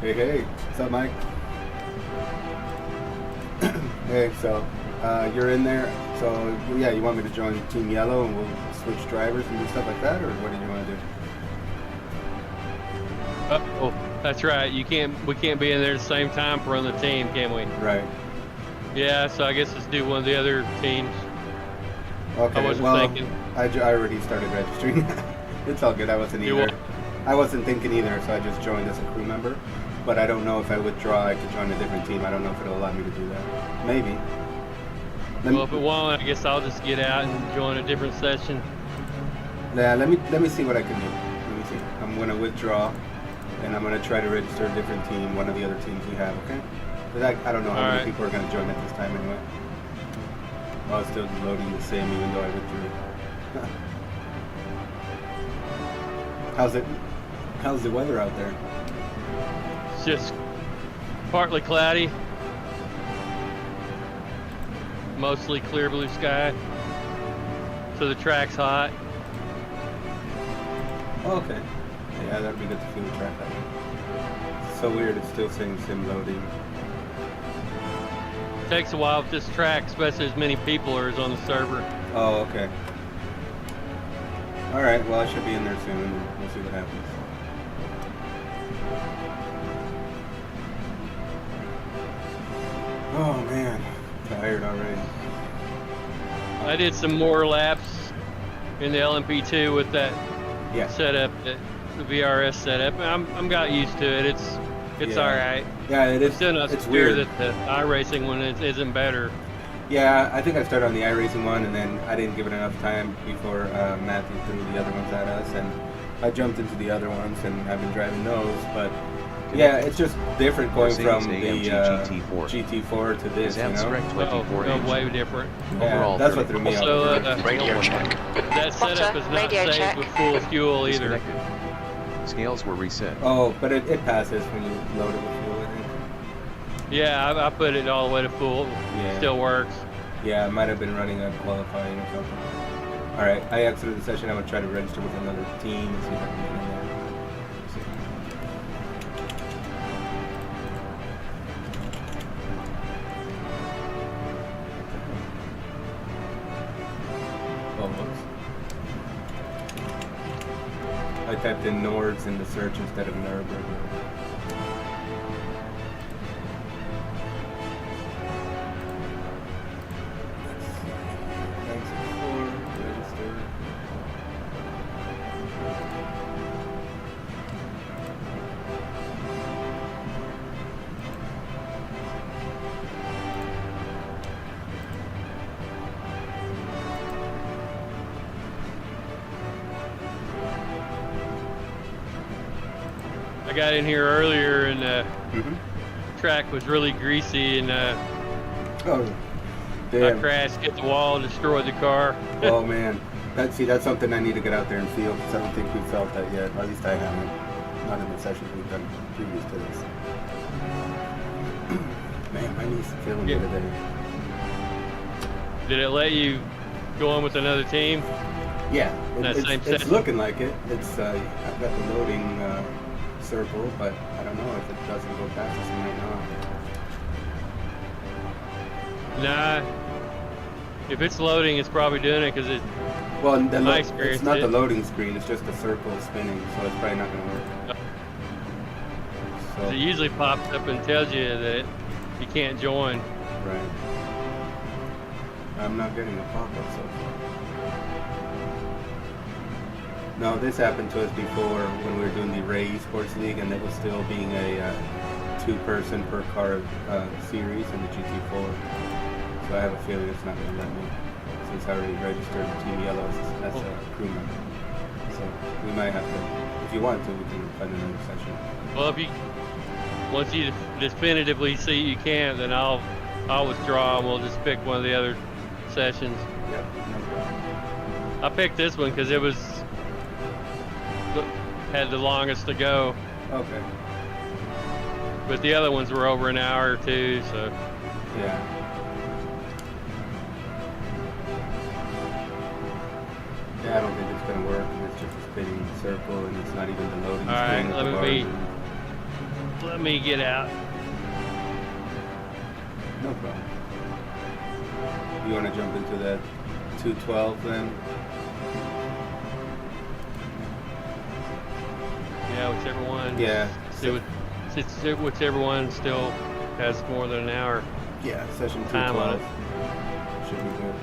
Hey, what's up, Mike? Hey, so you're in there. So yeah, you want me to join Team Yellow and we'll switch drivers and do stuff like that, or what do you want to do? Oh, that's right. We can't be in there at the same time to run the team, can we? Right. Yeah. So I guess let's do one of the other teams. Okay. I wasn't well, thinking. I already started registering. It's all good. I wasn't either. I wasn't thinking either, so I just joined as a crew member. But I don't know if I withdraw, I could join a different team. I don't know if it'll allow me to do that. Maybe. Well, if it won't, I guess I'll just get out and join a different session. Yeah, let me see what I can do. Let me see. I'm gonna withdraw, and I'm gonna try to register a different team, one of the other teams we have. Okay? But I don't know how many people are gonna join at this time anyway. Oh, it's still loading the same, even though I withdrew. How's the weather out there? It's just partly cloudy, mostly clear blue sky. So the track's hot. Oh, okay. Yeah, that'd be good to feel the track that way. It's so weird, it's still saying sim loading. It takes a while with this track, especially as many people are on the server. Oh, okay. Alright, well I should be in there soon. We'll see what happens. Oh man, tired already. I did some more laps in the LMP2 with that setup, the VRS setup. I'm got used to it. It's all right. Yeah, it is. It's still not it's clear weird that the iRacing one isn't better. Yeah, I think I started on the iRacing one, and then I didn't give it enough time before Matthew threw the other ones at us, and I jumped into the other ones, and I've been driving those. But yeah, it's just different going from the GT4 to this, you know? Way different. Yeah, that's what threw me off. So that setup is not saved with full fuel either. Scales were reset. Oh, but it passes when you load it with fuel, I think. Yeah, I put it all the way to full. Yeah. Still works. Yeah, I might have been running a qualifying or something. Alright, I exited the session. I'm going to try to register with another team and see if I can get in there. I typed in Nords in the search instead of Nürburgring. I got in here earlier and the track was really greasy and oh, damn. I crashed, hit the wall, destroyed the car. Oh man, that's something I need to get out there and feel, because I don't think we've felt that yet. At least I haven't. Not in the sessions we've done previous to this. Man, my knee's killing me today. Did it let you go on with another team? Yeah, it's looking like it. It's I've got the loading circle, but I don't know if it doesn't go past us, it might not. Nah. If it's loading, it's probably doing it because it's. Well, it's not the loading screen. It's just the circle spinning, so it's probably not going to work. So. It usually pops up and tells you that you can't join. Right. I'm not getting a pop-up so far. No, this happened to us before when we were doing the Ray Sports League, and it was still being a two-person per car series in the GT4. So I have a feeling it's not going to let me, since I already registered with Team Yellow as a crew member. So we might have to, if you want to, we can find another session. Well, once you definitively see you can't, then I'll withdraw and we'll just pick one of the other sessions. Yep, no problem. I picked this one because it had the longest to go. Okay. But the other ones were over an hour or two, so. Yeah. Yeah, I don't think it's gonna work. It's just a spinning circle, and it's not even the loading screen. All right, let me be. let me get out. No problem. You want to jump into that 212 then? Yeah, whichever one. Yeah. Whichever one still has more than an hour. Yeah, session Time on 212 should be good.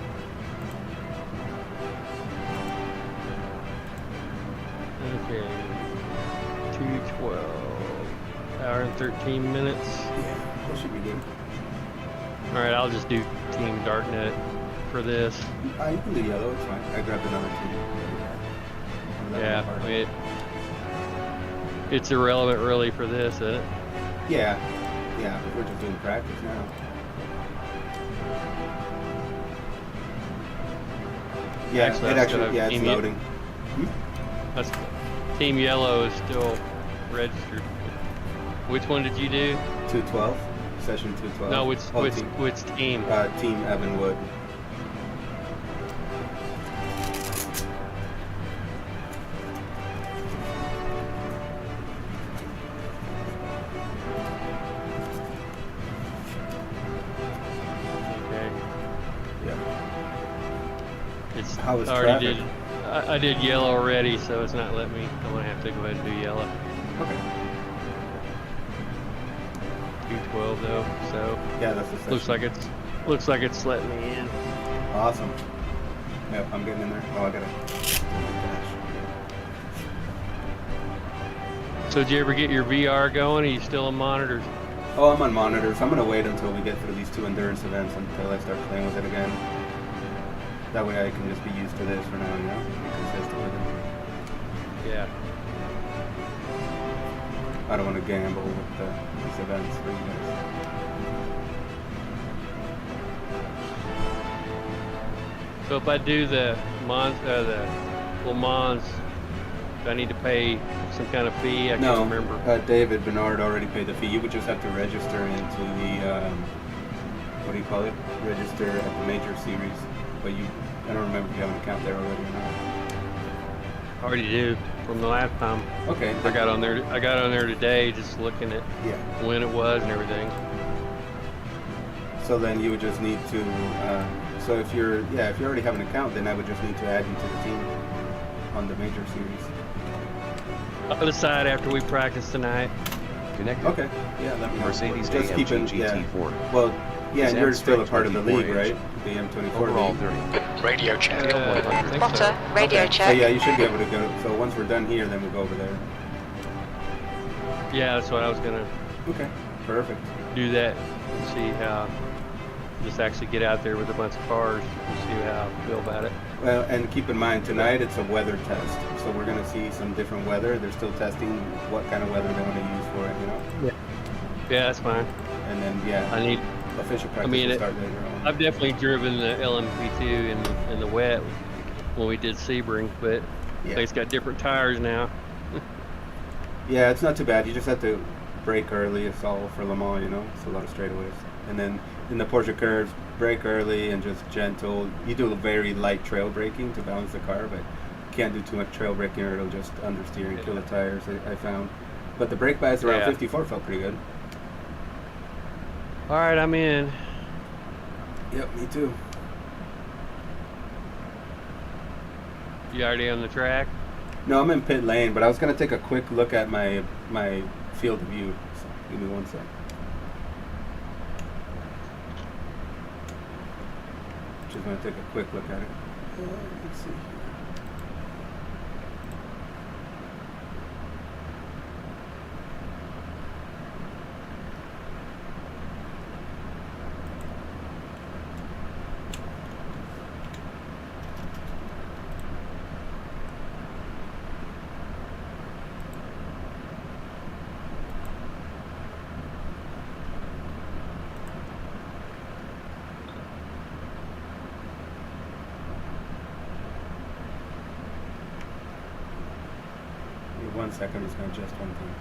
Okay. 212. Hour and 13 minutes. Yeah, that should be good. Alright, I'll just do Team Darknet for this. You can do yellow, it's fine. I grabbed another team. Yeah, I mean, it's irrelevant really for this, isn't it? Yeah, yeah, we're just doing practice now. Yeah, Actually, it's loading. That's Team Yellow is still registered. Which one did you do? 212, session 212. No, which team? Team Evan Wood. How was already traffic? I did yellow already, so it's not letting me. I'm gonna have to go ahead and do yellow. Okay. 212 though, so yeah, that's the session. looks like it's letting me in. Awesome. Yep, I'm getting in there. Oh, I gotta. So did you ever get your VR going? Are you still on monitors? Oh, I'm on monitors. I'm gonna wait until we get through these 2 endurance events until I start playing with it again. That way I can just be used to this for now, you know? Be consistent with it. Yeah. I don't want to gamble with these events for you guys. So if I do the Le Mans, do I need to pay some kind of fee? I can't remember. David Bernard already paid the fee. You would just have to register into the, what do you call it? Register at the major series. But I don't remember if you have an account there already or not. I already do from the last time. Okay. I got on there today, just looking at when it was and everything. So then you would just need to. So if you already have an account, then I would just need to add you to the team on the major series. I'll decide after we practice tonight. Connected. Okay. Yeah, that Mercedes just AMG GT4. Well, yeah, and you're still a part of the league, right? The M24 Overall league. 30. Radio check. Spotter, radio check. So yeah, you should be able to go. So once we're done here, then we'll go over there. Yeah, that's what I was gonna. Okay. Perfect. Do that and see how. Just actually get out there with a bunch of cars and see how I feel about it. Well, and keep in mind tonight it's a weather test, so we're gonna see some different weather. They're still testing what kind of weather they want to use for it, you know. Yeah, that's fine. And then I need official practice will start later on. I've definitely driven the LMP2 in the wet when we did Sebring, but it's got different tires now. Yeah, it's not too bad. You just have to brake early. It's all for Le Mans, you know. It's a lot of straightaways. And then in the Porsche curves, brake early and just gentle. You do a very light trail braking to balance the car, but you can't do too much trail braking or it'll just understeer and kill the tires, I found. But the brake pads around 54 felt pretty good. All right, I'm in. Yep, me too. You already on the track? No, I'm in pit lane, but I was going to take a quick look at my field of view. So give me 1 sec. Just going to take a quick look at it. Let's see. Give me 1 second, I'm just going to adjust one thing.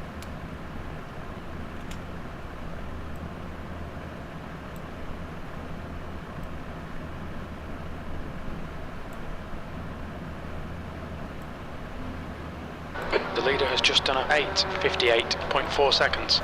The leader has just done at 8:58.4 seconds.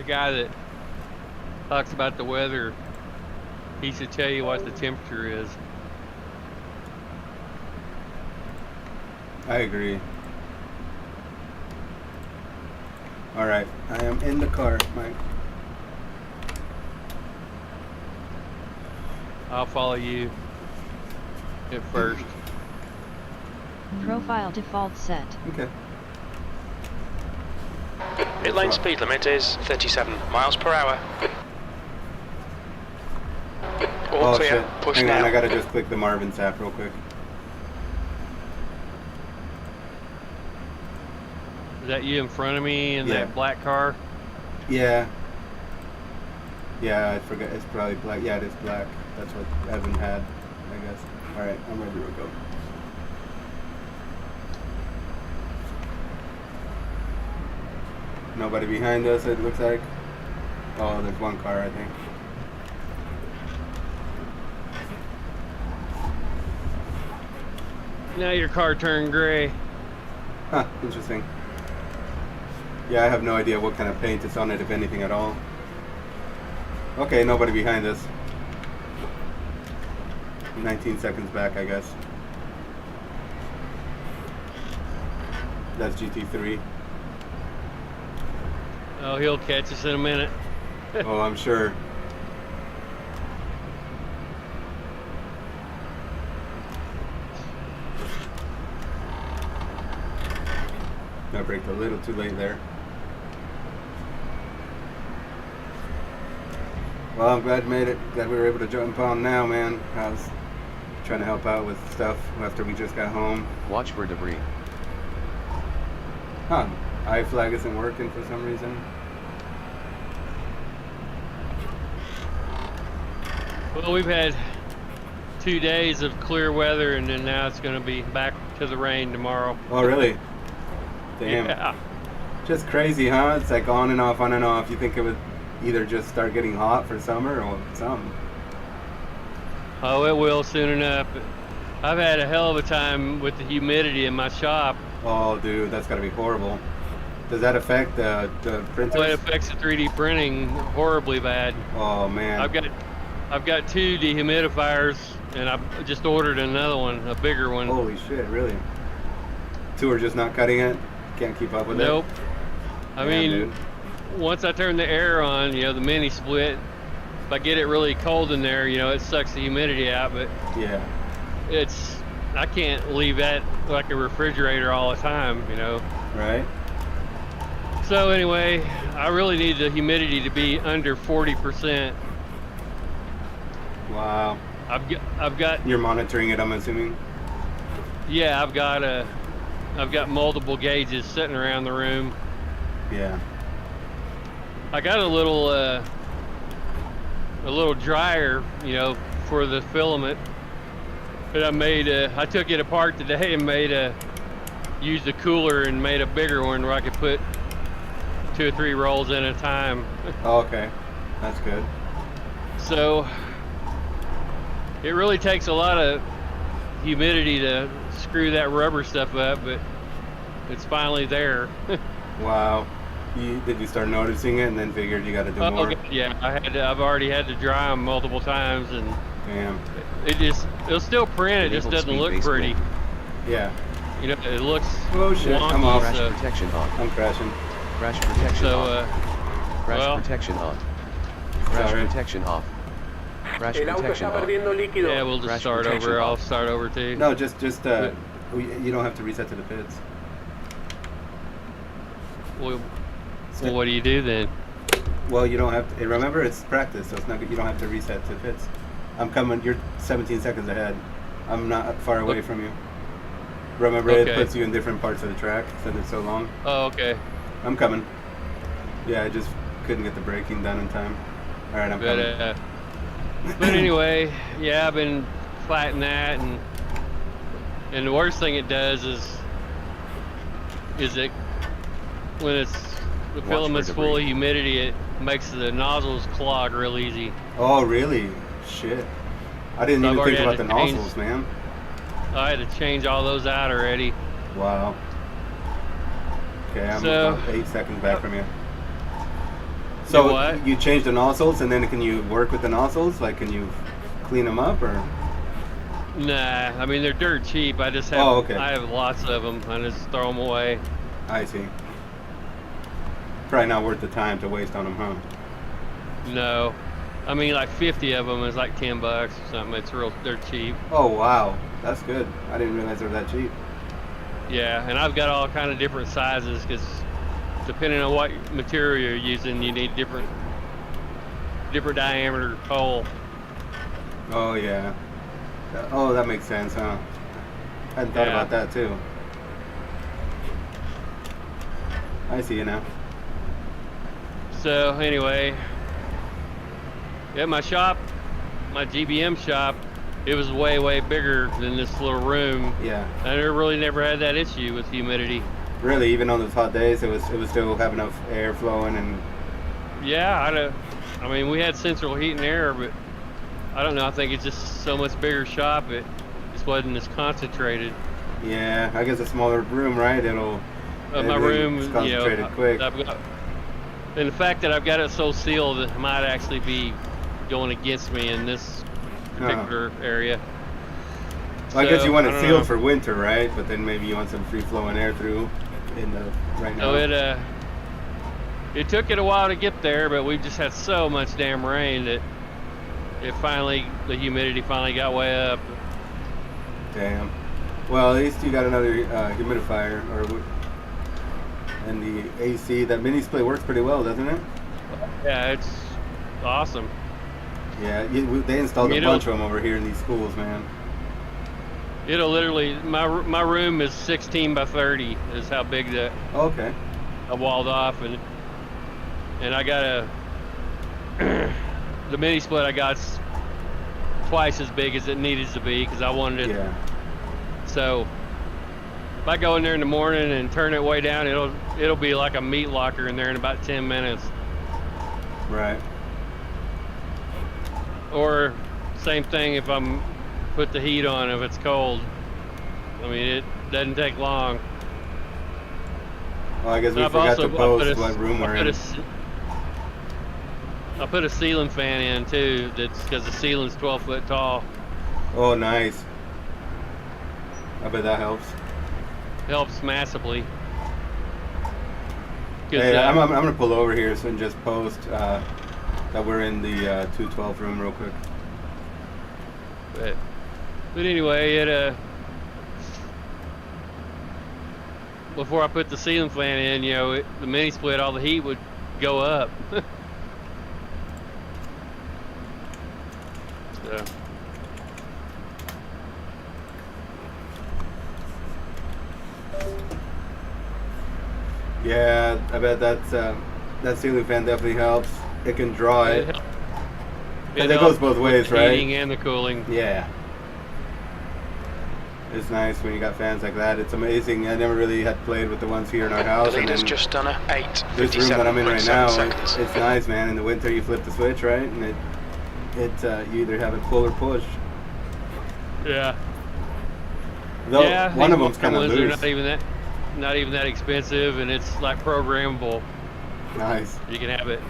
Guy that talks about the weather, he should tell you what the temperature is. I agree. All right, I am in the car, Mike. I'll follow you at first. Profile default set. Okay. Pit lane speed limit is 37 miles per hour. All clear. Shit. Push Hang now. on, I gotta just click the Marvin's app real quick. Is that you in front of me in Yeah. that black car? Yeah. Yeah, I forgot. It's probably black. Yeah, it is black. That's what Evan had, I guess. All right, I'm ready to go. Nobody behind us, it looks like. Oh, there's one car, I think. Now your car turned gray. Huh, interesting. Yeah, I have no idea what kind of paint is on it, if anything at all. Okay, nobody behind us. 19 seconds back, I guess. That's GT3. Oh, he'll catch us in a minute. Oh, I'm sure. I braked a little too late there. Well, I'm glad we made it. Glad we were able to jump on now, man. I was trying to help out with stuff after we just got home. Watch for debris. Huh. iFlag isn't working for some reason. Well, we've had 2 days of clear weather, and then now it's going to be back to the rain tomorrow. Oh, really? Damn. Yeah. Just crazy, huh? It's like on and off, on and off. You think it would either just start getting hot for summer or something. Oh, it will soon enough. I've had a hell of a time with the humidity in my shop. Oh, dude, that's got to be horrible. Does that affect the printers? Well, it affects the 3D printing horribly bad. Oh, man. I've got 2 dehumidifiers, and I just ordered another one, a bigger one. Holy shit, really? 2 are just not cutting it? Can't keep up with Nope. it? I Damn, mean, dude. once I turn the air on, you know, the mini split, if I get it really cold in there, you know, it sucks the humidity out, but Yeah. I can't leave that like a refrigerator all the time, you know. Right? So anyway, I really need the humidity to be under 40%. Wow. I've got You're monitoring it, I'm assuming? yeah, I've got multiple gauges sitting around the room. Yeah. I got a little dryer, you know, for the filament. But I took it apart today and used a cooler and made a bigger one where I could put 2 or 3 rolls in at a time. Oh, okay. That's good. So it really takes a lot of humidity to screw that rubber stuff up, but it's finally there. Wow. Did you start noticing it and then figured you got to do more? Okay, yeah, I've already had to dry them multiple times, and Damn. it'll still print. It just Enable doesn't look speed-based pretty. mode. Yeah. You know, it looks Oh, shit. I'm wonky, off. Crash so, protection on. I'm crashing. Crash protection so on. Crash well, protection on. Crash Sorry. protection off. Crash El auto protection está on. perdiendo líquido. yeah, we'll just Crash start protection over. I'll off. start over too. No, just you don't have to reset to the pits. Well, what do you do then? Well, you don't have to. Remember, it's practice, so it's not. You don't have to reset to pits. I'm coming. You're 17 seconds ahead. I'm not far away from you. Remember, it Okay. puts you in different parts of the track since it's so long. Oh, okay. I'm coming. Yeah, I just couldn't get the braking done in time. All right, I'm But coming. but anyway, yeah, I've been fighting that, and the worst thing it does is it when it's the for filament's full of debris. humidity, it makes the nozzles clog real easy. Oh, really? Shit. I didn't So I've even already think about had the to change- nozzles, man. I had to change all those out already. Wow. Okay, I'm So- about 8 seconds back from you. You So what? you change the nozzles, and then can you work with the nozzles? Like, can you clean them up, or? Nah, I mean they're dirt cheap. I just have Oh, okay. I have lots of them. I just throw them away. I see. Probably not worth the time to waste on them, huh? No, I mean like 50 of them is like $10 or something. It's real, they're cheap. Oh, wow. That's good. I didn't realize they were that cheap. Yeah, and I've got all kind of different sizes because depending on what material you're using, you need different diameter hole. Oh, yeah. Oh, that makes sense, huh? I hadn't thought Yeah. about that, too. I see you now. So anyway, at my shop, my GBM shop, it was way bigger than this little room. Yeah. I really never had that issue with humidity. Really, even on those hot days, it was still have enough air flowing, and Yeah, I mean, we had central heat and air, but I don't know. I think it's just so much bigger shop. It just wasn't as concentrated. yeah, I guess a smaller room, right? It'll My everything room, is you concentrated know, quick. I've got, and the fact that I've got it so sealed, it might actually be going against me in this particular area. Well, I guess you want I it don't sealed know. for winter, right? But then maybe you want some free flowing air through in the right now. So it took it a while to get there, but we just had so much damn rain that the humidity finally got way up. Damn. Well, at least you got another humidifier, and the AC. That mini split works pretty well, doesn't it? Yeah, it's awesome. Yeah, they installed a It'll- bunch of them over here in these schools, man. It'll literally, my room is 16 by 30 is how big that Okay. I walled off, and I got the mini split I got's twice as big as it needed to be because I wanted it. Yeah. So if I go in there in the morning and turn it way down, it'll be like a meat locker in there in about 10 minutes. Right. Or same thing if I'm put the heat on if it's cold. I mean, it doesn't take long. Well, I guess we I've forgot also- to I put post a- what room we're I put in. I put a ceiling fan in too. That's because the ceiling's 12 foot tall. Oh, nice. I bet that helps. Helps massively. 'Cause, Hey, I'm gonna pull over here and just post that we're in the 212 room real quick. but anyway, before I put the ceiling fan in, you know, the mini split, all the heat would go up. So. Yeah, I bet that ceiling fan definitely helps. It can draw it. And it goes helps both with ways, the right? Heating and the cooling. Yeah. It's nice when you got fans like that. It's amazing. I never really had played with the ones here in our house. The and leader's then just done a this room that I'm in right 8:57.7 now, seconds. it's nice, man. In the winter, you flip the switch, right? And you either have it pull or push. Yeah. Though Yeah. one of these them's kind of ones are loose. not even that expensive, and it's like programmable. Nice. You can have it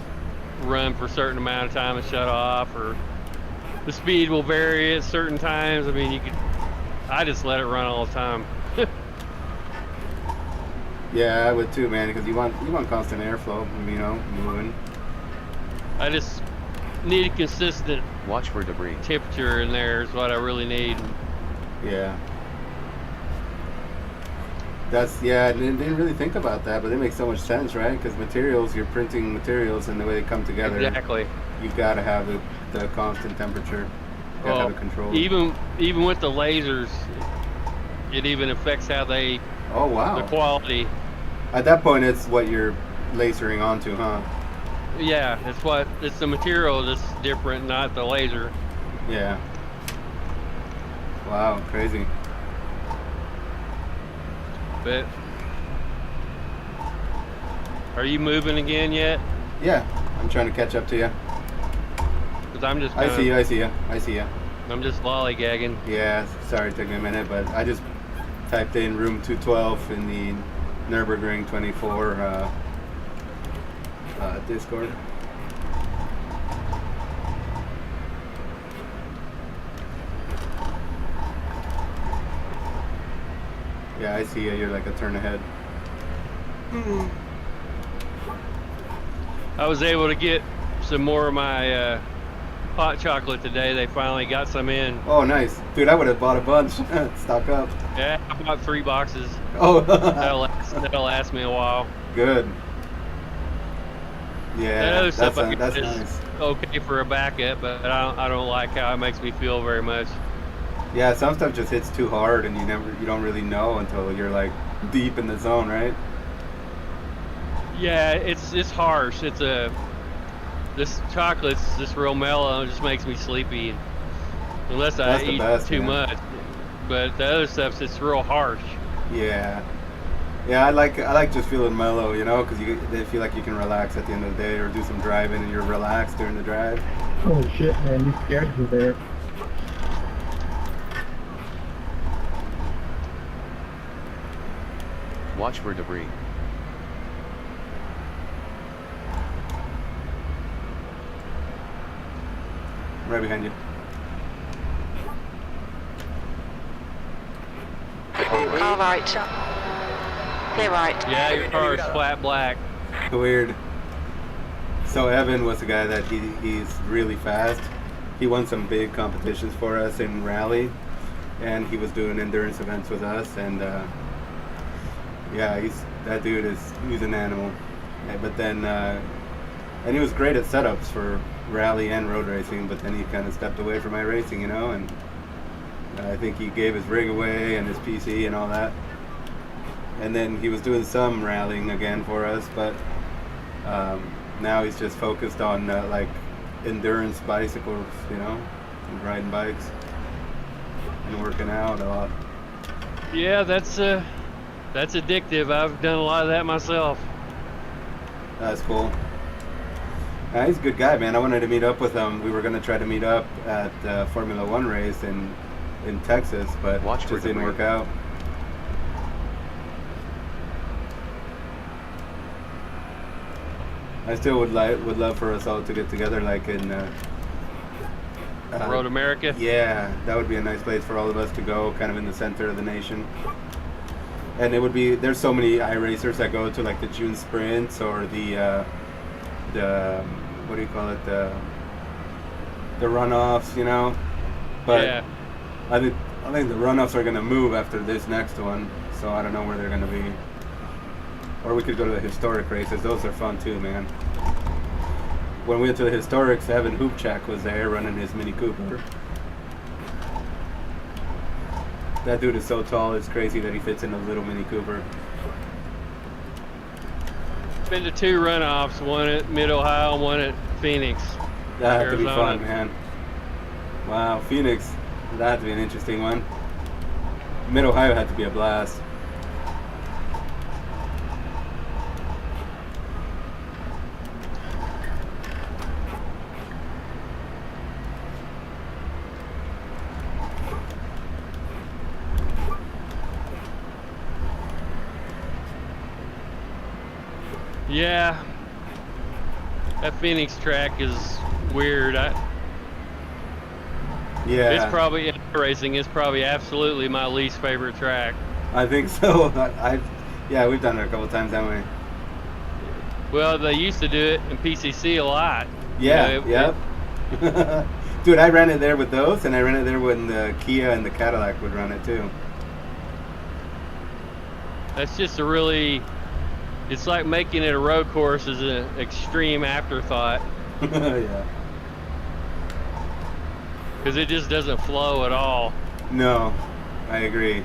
run for a certain amount of time and shut off, or the speed will vary at certain times. I mean, I just let it run all the time. Yeah, I would too, man, because you want constant airflow, you know, moving. I just need a consistent Watch for debris. temperature in there is what I really need. Yeah. I didn't really think about that, but it makes so much sense, right? Because you're printing materials, and the way they come together, Exactly. you've got to have the constant temperature. You've got to have it controlled. Even with the lasers, it even affects how the Oh, wow. quality. At that point, it's what you're lasering onto, huh? Yeah, it's the material that's different, not the laser. Yeah. Wow, crazy. But are you moving again yet? Yeah, I'm trying to catch up to you. Because I'm just I see you, I see you, I see you. I'm just lollygagging. Yeah, sorry it took me a minute, but I just typed in room 212 in the Nürburgring 24 Discord. Yeah, I see you. You're like a turn ahead. I was able to get some more of my hot chocolate today. They finally got some in. Oh, nice. Dude, I would have bought a bunch. Stock up. Yeah, I bought 3 boxes. Oh, that'll last me a while. good. That Yeah, other stuff I that's guess is nice. okay for a backup, but I don't like how it makes me feel very much. Yeah, some stuff just hits too hard, and you don't really know until you're like deep in the zone, right? Yeah, it's harsh. This chocolate's just real mellow. It just makes me sleepy, unless I That's the eat best, too man. much. But the other stuff's it's real harsh. Yeah. Yeah, I like just feeling mellow, you know, because they feel like you can relax at the end of the day or do some driving and you're relaxed during the drive. Holy shit, man, you scared me there. Watch for debris. Right behind you. Car right. Clear right. Yeah, your car's flat black. Weird. So Evan was the guy that he's really fast. He won some big competitions for us in rally, and he was doing endurance events with us. And yeah, that dude he's an animal. Yeah, but then and he was great at setups for rally and road racing. But then he kind of stepped away from my racing, you know, and I think he gave his rig away and his PC and all that. And then he was doing some rallying again for us, but now he's just focused on like endurance bicycles, you know, and riding bikes and working out a lot. Yeah, that's addictive. I've done a lot of that myself. That's cool. He's a good guy, man. I wanted to meet up with him. We were going to try to meet up at Formula One race in Texas, but Watch for just didn't debris. work out. I still would love for us all to get together, like in Road America. Yeah, that would be a nice place for all of us to go, kind of in the center of the nation. And it would be, there's so many iRacers that go to like the June sprints or the what do you call it, the runoffs, you know. But Yeah. I think the runoffs are gonna move after this next one, so I don't know where they're gonna be. Or we could go to the historic races. Those are fun too, man. When we went to the historics, Evan Hoopchak was there running his Mini Cooper. That dude is so tall, it's crazy that he fits in a little Mini Cooper. Been to 2 runoffs, one at Mid-Ohio and one at Phoenix. That had to be Arizona. fun, man. Wow, Phoenix. That had to be an interesting one. Mid-Ohio had to be a blast. Yeah. That Phoenix track is weird. Yeah, It's probably, in racing, it's probably absolutely my least favorite track. I think so. Yeah, we've done it a couple times, haven't we? Well, they used to do it in PCC a lot. Yeah, You know, yep. Dude, I ran it there with those, and I ran it there when the Kia and the Cadillac would run it too. That's just a really, it's like making it a road course is an extreme afterthought Yeah. because it just doesn't flow at all. No, I agree.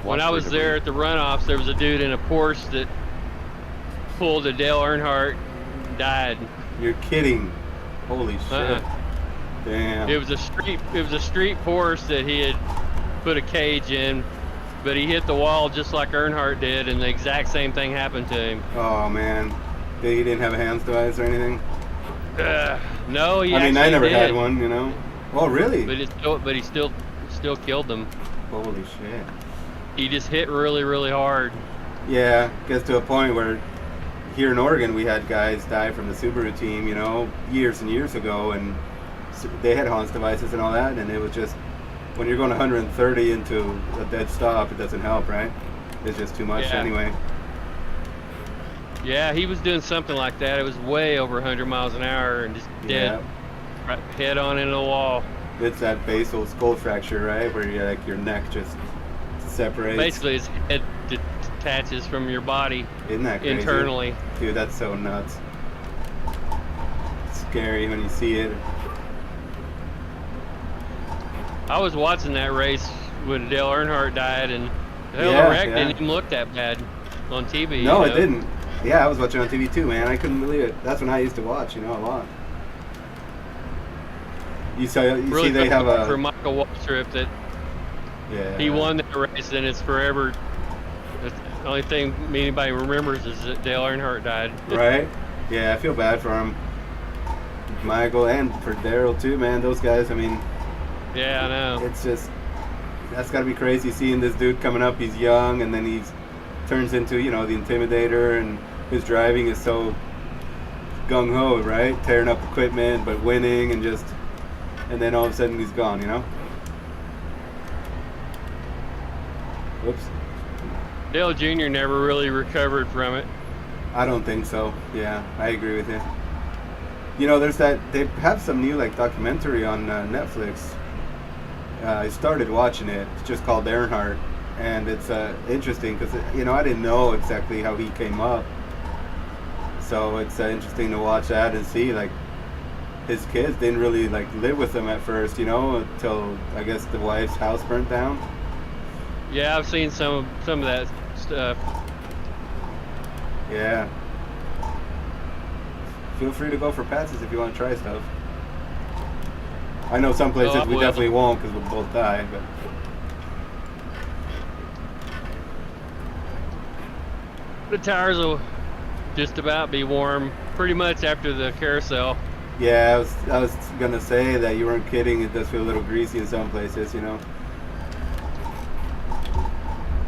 When Watch I for was debris. there at the runoffs, there was a dude in a Porsche that pulled a Dale Earnhardt, died. You're kidding. Holy shit. Damn. It was a street Porsche that he had put a cage in, but he hit the wall just like Earnhardt did, and the exact same thing happened to him. Oh man. He didn't have a hands device or anything? No, he I mean, I actually never did. had one, you know. Oh, really? But he still killed them. Holy shit. He just hit really, really hard. Yeah, gets to a point where here in Oregon we had guys die from the Subaru team, you know, years and years ago, and they had Hans devices and all that, and it was just, when you're going 130 into a dead stop, it doesn't help, right? It's just too much anyway. Yeah, he was doing something like that. It was way over 100 miles an hour and just dead, right, head on into the wall. It's that basal skull fracture, right, where you like your neck just separates. Basically, his head detaches from your body. Isn't that crazy? Internally. Dude, that's so nuts. It's scary when you see it. I was watching that race when Dale Earnhardt died, and the hell, the wreck didn't even look that bad on TV. No, it didn't. Yeah, I was watching on TV too, man. I couldn't believe it. That's when I used to watch, you know, a lot. You see they have a... For Michael Waltrip that he won that race, and it's forever. The only thing anybody remembers is that Dale Earnhardt died. Right? Yeah, I feel bad for him. Michael, and for Daryl too, man. Those guys, I mean... Yeah, I know. It's just... That's got to be crazy seeing this dude coming up. He's young, and then he's turns into, you know, the Intimidator, and his driving is so gung-ho, right? Tearing up equipment, but winning, and just... And then all of a sudden he's gone, you know? Whoops. Dale Jr. never really recovered from it. I don't think so. Yeah, I agree with you. You know, there's that... They have some new, like, documentary on Netflix. I started watching it. It's just called Earnhardt. And it's interesting because, you know, I didn't know exactly how he came up. So it's interesting to watch that and see, like, his kids didn't really, like, live with him at first, you know, until, I guess, the wife's house burnt down. Yeah, I've seen some of that stuff. Yeah. Feel free to go for passes if you want to try stuff. I know some places we definitely won't because we'll both die, but... The tires will just about be warm pretty much after the carousel. Yeah, I was gonna say that you weren't kidding. It does feel a little greasy in some places, you know.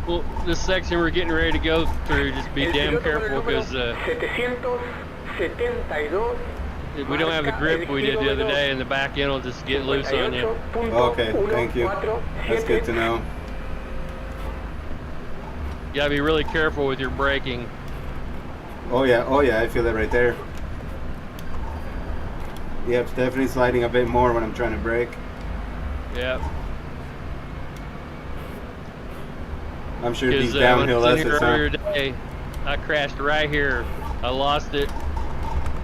Well, this section we're getting ready to go through, just be damn careful because we don't have the grip we did the other day, and the back end will just get loose on you. Okay, thank you. That's good to know. You gotta be really careful with your braking. Oh yeah, I feel that right there. Yeah, it's definitely sliding a bit more when I'm trying to brake. Yeah. I'm sure these downhill S's, earlier today, I crashed right here. I lost it.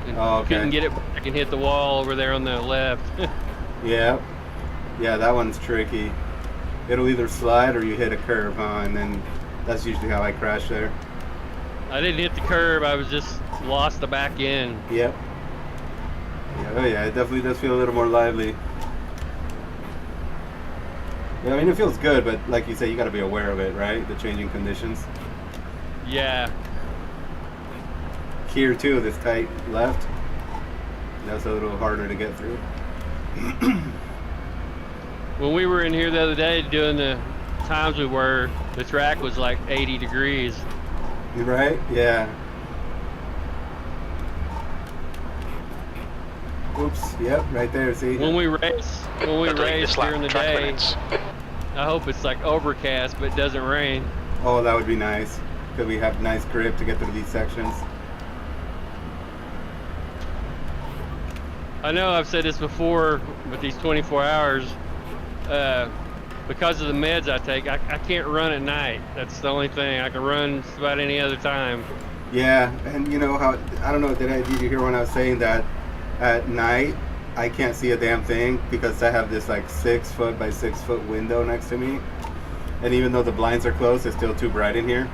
And couldn't get it back and hit the wall over there on the left. Yeah. Yeah, that one's tricky. It'll either slide or you hit a curb, huh? And then that's usually how I crash there. I didn't hit the curb. I was just lost the back end. Yep. Yeah, oh yeah, it definitely does feel a little more lively. Yeah, I mean, it feels good, but like you say, you got to be aware of it, right? The changing conditions. Yeah. Here too, this tight left. That's a little harder to get through. When we were in here the other day doing the times we were, the track was like 80 degrees. Right? Yeah. Oops. Yep. Right there. See. When we race during the day, I hope it's like overcast, but it doesn't rain. Oh, that would be nice. Because we have nice grip to get through these sections. I know I've said this before with these 24 hours. Because of the meds I take, I can't run at night. That's the only thing. I can run just about any other time. Yeah, and you know how, I don't know, did you hear when I was saying that at night I can't see a damn thing because I have this like 6 foot by 6 foot window next to me, and even though the blinds are closed, it's still too bright in here.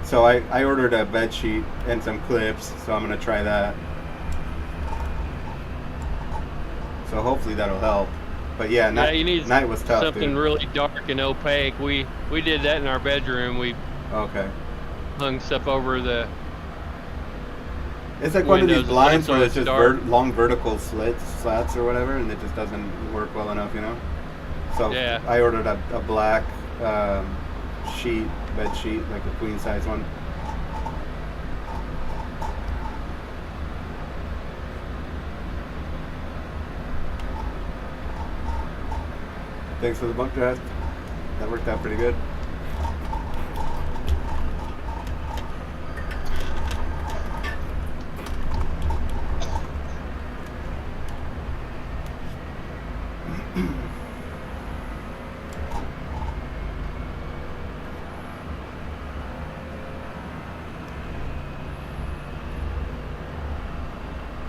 So I ordered a bed sheet and some clips, so I'm gonna try that. So hopefully that'll help. But yeah, Yeah, you need night was tough, something dude. really dark and opaque. We did that in our bedroom. We Okay. hung stuff over the. It's like one of these windows and blinds stuff, where so it's it's just dark. long vertical slats or whatever, and it just doesn't work well enough, you know? So Yeah. I ordered a black bed sheet, like a queen size one. Thanks for the bunk draft. That worked out pretty good.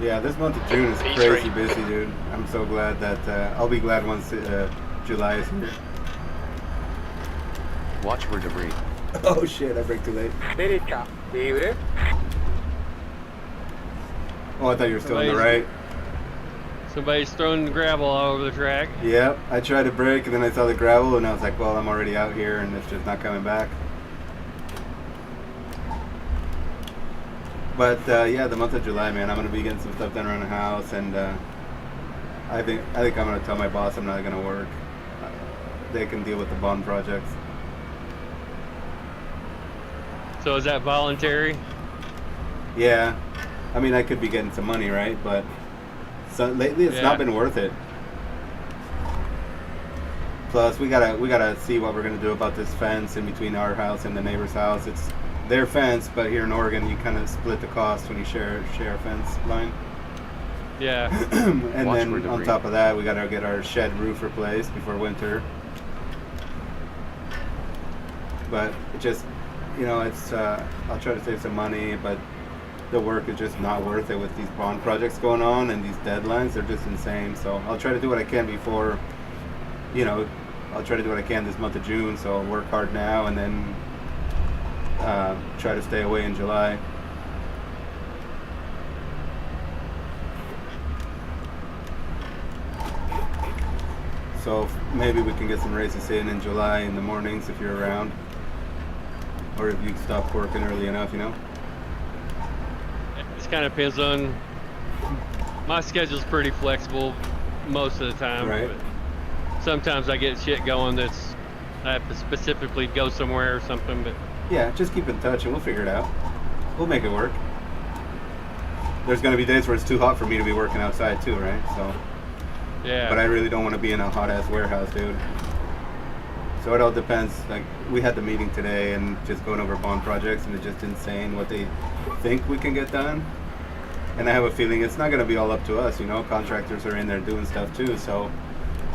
Yeah, this month of June is P3. crazy busy, dude. I'm so glad that I'll be glad once July is here. Watch for debris. Oh shit, I braked too late. Derecha, libre. Oh, I thought you were still on the Amazing. right. Somebody's throwing gravel all over the track. Yep, I tried to brake and then I saw the gravel and I was like, well, I'm already out here and it's just not coming back. But yeah, the month of July, man, I'm gonna be getting some stuff done around the house, and I think I'm gonna tell my boss I'm not gonna work. They can deal with the bond projects. So is that voluntary? Yeah, I mean I could be getting some money, right? But lately it's Yeah. not been worth it. Plus we gotta see what we're gonna do about this fence in between our house and the neighbor's house. It's their fence, but here in Oregon you kind of split the cost when you share a fence line. Yeah. And Watch then for on debris. top of that, we gotta get our shed roof replaced before winter. But it just, you know, it's I'll try to save some money, but the work is just not worth it with these bond projects going on and these deadlines. They're just insane. So I'll try to do what I can before, you know, I'll try to do what I can this month of June. So I'll work hard now and then try to stay away in July. So maybe we can get some races in July in the mornings if you're around, or if you stop working early enough, you know. It just kind of depends on. My schedule's pretty flexible most of the time. Right. But sometimes I get shit going that's I have to specifically go somewhere or something. But Yeah, just keep in touch and we'll figure it out. We'll make it work. There's gonna be days where it's too hot for me to be working outside too, right? So, yeah. but I really don't want to be in a hot ass warehouse, dude. So it all depends. Like we had the meeting today and just going over bond projects, and it's just insane what they think we can get done. And I have a feeling it's not going to be all up to us, you know. Contractors are in there doing stuff too. So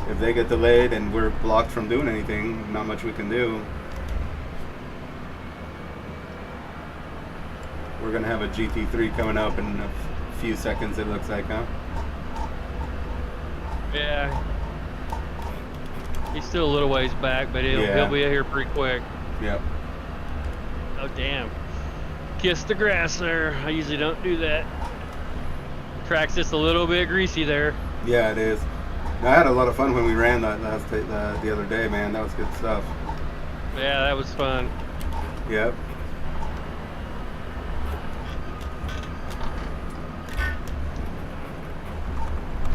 if they get delayed and we're blocked from doing anything, not much we can do. We're going to have a GT3 coming up in a few seconds, it looks like, huh? Yeah. He's still a little ways back, but he'll be here pretty quick. Yep. Oh damn! Kiss the grass there. I usually don't do that. Track's just a little bit greasy there. Yeah, it is. I had a lot of fun when we ran that the other day, man. That was good stuff. Yeah, that was fun. Yep.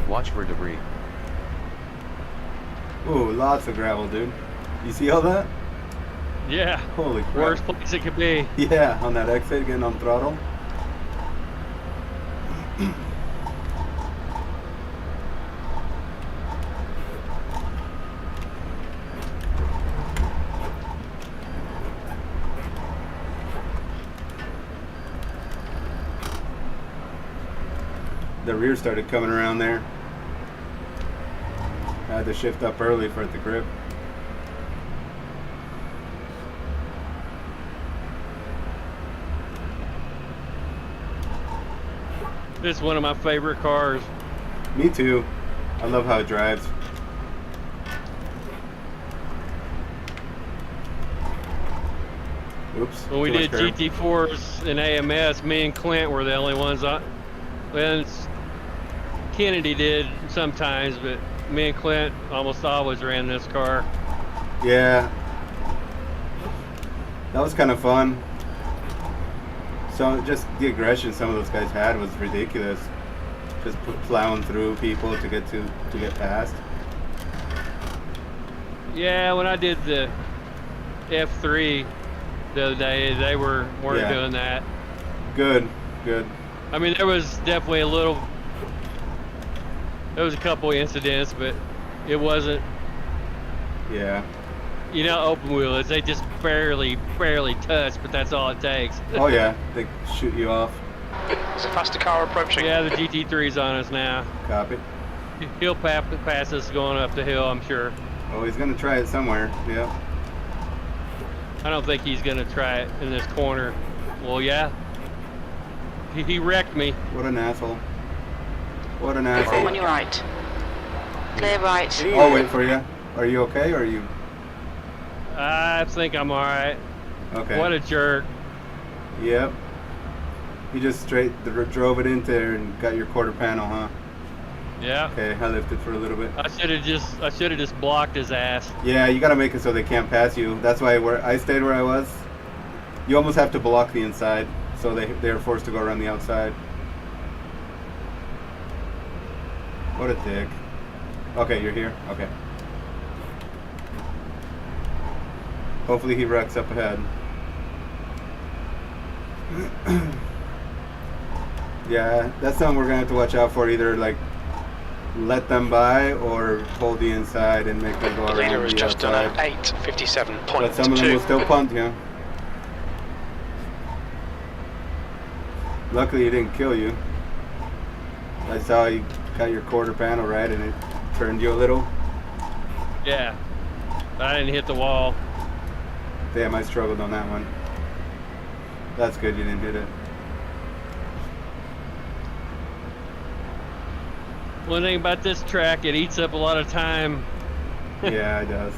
Watch for debris. Ooh, lots of gravel, dude. You see all that? Yeah. Holy crap. Worst place it could be. Yeah, on that exit, getting on throttle. The rear started coming around there. I had to shift up early for it to grip. This is one of my favorite cars. Me too. I love how it drives. Oops. When we too did much curve. GT4s and AMS, me and Clint were the only ones on. Well, Kennedy did sometimes, but me and Clint almost always ran this car. Yeah. That was kind of fun. So just the aggression some of those guys had was ridiculous. Just plowing through people to get past. Yeah, when I did the F3 the other day, they weren't Yeah. doing that. Good, good. I mean, there was definitely there was a couple incidents, but it wasn't, Yeah. you know, open wheel is. They just barely touch, but that's all it takes. Oh yeah, they shoot you off. There's a faster car approaching. Yeah, the GT3's on us now. Copy. He'll pass us going up the hill, I'm sure. Oh, he's gonna try it somewhere. Yeah. I don't think he's gonna try it in this corner. Well, yeah. He wrecked me. What an asshole. What an On asshole. your right. Clear right. I'll wait for you. Are you okay? Or are you I think I'm all right. okay? What a jerk. Yep. You just straight drove it into there and got your quarter panel, huh? Yeah. Okay, I lifted for a little bit. I should have just blocked his ass. Yeah, you gotta make it so they can't pass you. That's why I stayed where I was. You almost have to block the inside, so they're forced to go around the outside. What a dick. Okay, you're here? Okay. Hopefully he wrecks up ahead. Yeah, that's something we're gonna have to watch out for. Either like let them by or hold the inside and make them go The around leader has the just outside. done an 8:57.2. But some of them will still punt, yeah. Luckily it didn't kill you. I saw you got your quarter panel right and it turned you a little. Yeah. But I didn't hit the wall. Damn, I struggled on that one. That's good you didn't hit it. One thing about this track, it eats up a lot of time. Yeah, it does.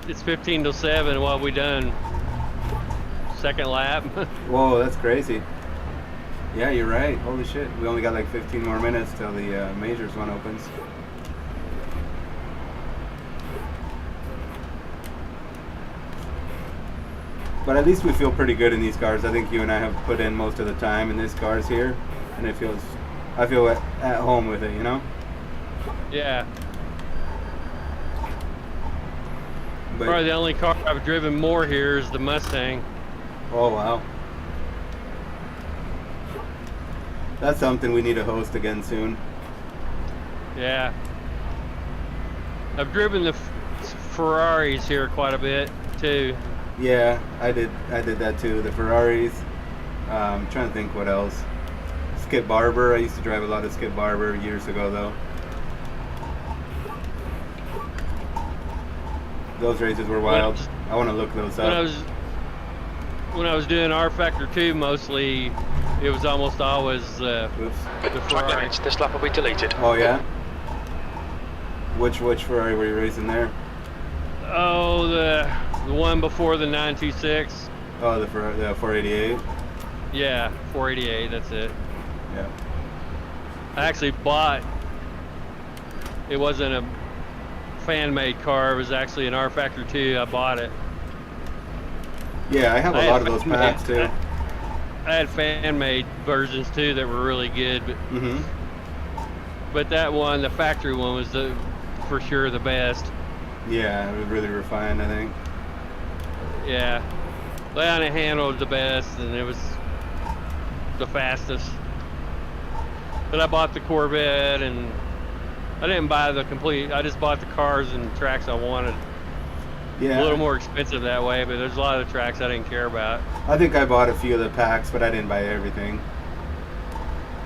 It's 15 to 7. What have we done? Second lap. Whoa, that's crazy. Yeah, you're right. Holy shit. We only got like 15 more minutes till the majors one opens. But at least we feel pretty good in these cars. I think you and I have put in most of the time in these cars here, and I feel at home with it, you know? Yeah. But, Probably the only car I've driven more here is the Mustang. oh, wow. That's something we need to host again soon. Yeah. I've driven the Ferraris here quite a bit too. Yeah, I did that too. The Ferraris. I'm trying to think what else. Skip Barber. I used to drive a lot of Skip Barber years ago though. Those races were wild. I want to look those up. When I was doing R Factor 2 mostly, it was almost always the Oops. Track Ferrari. limits. This lap will be deleted. Oh yeah. Which Ferrari were you racing there? Oh, the one before the 926. Oh, the 488. Yeah, 488. That's it. Yeah. I actually bought. It wasn't a fan-made car. It was actually an R Factor 2. I bought it. Yeah, I have a lot of those packs too. I had fan-made versions too that were really good, Mm-hmm. but that one, the factory one, was for sure the best. Yeah, it was really refined, I think. Yeah, Leon handled the best, and it was the fastest. But I bought the Corvette, and I didn't buy the complete. I just bought the cars and tracks I wanted. Yeah. A little more expensive that way, but there's a lot of tracks I didn't care about. I think I bought a few of the packs, but I didn't buy everything.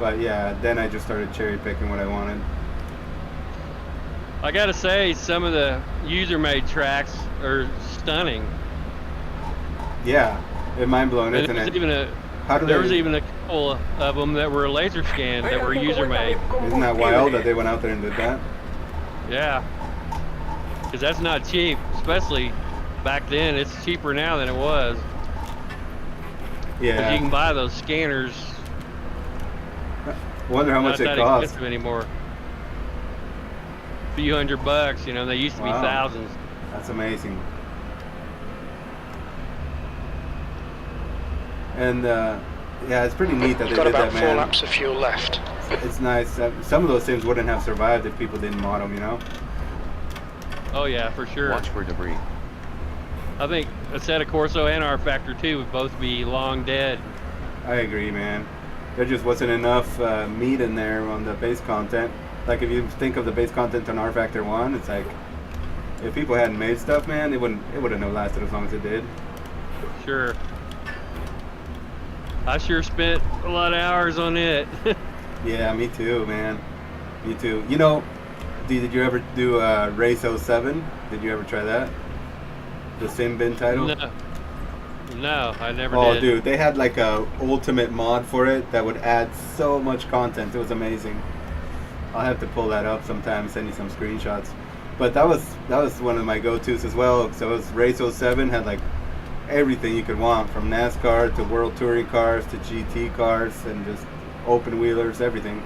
But yeah, then I just started cherry picking what I wanted. I gotta say, some of the user-made tracks are stunning. Yeah, it's mind blowing, And isn't there was it? even a How do there was they? even a couple of them that were laser scanned that were user-made. Isn't that wild that they went out there and did that? Yeah, because that's not cheap, especially back then. It's cheaper now than it was. 'Cause Yeah. you can buy those scanners. Wonder how much Not it that costs. expensive anymore. A few $100, you know. They used to be Wow. thousands. That's amazing. And yeah, it's pretty neat that You've they got did about that, 4 man. laps of fuel left. It's nice. Some of those sims wouldn't have survived if people didn't mod them, you know? Oh yeah, for sure. Watch for debris. I think Assetto Corso and R Factor 2 would both be long dead. I agree, man. There just wasn't enough meat in there on the base content. Like, if you think of the base content on R Factor 1, it's like, if people hadn't made stuff, man, it would have not lasted as long as it did. Sure. I sure spent a lot of hours on it. Yeah, me too, man. Me too. You know, did you ever do Race 07? Did you ever try that? The sim bin title? No, I never Oh, did. dude, they had like a ultimate mod for it that would add so much content. It was amazing. I'll have to pull that up sometime, send you some screenshots. But that was one of my go-tos as well. So it was Race 07, had like everything you could want, from NASCAR to World Touring cars to GT cars and just open wheelers, everything.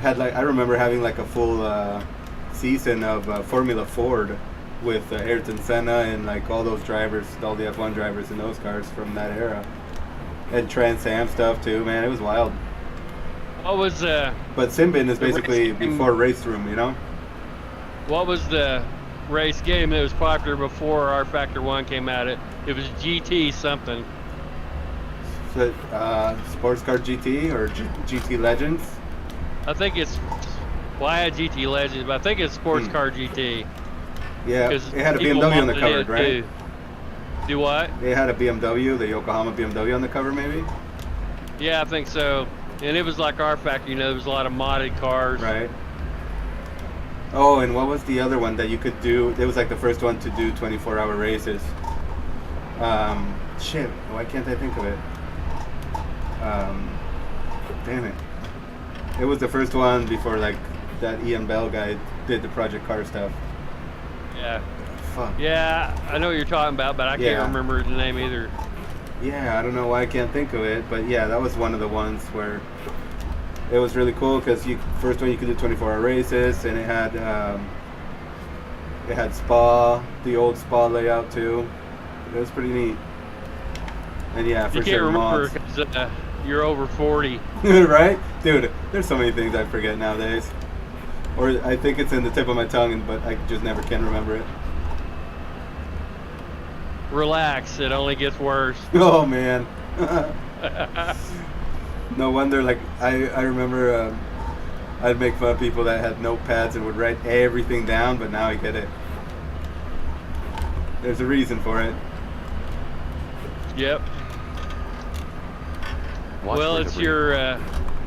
Had like, I remember having like a full season of Formula Ford with Ayrton Senna and like all those drivers, all the F1 drivers in those cars from that era. And Trans Am stuff too, man. It was wild. What was But Simbin is The race basically game- before Race Room, you know? what was the race game that was popular before R Factor 1 came out? It was GT something. So, Sports Car GT or GT Legends? I think it's, well, I had GT Legends, but I think it's Sports Hmm. Car GT. Yeah, 'cause it had a people BMW on the wanted cover, it right? too. Do what? It had a BMW, the Yokohama BMW on the cover, maybe? Yeah, I think so. And it was like R Factor, you know, there was a lot of modded cars. Right. Oh, and what was the other one that you could do? It was like the first one to do 24-hour races. Shit, why can't I think of it? Damn it. It was the first one before like that Ian Bell guy did the Project Car stuff. Yeah. Fuck. Yeah, I know what you're talking about, but I Yeah. can't remember the name either. Yeah, I don't know why I can't think of it, but yeah, that was one of the ones where it was really cool because first one you could do 24-hour races, and it had Spa, the old Spa layout too. It was pretty neat. And yeah, for You can't sure remember mods. because you're over 40. Right? Dude, there's so many things I forget nowadays. Or I think it's in the tip of my tongue, but I just never can remember it. Relax, it only gets worse. Oh man. No wonder, like, I remember I'd make fun of people that had notepads and would write everything down, but now I get it. There's a reason for it. Yep. Watch Well, for it's debris.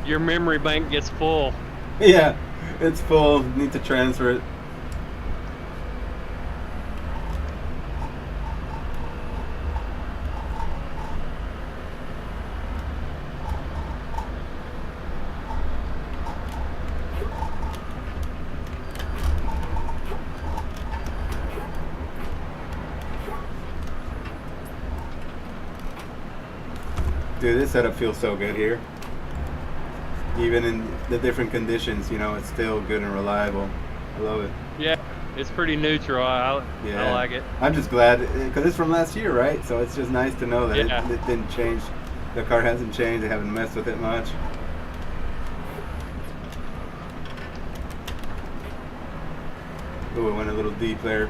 your memory bank gets full. Yeah, it's full. Need to transfer it. Dude, this setup feels so good here. Even in the different conditions, you know, it's still good and reliable. I love it. Yeah, it's pretty neutral. I like it. I'm just glad, because it's from last year, right? So it's just nice to know that Yeah. it didn't change. The car hasn't changed. They haven't messed with it much. Ooh, it went a little deep there.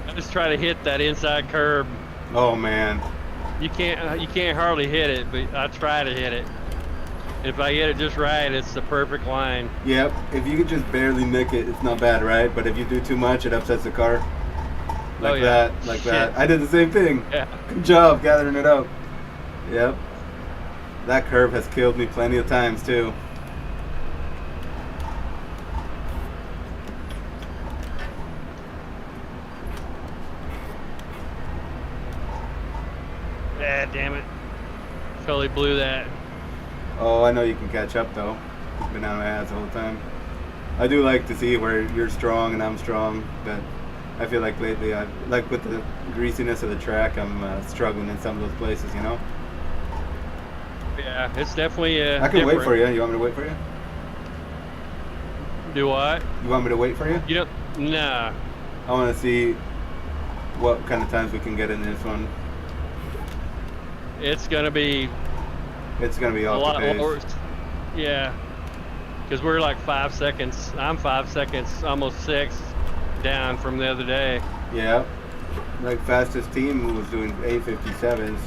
I just try to hit that inside curb. Oh man. You can't hardly hit it, but I try to hit it. If I hit it just right, it's the perfect line. Yep. If you could just barely nick it, it's not bad, right? But if you do too much, it upsets the car. Like Oh, yeah. that, like Shit. that. I did the same thing. Yeah. Good job gathering it up. Yep. That curve has killed me plenty of times too. Ah, damn it. Totally blew that. Oh, I know you can catch up though. You've been on my ass the whole time. I do like to see where you're strong and I'm strong, but I feel like lately, like with the greasiness of the track, I'm struggling in some of those places, you know? Yeah, it's definitely I can wait different. for you. You want me to wait for you? Do what? You want me to wait for you? You don't, nah. I want to see what kind of times we can get in this one. It's gonna be It's going to be a off lot the pace. lower. Yeah, because we're like 5 seconds. I'm 5 seconds, almost 6 down from the other day. Yeah. Like fastest team was doing 857s.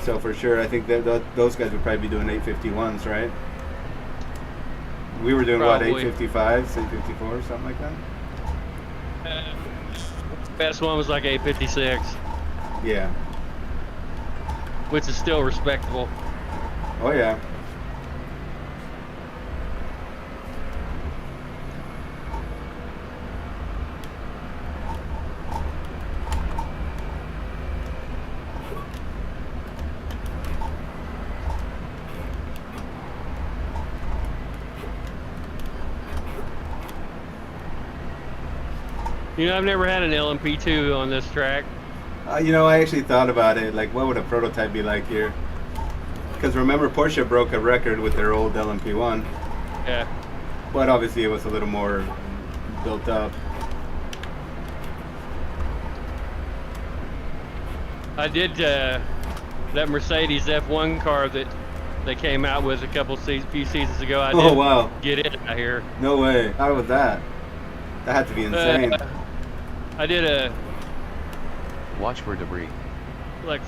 So for sure, I think that those guys would probably be doing 851s, right? We were doing Probably. what, 855s, 854, something like that? Best one was like 856, Yeah. which is still respectable. Oh yeah. You know, I've never had an LMP2 on this track. You know, I actually thought about it. Like, what would a prototype be like here? Because remember, Porsche broke a record with their old LMP1, Yeah. but obviously it was a little more built up. I did that Mercedes F1 car that they came out with a few seasons ago. I did Oh wow! get it out here. No way! How was that? That had to be insane. I did a Watch for debris. like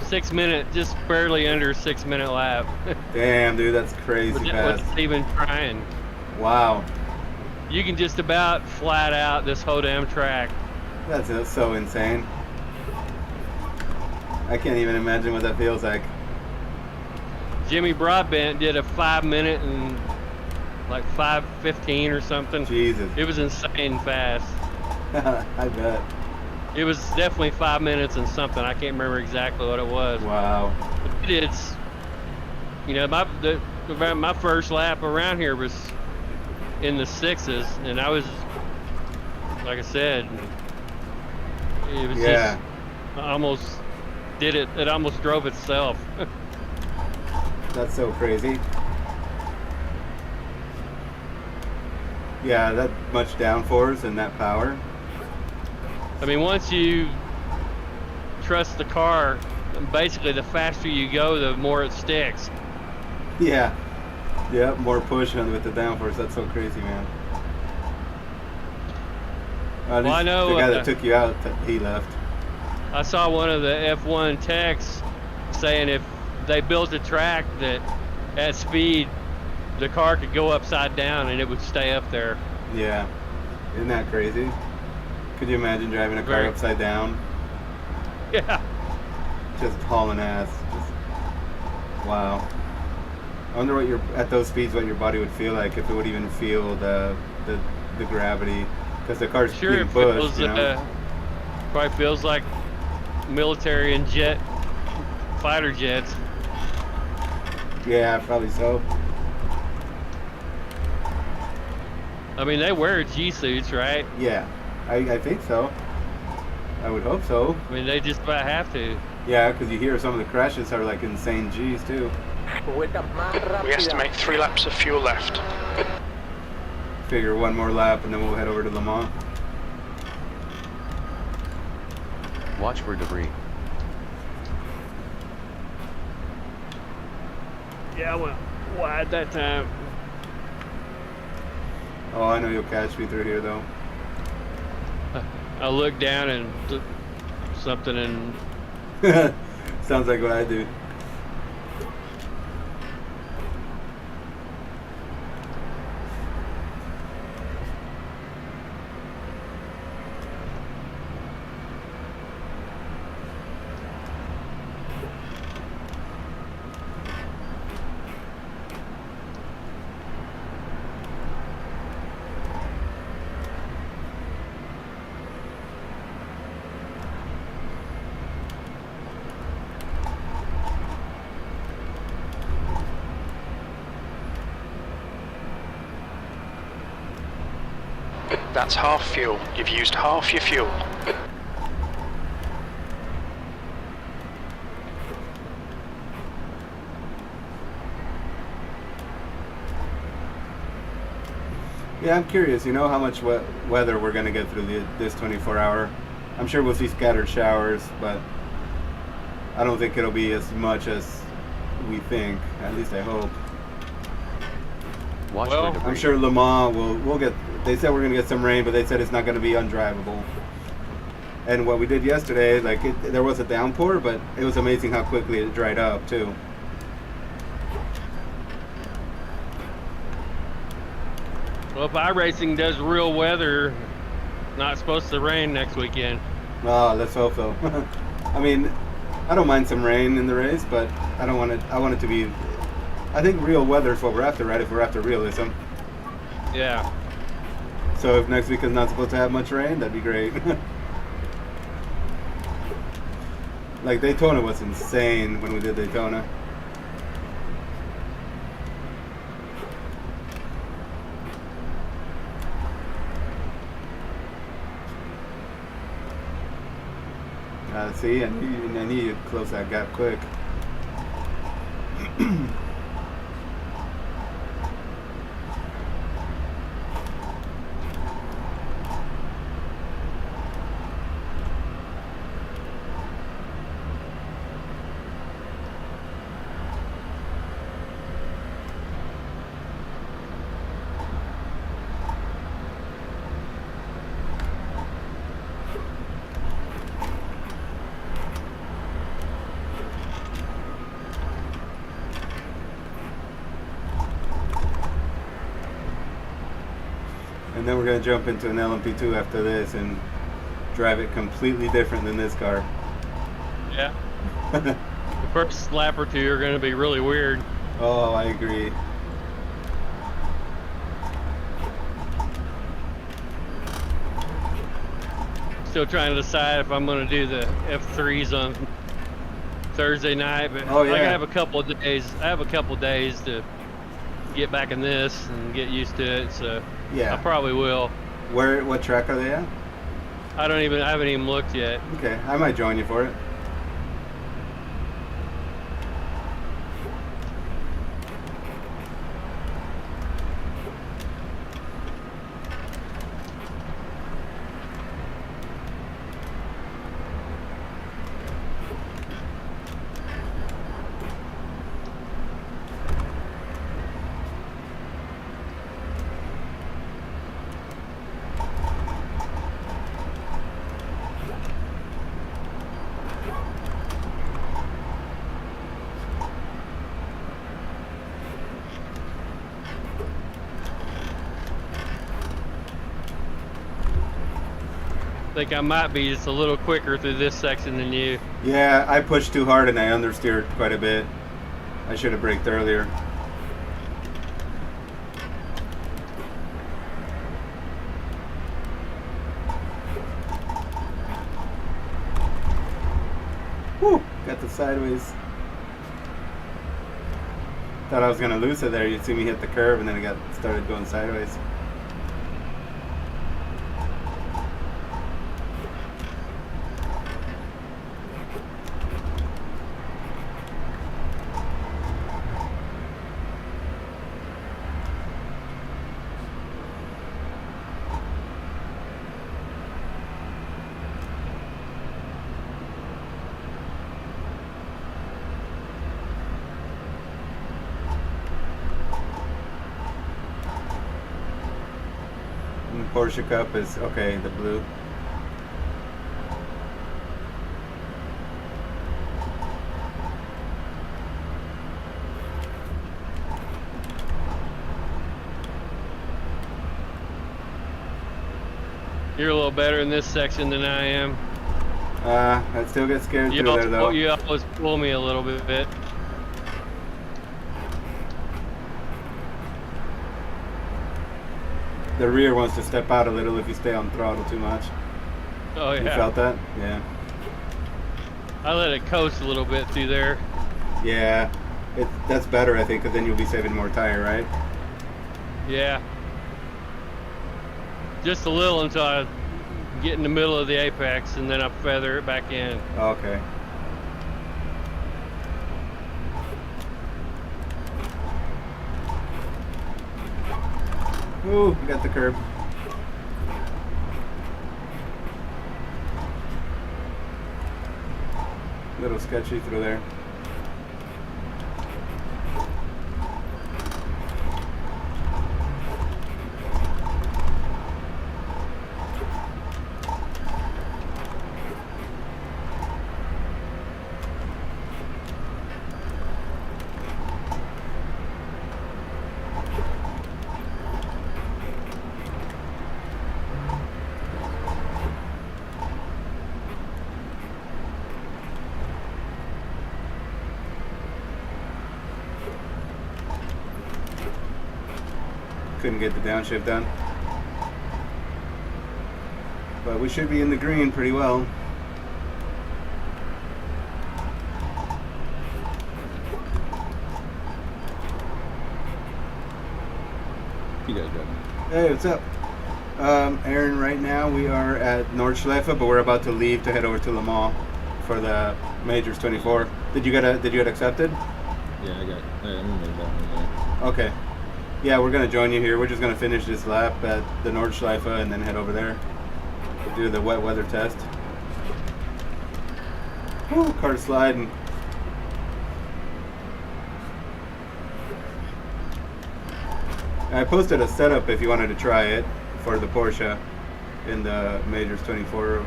6 minute, just barely under 6 minute lap. Damn, dude, that's crazy fast. Without even trying. Wow, You can just about flat out this whole damn track. that's so insane. I can't even imagine what that feels like. Jimmy Broadbent did a 5 minute and like 5:15 or something. Jesus, It was insane fast. I bet. It was definitely 5 minutes and something. I can't remember exactly what it was. Wow. It's, you know, my first lap around here was in the 6s, and I was, like I said, it was Yeah. just almost did it. It almost drove itself. That's so crazy. Yeah, that much downforce and that power. I mean, once you trust the car, basically the faster you go, the more it sticks. Yeah. Yeah, more push on with the downforce. That's so crazy, man. Well, I know, the guy that took you out, he left. I saw one of the F1 techs saying if they built a track that at speed, the car could go upside down and it would stay up there. Yeah. Isn't that crazy? Could you imagine driving a car Very. upside down? Yeah. Just hauling ass. Just, wow. I wonder what at those speeds what your body would feel like, if it would even feel the gravity, because the car's Sure, being it pushed, feels, you know? probably feels like military and fighter jets. Yeah, probably so. I mean, they wear G suits, right? Yeah, I think so. I would hope so. I mean, they just about have to. Yeah, because you hear some of the crashes are like insane G's too. We estimate 3 laps of fuel left. Figure one more lap and then we'll head over to Le Mans. Watch for debris. Yeah, I went wide that time. Oh, I know you'll catch me through here though. I looked down and something and Sounds like what I do. That's half fuel. You've used half your fuel. Yeah, I'm curious, you know, how much weather we're going to get through this 24-hour. I'm sure we'll see scattered showers, but I don't think it'll be as much as we think. At least I hope. Watch Well, for debris. I'm sure Le Mans we'll get. They said we're going to get some rain, but they said it's not going to be undrivable. And what we did yesterday, like there was a downpour, but it was amazing how quickly it dried up too. Well, if iRacing does real weather, not supposed to rain next weekend. Oh, let's hope so. I mean, I don't mind some rain in the race, but I don't want it. I want it to be. I think real weather is what we're after, right? If we're after realism. Yeah. So if next week is not supposed to have much rain, that'd be great. Like Daytona was insane when we did Daytona. See, I knew you'd close that gap quick. And then we're going to jump into an LMP2 after this and drive it completely different than this car. Yeah. The first lap or two are going to be really weird. Oh, I agree. Still trying to decide if I'm going to do the F3s on Thursday night, but Oh, yeah. I have a couple of days. I have a couple of days to get back in this and get used to it, so I Yeah. probably will. What track are they at? I haven't even looked yet. Okay, I might join you for it. I think I might be just a little quicker through this section than you. Yeah, I pushed too hard and I understeered quite a bit. I should have braked earlier. Whew, got the sideways. Thought I was gonna lose it there. You'd see me hit the curb and then it started going sideways. And the Porsche Cup is okay, the blue. You're a little better in this section than I am. I still get scared through there though. You always pull me a little bit. The rear wants to step out a little if you stay on throttle too much. Oh yeah. You felt that? Yeah. I let it coast a little bit through there. Yeah. That's better, I think, because then you'll be saving more tire, right? Yeah. Just a little until I get in the middle of the apex, and then I feather it back in. Okay. Ooh, we got the curb. Little sketchy through there. Couldn't get the downshift done, but we should be in the green pretty well. You guys got me. Hey, what's up? Aaron, right now we are at Nordschleife, but we're about to leave to head over to Le Mans for the Majors 24. Did you get accepted? Yeah, I'm gonna make that one. Yeah. Okay. Yeah, we're gonna join you here. We're just gonna finish this lap at the Nordschleife and then head over there to do the wet weather test. Woo, car's sliding. I posted a setup if you wanted to try it for the Porsche in the Majors 24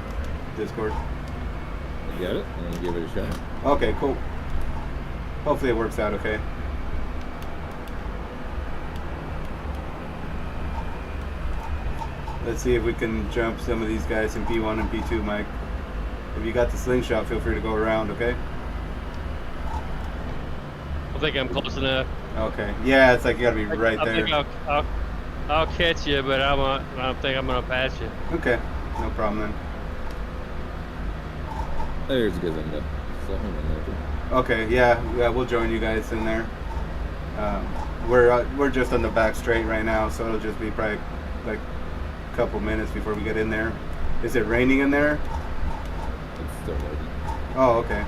Discord. I got it. I'm gonna give it a shot. Okay, cool. Hopefully it works out okay. Let's see if we can jump some of these guys in P1 and P2, Mike. If you got the slingshot, feel free to go around, okay? I think I'm close enough. Okay. Yeah, it's like you gotta be right I there. think I'll catch you, but I don't think I'm gonna pass you. Okay, no problem then. There's a good thing though. So hang on there. Okay, yeah, we'll join you guys in there. We're just on the back straight right now, so it'll just be probably like a couple minutes before we get in there. Is it raining in there? It's still loading. Oh, okay.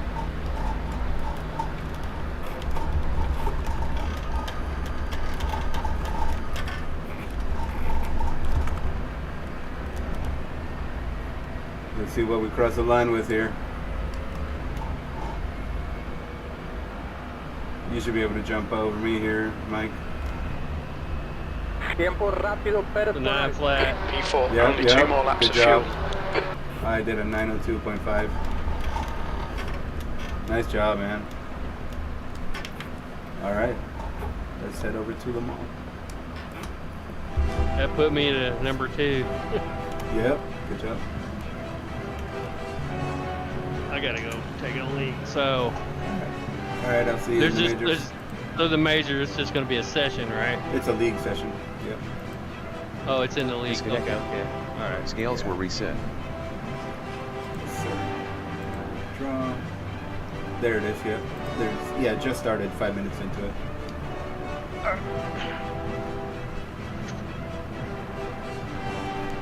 Let's see what we cross the line with here. You should be able to jump over me here, Mike. The 9 flat. P4, Yep, only yep. 2 more laps Good of job. fuel. I did a 902.5. Nice job, man. All right, let's head over to Le Mans. That put me to number 2. Yep, good job. I gotta go take a leak. So All right, I'll see you in the majors. so the major is just gonna be a session, right? It's a league session. Yep. Oh, it's in the league. Disconnect. Okay. All right. Scales were reset. Yes, sir. Draw. There it is. Yep. Yeah, just started 5 minutes into it.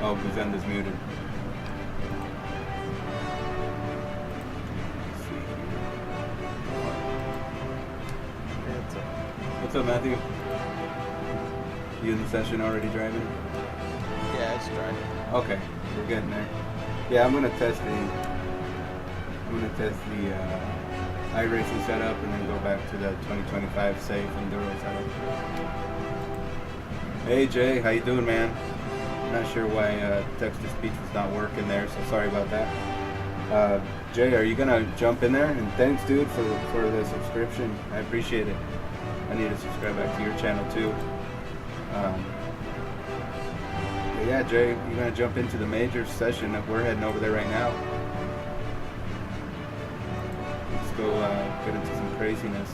Oh, Buzenda's muted. Let's see here. What's up, Matthew? You in the session already driving? Yeah, it's driving. Okay, we're getting there. Yeah, I'm gonna test the iRacing setup and then go back to the 2025 safe enduro setup. Hey Jay, how you doing, man? Not sure why text-to-speech was not working there, so sorry about that. Jay, are you gonna jump in there? And thanks, dude, for the subscription. I appreciate it. I need to subscribe back to your channel too. But yeah, Jay, you're gonna jump into the major session. We're heading over there right now. Let's go get into some craziness.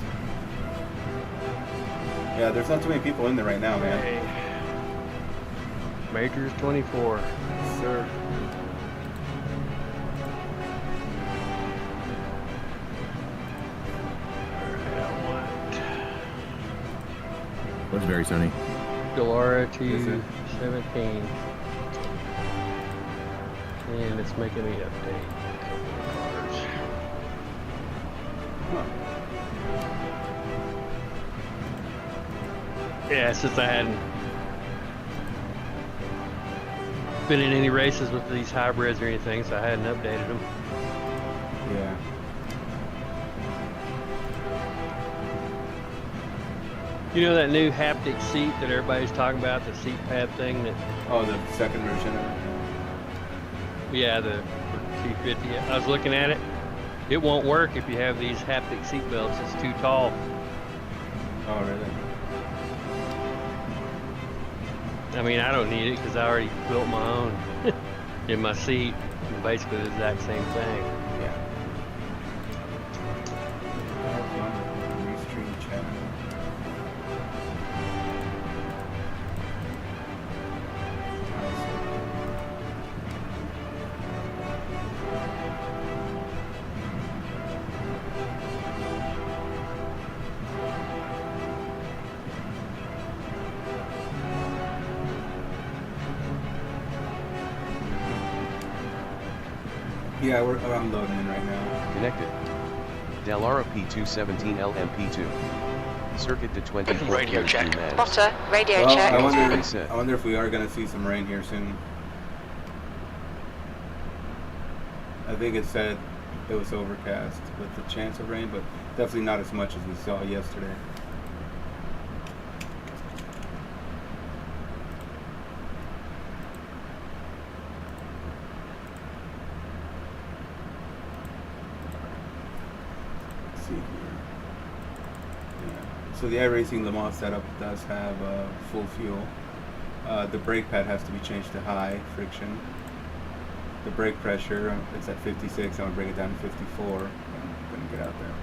Yeah, there's not too many people in there right now, man. Okay. Majors 24. Yes, sir. Looks very sunny. Delora Is it? 217. And it's making me update a couple of cars. Yeah, since I hadn't been in any races with these hybrids or anything, so I hadn't updated them. Yeah. You know that new haptic seat that everybody's talking about, the seat pad thing that, Oh, the second version of it. yeah, the 250. I was looking at it. It won't work if you have these haptic seat belts. It's too tall. Oh, really? I mean, I don't need it because I already built my own in my seat. Basically the exact same thing. Yeah. Restream chat. Yeah, I'm loading in right now. Connected. Dallara P217 LMP2. Circuit to 24 Radio check. Spotter, radio Well, check. I wonder if we are going to see some rain here soon. I think it said it was overcast with the chance of rain, but definitely not as much as we saw yesterday. See here. Yeah. So the iRacing Le Mans setup does have full fuel. The brake pad has to be changed to high friction. The brake pressure, it's at 56. I'm gonna bring it down to 54. I'm gonna get out there.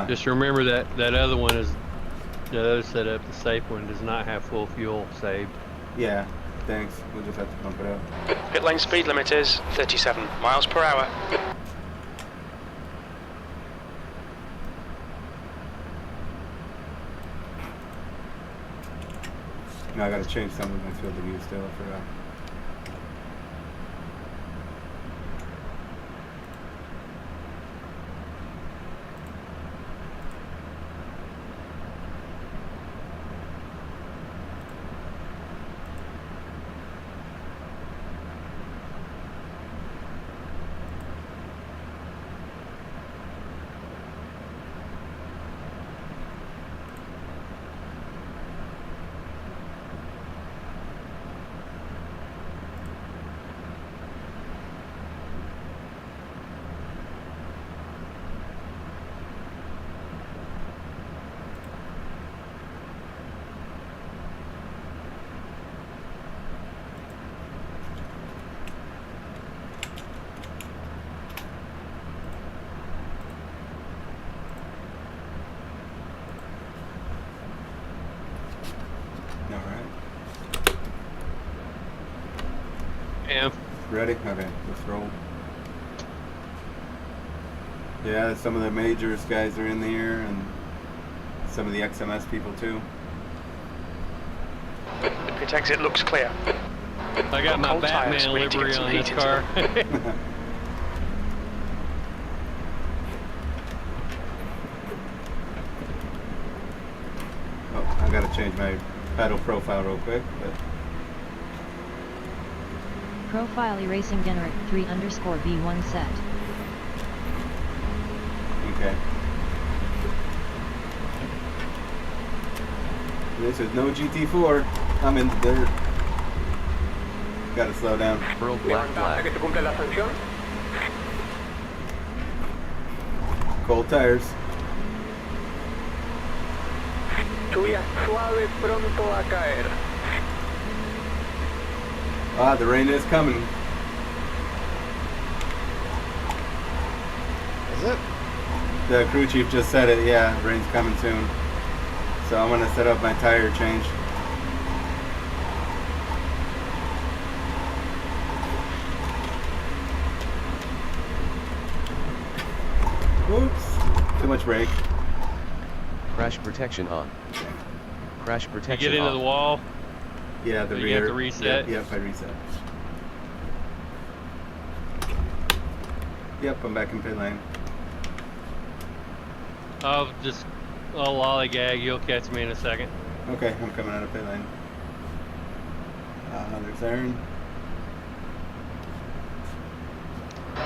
Just remember that other one is, the other setup, the safe one, does not have full fuel saved. Yeah, thanks. We'll just have to pump it up. Pit lane speed limit is 37 miles per hour. No, I gotta change some of my field of view still. I forgot. Yeah. Ready? Okay, let's roll. Yeah, some of the majors guys are in here, and some of the XMS people too. Pit exit looks clear. I got my Cold tires, Batman we need to get livery some on heat this into car. Oh, I gotta change my pedal profile real quick, but Profile erasing generic 3_B1 set. okay. This is no GT4. I'm in the dirt. Gotta slow down. Pearl Black Black. Cold tires. Lluvia suave pronto a caer. Ah, the rain is coming. Is it? The crew chief just said it, yeah, rain's coming soon. So I'm gonna set up my tire change. Whoops, too much brake. Crash protection on. Crash You protection get into on. the wall. Yeah, the So rear. you have to reset? Yep, I reset. Yep, I'm back in pit lane. I'll lollygag. You'll catch me in a second. Okay, I'm coming out of pit lane. There's Aaron.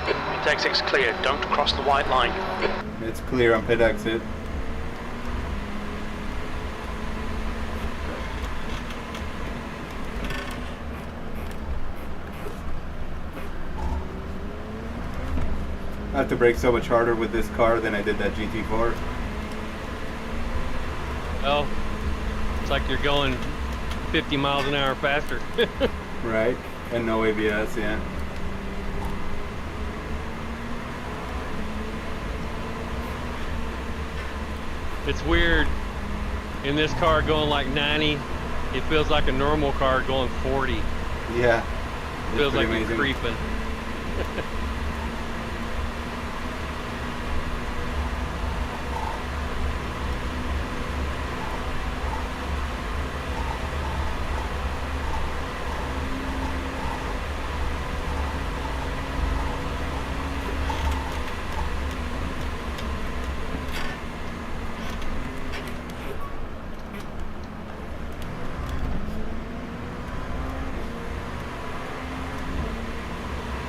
Pit exit's clear. Don't cross the white line. It's clear on pit exit. I have to brake so much harder with this car than I did that GT4. Well, it's like you're going 50 miles an hour faster. Right, and no ABS, yeah. It's weird. In this car going like 90, it feels like a normal car going 40. Yeah. It feels like amazing. you're creeping.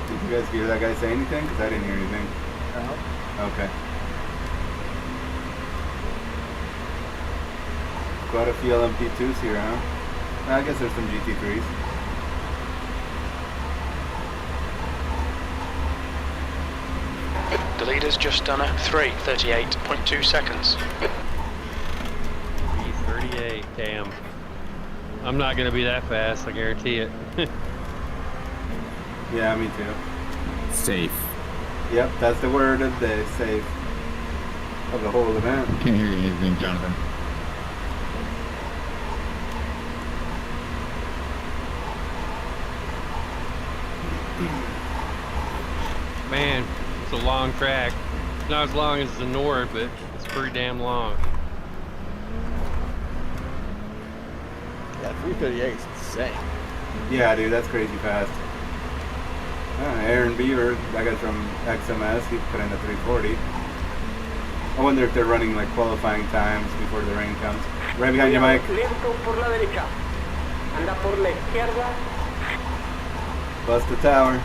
Did you guys hear that guy say anything? Because I didn't hear anything. No. Okay. Quite a few LMP2s here, huh? I guess there's some GT3s. The leader's just done a 3:38.2 seconds. 38, damn. I'm not gonna be that fast, I guarantee it. Yeah, me too. Safe. Yep, that's the word of the day, safe. Of the whole event. Can't hear anything, Jonathan. Man, it's a long track. Not as long as the Nord, but it's pretty damn long. Yeah, 338 is insane. Yeah, dude, that's crazy fast. Aaron Beaver, that guy's from XMS, he put in a 340. I wonder if they're running like qualifying times before the rain comes. Right behind you, Mike. Lento por la derecha. Anda por la izquierda. Bust the tower.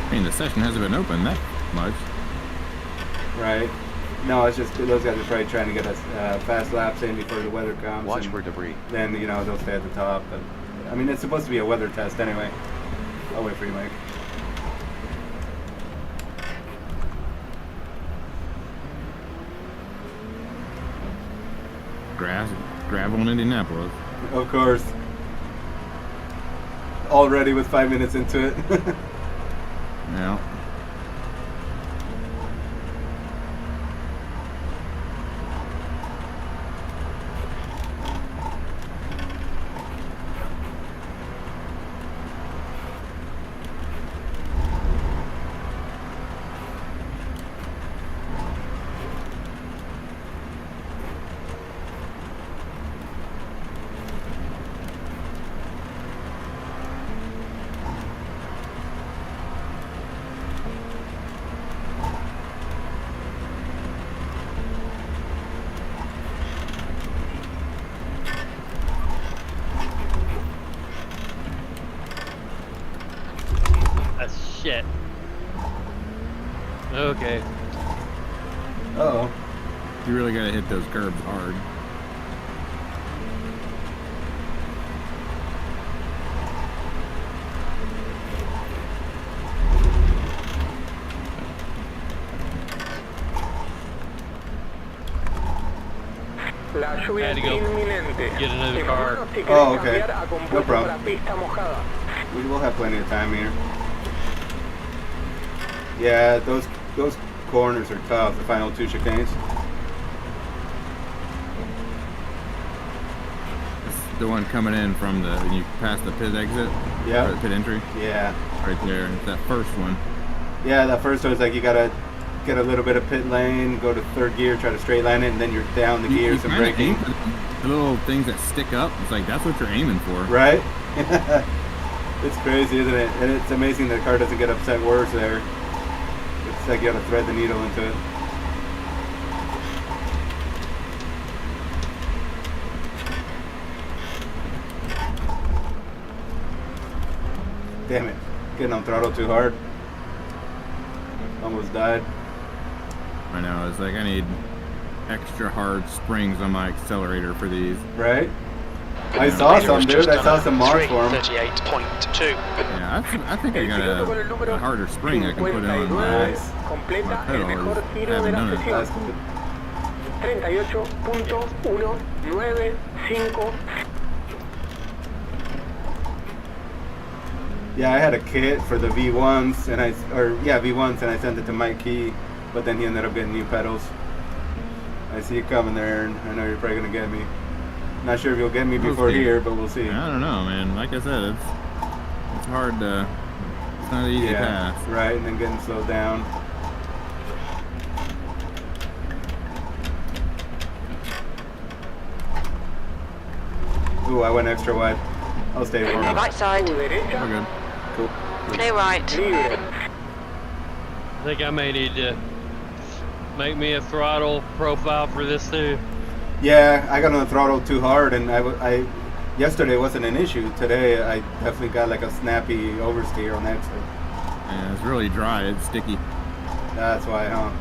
I mean, the session hasn't been open that much. Right. No, it's just those guys are probably trying to get us fast laps in before the weather comes. Watch and for debris. then, you know, they'll stay at the top. But I mean, it's supposed to be a weather test anyway. I'll wait for you, Mike. Gravel in Indianapolis. Of course. Already with 5 minutes into it. Yeah. Shit. Okay. Uh-oh. You really gotta hit those curbs hard. La lluvia Had to es go inminente. get another car. Informaron si Oh, quieren okay. cambiar a No compuesto problem. para pista mojada. We will have plenty of time here. Yeah, those corners are tough, the final two chicanes. It's the one coming in from the, when you pass the pit exit. Yeah. Or the pit entry. Yeah. Right there. It's that first one. Yeah, that first one is like you gotta get a little bit of pit lane, go to third gear, try to straight line it, and then you're down the gears and kinda braking. aim for the little things that stick up. It's like that's what you're aiming for. Right? It's crazy, isn't it? And it's amazing that the car doesn't get upset worse there. It's like you gotta thread the needle into it. Damn it. Getting on throttle too hard. Almost died. I know. It's like I need extra hard springs on my accelerator for these. Right? I saw some, dude. I saw some Mars for them. 38.2. Yeah, I think I got a harder spring I can put on my Nice. Completa el pedal. mejor I giro de haven't la done it. sesión. That's good. 38.195. Yeah, I had a kit for the V1s, and V1s, and I sent it to Mike Key, but then he ended up getting new pedals. I see you coming there, Aaron. I know you're probably gonna get me. Not sure if you'll get me before here, but we'll see. I don't know, man. Like I said, it's hard to. It's not an easy path. Right, and then getting slowed down. Ooh, I went extra wide. I'll stay warm. Right side. Tu derecha, We're good. Cool. Clear right. libre. I think I may need to make me a throttle profile for this too. Yeah, I got on the throttle too hard, and I yesterday wasn't an issue. Today, I definitely got like a snappy oversteer on exit. Yeah, it's really dry. It's sticky. That's why, huh?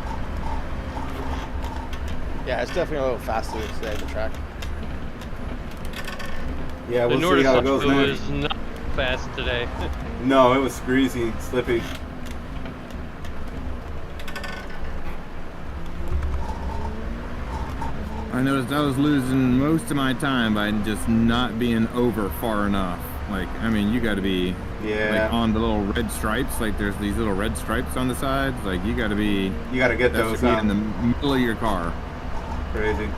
Yeah, it's definitely a little faster today, the track. Yeah, The we'll see how it Nordic goes next. was not fast today. No, it was greasy, slippy. I noticed I was losing most of my time by just not being over far enough. Like, I mean, you got to be like on the little red stripes. Like, there's these little red stripes on the sides. Like, you got to be. You got to get that those should be in the middle of your car. Crazy.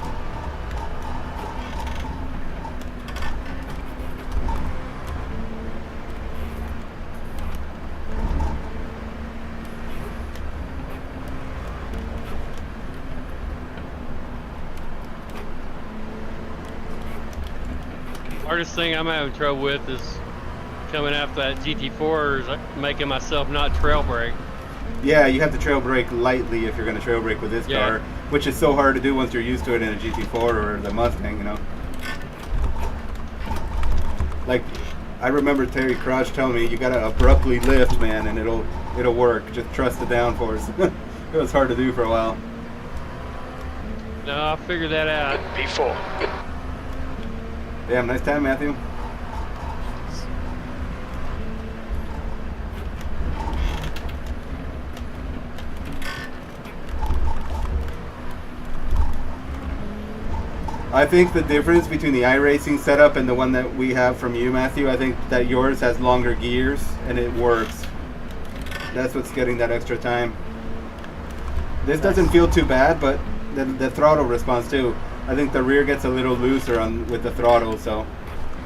Hardest thing I'm having trouble with is coming after that GT4 is making myself not trail brake. Yeah, you have to trail brake lightly if you're going to trail brake with this car, which is so hard to do once you're used to it in a GT4 or the Mustang, you know. Like, I remember Terry Crouch telling me you got to abruptly lift, man, and it'll work. Just trust the downforce. It was hard to do for a while. No, I'll figure that out. P4. Damn, nice time, Matthew. I think the difference between the iRacing setup and the one that we have from you, Matthew, I think that yours has longer gears and it works. That's what's getting that extra time. This doesn't feel too bad, but the throttle response too. I think the rear gets a little looser with the throttle, so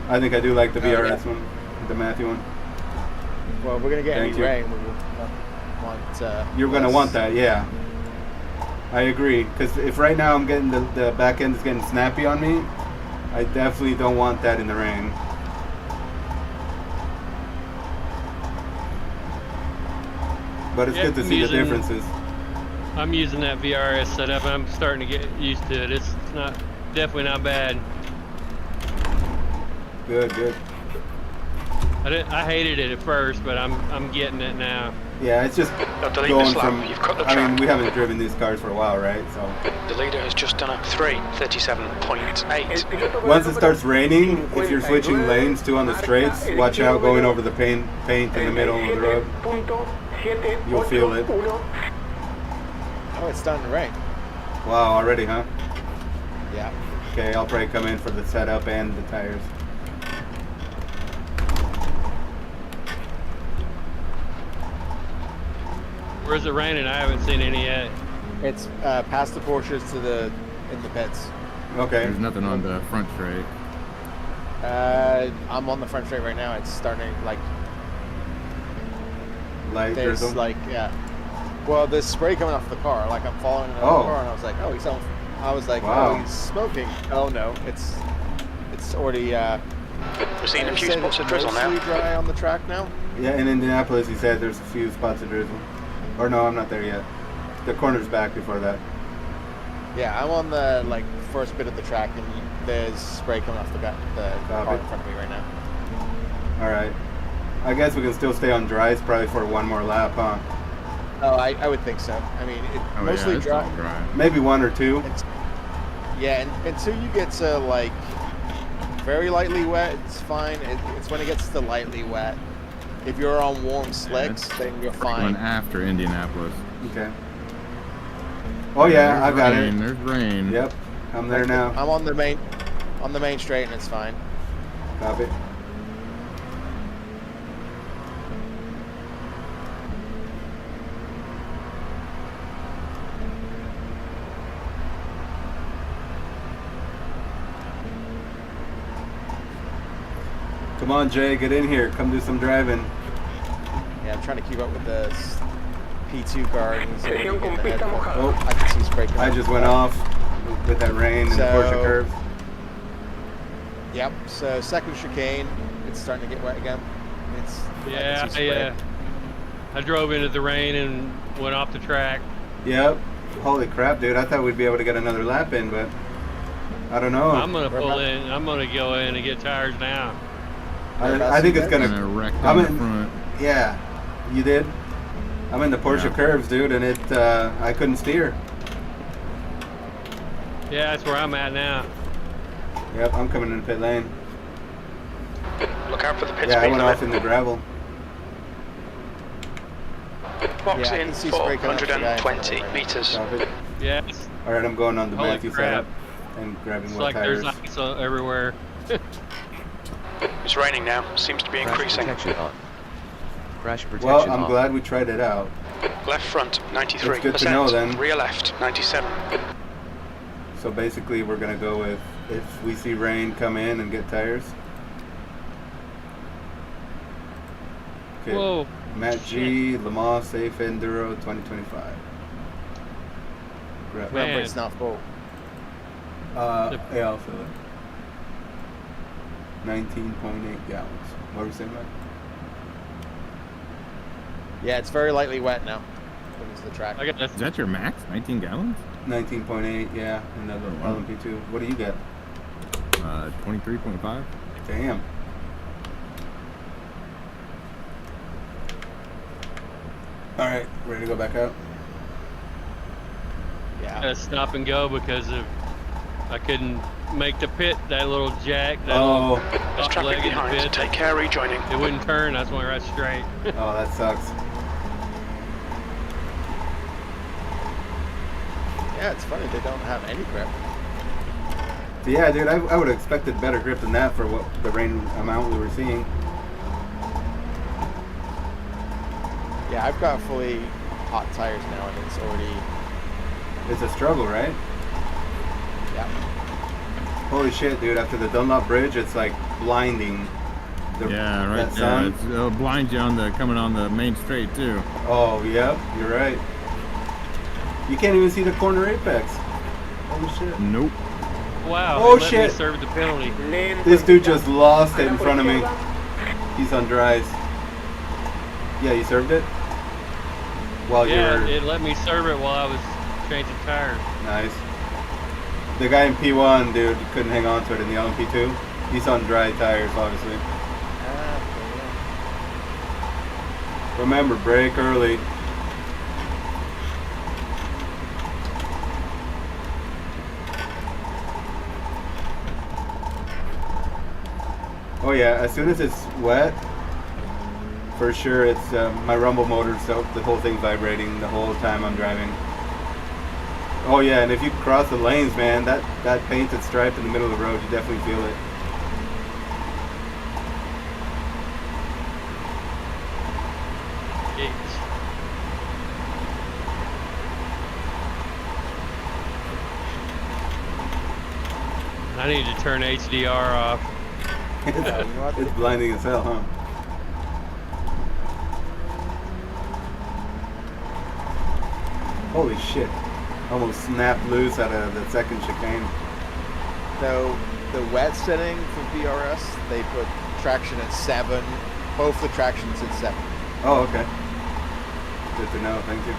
I think I do like the VRS one, the Matthew one. Well, if we're going to get Thank any you. rain, we will want... You're going to want that, yeah. I agree, because if right now I'm getting the back end is getting snappy on me, I definitely don't want that in the rain. But it's good to see the differences. I'm using that VRS setup and I'm starting to get used to it. It's definitely not bad. Good, good. I hated it at first, but I'm getting it now. Yeah, it's just going from. I mean, we haven't driven these cars for a while, right? So The leader has just done a 3:37.8. once it starts raining, if you're switching lanes too on the straights, watch out going over the paint in the middle of the road. You'll feel it. Oh, it's starting to rain. Wow, already, huh? Yeah. Okay, I'll probably come in for the setup and the tires. Where's it raining? I haven't seen any yet. It's past the Porsches in the pits. Okay. There's nothing on the front straight. I'm on the front straight right now. It's starting like Light there's drizzle. like Well, there's spray coming off the car. Like I'm following another car, and I was like, oh, he's on. I was like, wow. oh, he's smoking. Oh no, it's already. We're seeing a few spots of drizzle now. Dry on the track now. Yeah, in Indianapolis, he said there's a few spots of drizzle. Or no, I'm not there yet. The corner's back before that. Yeah, I'm on the first bit of the track, and there's spray coming off the car in front of me right now. All right. I guess we can still stay on dries probably for one more lap, huh? Oh, I would think so. I mean, mostly it's dry. all dry. Maybe one or two. Yeah, and until you get to very lightly wet, it's fine. It's when it gets to lightly wet. If you're on warm slicks, then you're fine. Going after Indianapolis. Okay. Oh yeah, I got it. There's rain. Yep, I'm there now. I'm on the main straight, and it's fine. Copy. Come on, Jay, get in here. Come do some driving. Yeah, I'm trying to keep up with the P2 car. And he's Región con pista mojada. Oh, I can see spray coming. I just went off with that rain and the Porsche curves. Yep. So second chicane, it's starting to get wet again. I drove into the rain and went off the track. Yep. Holy crap, dude! I thought we'd be able to get another lap in, but I don't know. I'm gonna pull in. I'm gonna go in and get tires now. I think it's gonna wreck on the front. Yeah, you did. I'm in the Porsche curves, dude, and I couldn't steer. Yeah, that's where I'm at now. Yep, I'm coming in the pit lane. Look out for the pit Yeah, I speed went limit. off in the gravel. Box I in can see spray coming off the guy in front of 420 me right now. meters. Copy. Yes. All right, I'm going on the Holy Matthew crap. setup and grabbing It's more like tires. there's ice everywhere. It's raining now. Seems to be Crash increasing. protection on. Crash protection Well, I'm on. glad we tried it out. Left front 93%. It's good to know then. Rear left 97. So basically, we're gonna go with if we see rain, come in and get tires. Okay. Whoa. Matt G, Lamar Safe Enduro 2025. Grab. Remember, it's not full. Yeah, I'll fill it. 19.8 gallons. What were we saying, Mike? Yeah, it's very lightly wet now. When it's the track. I got Is that your max? 19 gallons? 19.8, yeah, and the LMP2. What do you get? 23.5. Damn. All right, ready to go back out? Yeah. to stop and go because of I couldn't make the pit, that little jack, that Oh, little There's traffic leg in the behind. pit. Take care, rejoining. It wouldn't turn. That's why I went right straight. oh, that sucks. Yeah, it's funny they don't have any grip. So yeah, dude, I would have expected better grip than that for what the rain amount we were seeing. Yeah, I've got fully hot tires now, and it's already. It's a struggle, right? Yeah. Holy shit, dude! After the Dunlop Bridge, it's like blinding. Yeah, right that there. sun. It'll blind you on the coming on the main straight too. Oh, yep, you're right. You can't even see the corner apex. Holy shit! Nope. Wow. Oh, they let shit. me serve the penalty. This dude just lost it in front of me. He's on dries. Yeah, you served it? While you Yeah, were... it let me serve it while I was changing tires. Nice. The guy in P1, dude, couldn't hang on to it in the LMP2. He's on dry tires, obviously. Remember, brake early. Oh yeah, as soon as it's wet, for sure it's my rumble motor, so the whole thing vibrating the whole time I'm driving. Oh yeah, and if you cross the lanes, man, that painted stripe in the middle of the road, you definitely feel it. I need to turn HDR off. It's blinding as hell, huh? Holy shit. Almost snapped loose out of the second chicane. So the wet setting for BRS, they put traction at 7. Both the tractions at 7. Oh, okay. Good to know. Thank you.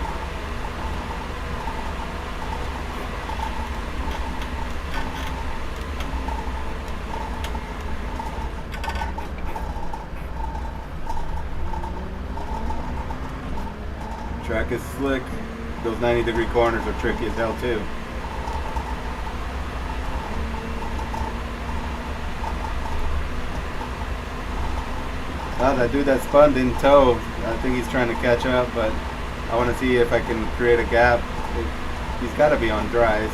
Track is slick. Those 90-degree corners are tricky as hell too. Oh, that dude that spun didn't tow. I think he's trying to catch up, but I want to see if I can create a gap. He's got to be on dries.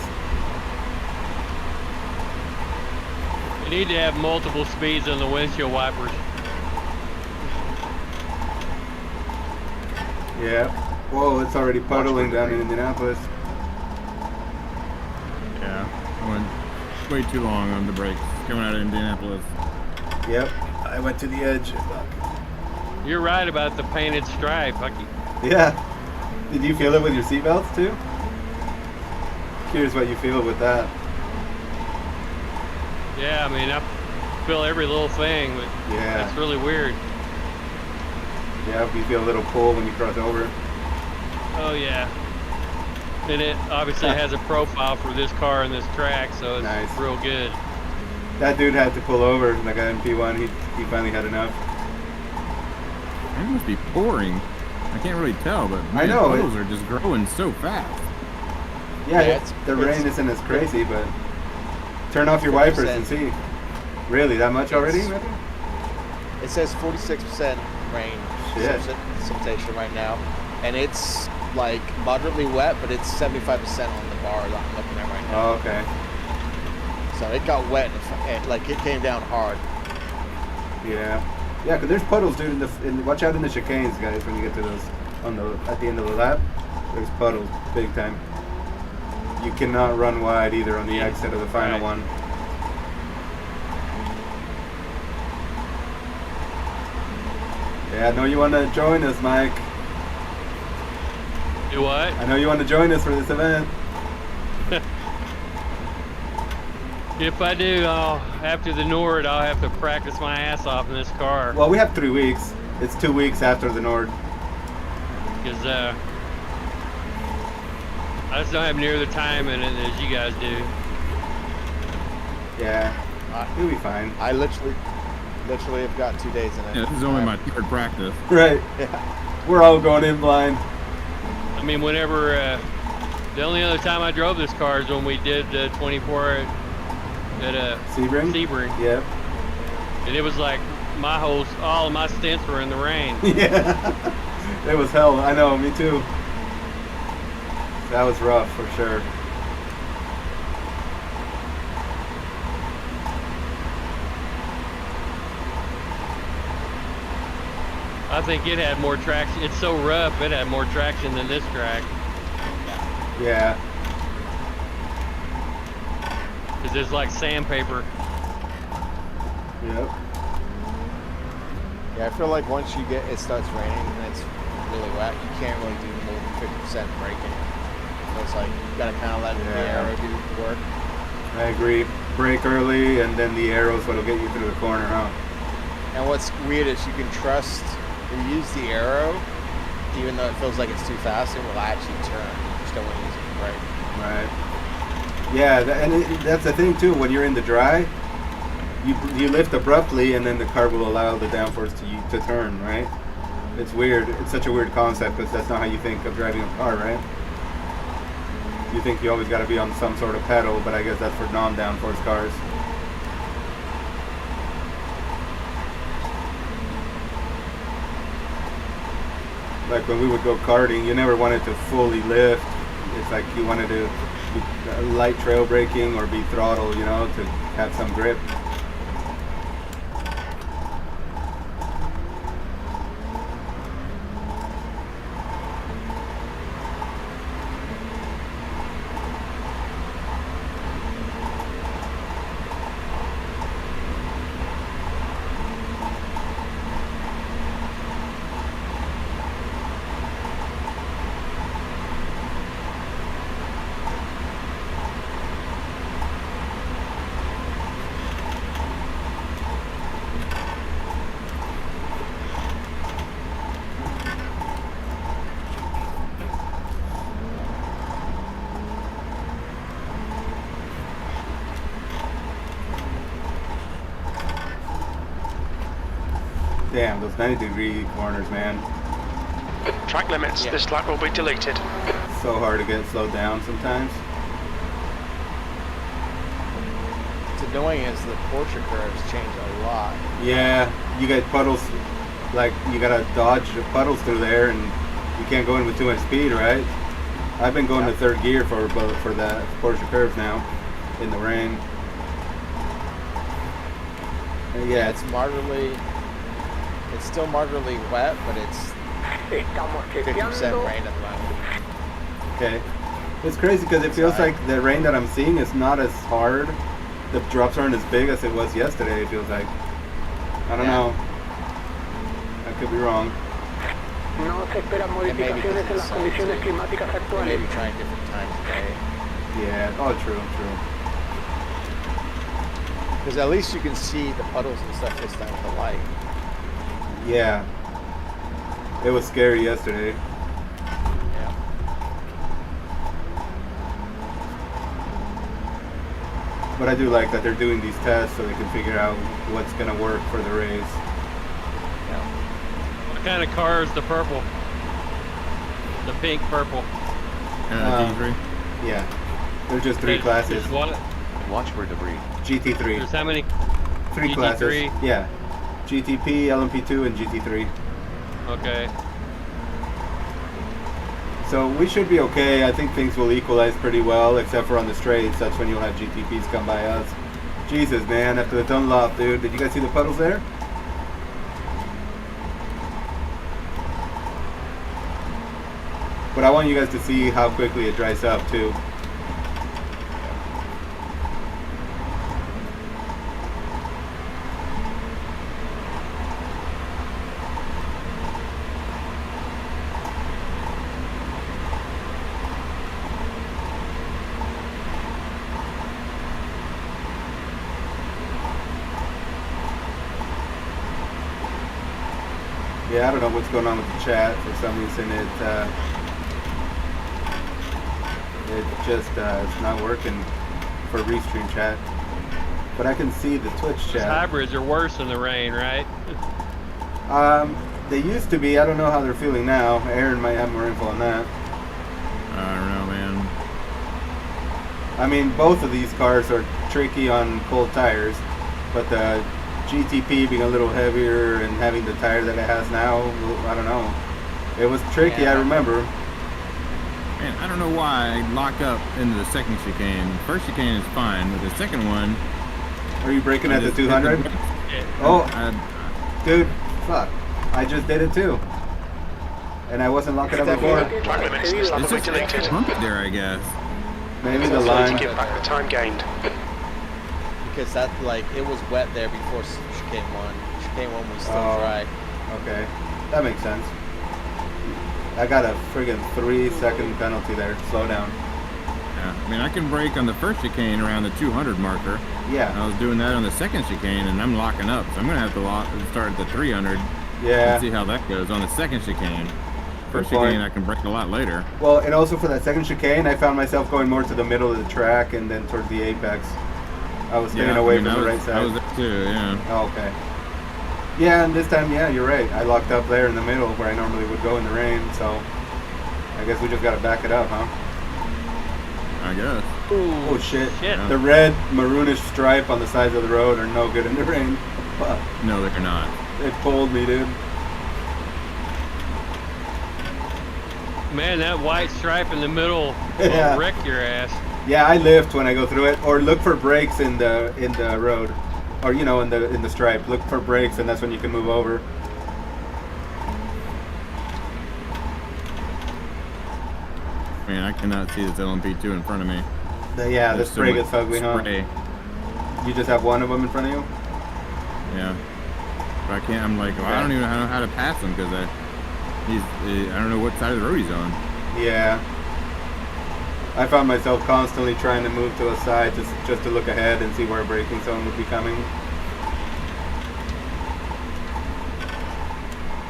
You need to have multiple speeds on the windshield wipers. Yeah. Whoa, it's already puddling down in Indianapolis. Yeah, I went way too long on the brakes coming out of Indianapolis. Yep, I went to the edge. You're right about the painted stripe. Yeah. Did you feel it with your seatbelts too? Curious what you feel with that. Yeah, I mean, I feel every little thing, but yeah, that's really weird. Yeah, you feel a little pull when you cross over. Oh yeah. And it obviously has a profile for this car and this track, so it's nice. Real good. That dude had to pull over, like an MP1. He finally had enough. It must be pouring. I can't really tell, but man, I know puddles are just growing so fast. Yeah, the rain isn't as crazy, but turn off your wipers and see. Really, that much already? It says 46% rain precipitation right now, and it's like moderately wet, but it's 75% on the bar that I'm looking at right now. Oh, okay. So it got wet and like it came down hard. Yeah. Yeah, because there's puddles, dude. Watch out in the chicanes, guys, when you get to those at the end of the lap. There's puddles, big time. You cannot run wide either on the exit of the final one. Yeah, I know you want to join us, Mike. Do what? I know you want to join us for this event. If I do, after the Nord, I'll have to practice my ass off in this car. Well, we have 3 weeks. It's 2 weeks after the Nord. Because I just don't have near the time in it as you guys do. Yeah, you'll be fine. I literally have got 2 days in it. Yeah, this is only my 3rd practice. Right. Yeah. We're all going in blind. I mean, whenever the only other time I drove this car is when we did 24 at Sebring. Yep. And it was like all of my stints were in the rain. Yeah. It was hell. I know, me too. That was rough for sure. I think it had more traction. It's so rough, it had more traction than this track. Yeah. Because it's like sandpaper. Yep. Yeah, I feel like once it starts raining and it's really wet, you can't really do more than 50% braking. So it's like you gotta kind of let the aero do the work. I agree. Brake early, and then the aero's what'll get you through the corner, huh? And what's weird is you can trust, if you use the aero, even though it feels like it's too fast, it will actually turn. You just don't want to use it for brake. Right. Yeah, that's the thing too. When you're in the dry, you lift abruptly, and then the car will allow the downforce to turn. Right? It's weird. It's such a weird concept because that's not how you think of driving a car, right? You think you always got to be on some sort of pedal, but I guess that's for non-downforce cars. Like when we would go karting, you never wanted to fully lift. It's like you wanted to be light trail braking or be throttle, you know, to have some grip. Damn, those 90-degree corners, man. Track limits. This lap will be deleted. So hard to get slowed down sometimes. What's annoying is the Porsche curves change a lot. Yeah, you get puddles, like you gotta dodge the puddles through there, and you can't go in with too much speed, right? I've been going to third gear for the Porsche curves now, in the rain. Yeah, it's moderately. It's still moderately wet, but it's 50% rain at the moment. Okay. It's crazy because it feels like the rain that I'm seeing is not as hard. The drops aren't as big as it was yesterday, it feels like. I don't know. I could be wrong. No se esperan modificaciones en las condiciones climáticas actuales. Maybe trying different times of day. Yeah, oh true. Because at least you can see the puddles and stuff this time with the light. Yeah. It was scary yesterday. Yeah. But I do like that they're doing these tests so they can figure out what's going to work for the race. Yeah. What kind of car is the purple? The pink purple. GT3? Yeah. There's just three classes. What? Watch for debris. GT3. There's how many? Three GT3? classes. Yeah. GTP, LMP2, and GT3. Okay. So we should be okay. I think things will equalize pretty well, except for on the straights. That's when you'll have GTPs come by us. Jesus, man, after the Dunlop, dude. Did you guys see the puddles there? But I want you guys to see how quickly it dries up, too. Yeah, I don't know what's going on with the chat. For some reason, it's not working for Restream chat. But I can see the Twitch chat. These hybrids are worse in the rain, right? They used to be. I don't know how they're feeling now. Aaron might have more info on that. I don't know, man. I mean, both of these cars are tricky on cold tires, but the GTP being a little heavier and having the tire that it has now, I don't know. It was tricky, Yeah. I remember. Man, I don't know why I lock up into the second chicane. First chicane is fine, but the second one... Are you braking at the 200? Oh, dude, fuck. I just did it too. And I wasn't locking up before. Track limits. This lap It's will be just deleted. pump it there, I guess. Maybe the To line. give back the time gained. Because that, like, it was wet there before chicane 1. Chicane 1 was still Oh. dry. Okay, that makes sense. I got a friggin' 3-second penalty there. Slow down. Yeah, I mean, I can brake on the first chicane around the 200 marker. Yeah. I was doing that on the second chicane, and I'm locking up. So I'm going to have to start at the 300 Yeah. and see how that goes on the second chicane. First Good point. chicane, I can brake a lot later. Well, and also for that second chicane, I found myself going more to the middle of the track and then towards the apex. I was staying away from the right side. I was there too, yeah. Oh, okay. Yeah, and this time, yeah, you're right. I locked up there in the middle where I normally would go in the rain, so I guess we just gotta back it up, huh? I guess. Oh shit. Shit. The red maroonish stripe on the sides of the road are no good in the rain. Fuck. No, they're not. It pulled me, dude. Man, that white stripe in the middle Yeah. will wreck your ass. Yeah, I lift when I go through it, or look for brakes in the road, or you know, in the stripe. Look for brakes, and that's when you can move over. Man, I cannot see this LMP2 in front of me. Yeah, the There's so spray much gets ugly, huh? spray. You just have one of them in front of you? Yeah. But I can't, I'm like, well, I don't even know how to pass him because I don't know what side of the road he's on. Yeah. I found myself constantly trying to move to a side just to look ahead and see where a braking zone would be coming.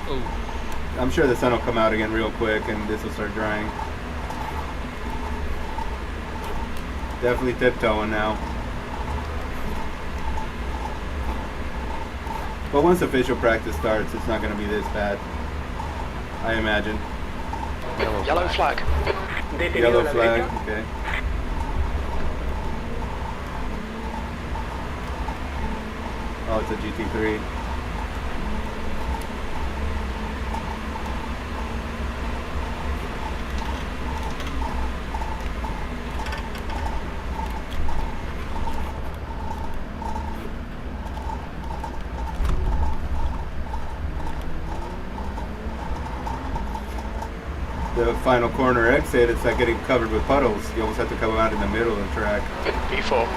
Oh, I'm sure the sun will come out again real quick and this will start drying. Definitely tiptoeing now. But once official practice starts, it's not going to be this bad, I imagine. Yellow flag. Detenido a Yellow la flag, derecha. okay. Oh, it's a GT3. The final corner exit, it's like getting covered with puddles. You almost have to come out in the middle of the track. P4.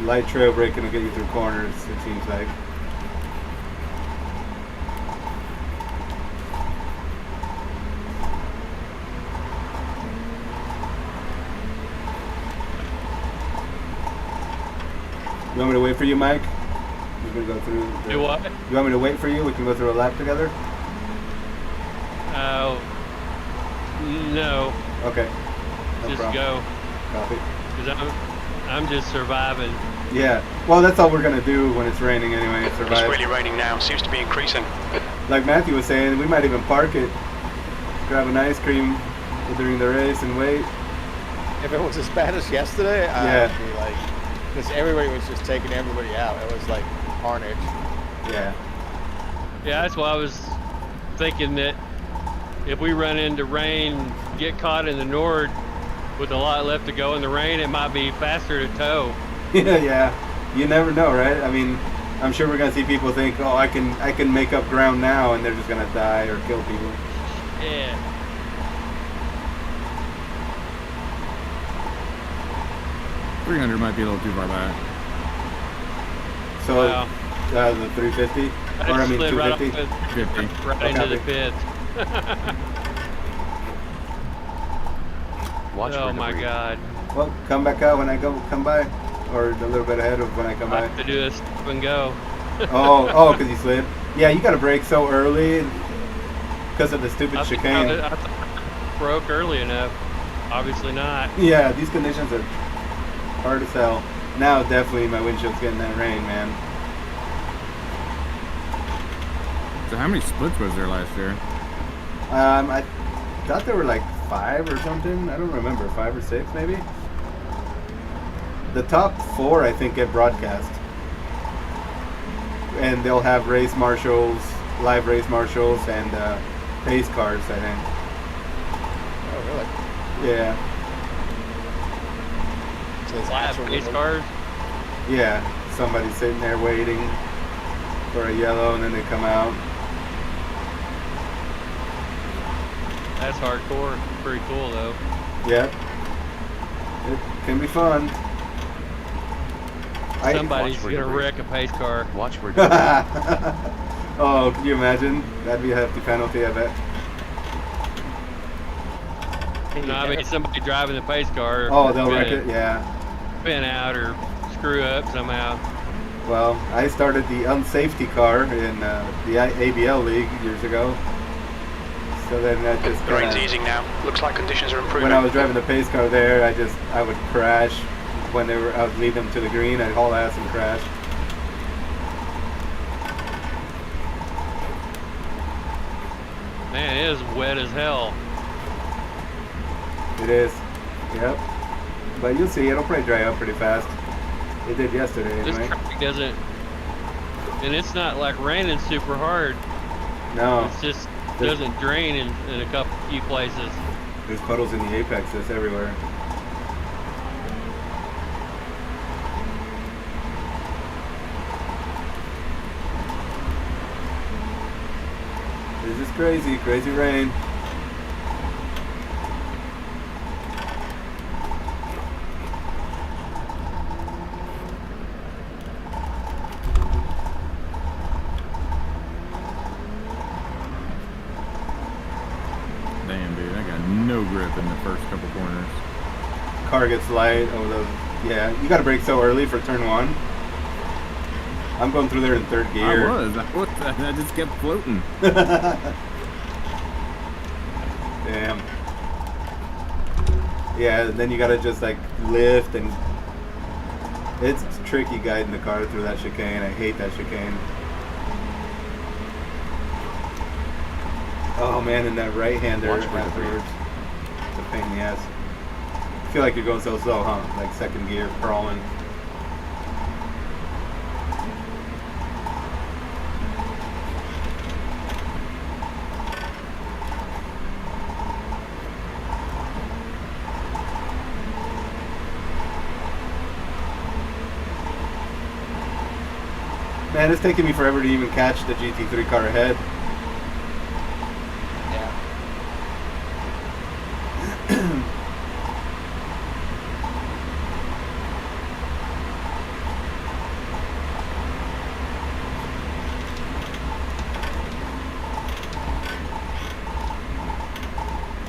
Light trail braking will get you through corners, it seems like. You want me to wait for you, Mike? We're gonna go through. Do what? You want me to wait for you? We can go through a lap together. Oh, no. Okay. No Just problem. go. Copy. Because I'm just surviving. Yeah. Well, that's all we're gonna do when it's raining anyway. It's Survive. really raining now. Seems to be increasing. Like Matthew was saying, we might even park it, grab an ice cream during the race, and wait. If it was as bad as yesterday, Yeah. I'd be like, because everybody was just taking everybody out. It was like carnage. Yeah. Yeah, that's why I was thinking that if we run into rain, get caught in the Nord with a lot left to go in the rain, it might be faster to tow. Yeah. You never know, right? I mean, I'm sure we're gonna see people think, oh, I can make up ground now, and they're just gonna die or kill people. Yeah. $300 might be a little too far back. So, Wow. The 350, or I mean slid 250. right, off 50. right into the pits. Watch Oh for my debris. God. Well, come back out when I come by, or a little bit ahead of when I come I by. have to do a stop and go. Oh, because you slid. Yeah, you got to brake so early because of the stupid chicane. I thought I broke early enough. Obviously not. Yeah, these conditions are hard as hell. Now definitely my windshield's getting that rain, man. So how many splits was there last year? I thought there were like 5 or something. I don't remember, 5 or 6 maybe. The top 4 I think get broadcast, and they'll have race marshals, live race marshals, and pace cars, I think. Oh, really? Yeah, So it's Live actual pace rhythm. cars. yeah. Somebody's sitting there waiting for a yellow, and then they come out. That's hardcore. Pretty cool though. Yep. It can be fun. Somebody's Watch for gonna debris. wreck a pace car. Watch for debris. Oh, can you imagine? That'd be a hefty penalty, I bet. No, I mean somebody driving the pace car. Oh, they'll gonna wreck it? Yeah. spin out or screw up somehow. Well, I started the unsafety car in the ABL league years ago. So then I just The rain's kinda, easing now. Looks like conditions are improving. when I was driving the pace car there, I would crash when I would lead them to the green. I'd haul ass and crash. Man, it is wet as hell. It is. Yep. But you'll see, it'll probably dry up pretty fast. It did yesterday This anyway. traffic doesn't, and it's not like raining super hard. No, It's just There's- doesn't drain in a few places. there's puddles in the apexes everywhere. This is crazy, crazy rain. Damn, dude, I got no grip in the first couple corners. Car gets light over those. Yeah, you got to brake so early for turn 1. I'm going through there in 3rd gear. I just kept floating. Damn. Yeah, then you got to just like lift, and it's tricky guiding the car through that chicane. I hate that chicane. Oh man, and that right-hander afterwards. It's a pain in the ass. I feel like you're going so slow, huh? Like 2nd gear, crawling. Man, it's taking me forever to even catch the GT3 car ahead.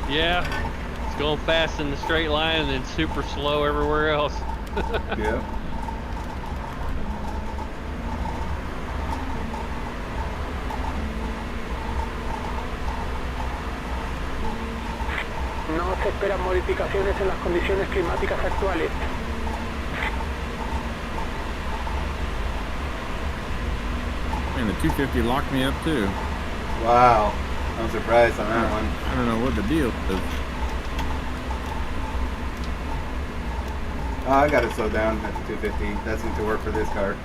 Yeah, it's going fast in the straight line and then super slow everywhere else. Yeah. No se esperan modificaciones en las condiciones climáticas actuales. Man, the 250 locked me up too. Wow. I'm surprised on that one. I don't know what the deal is. Oh, I got to slow down at the 250. That seems to work for this car.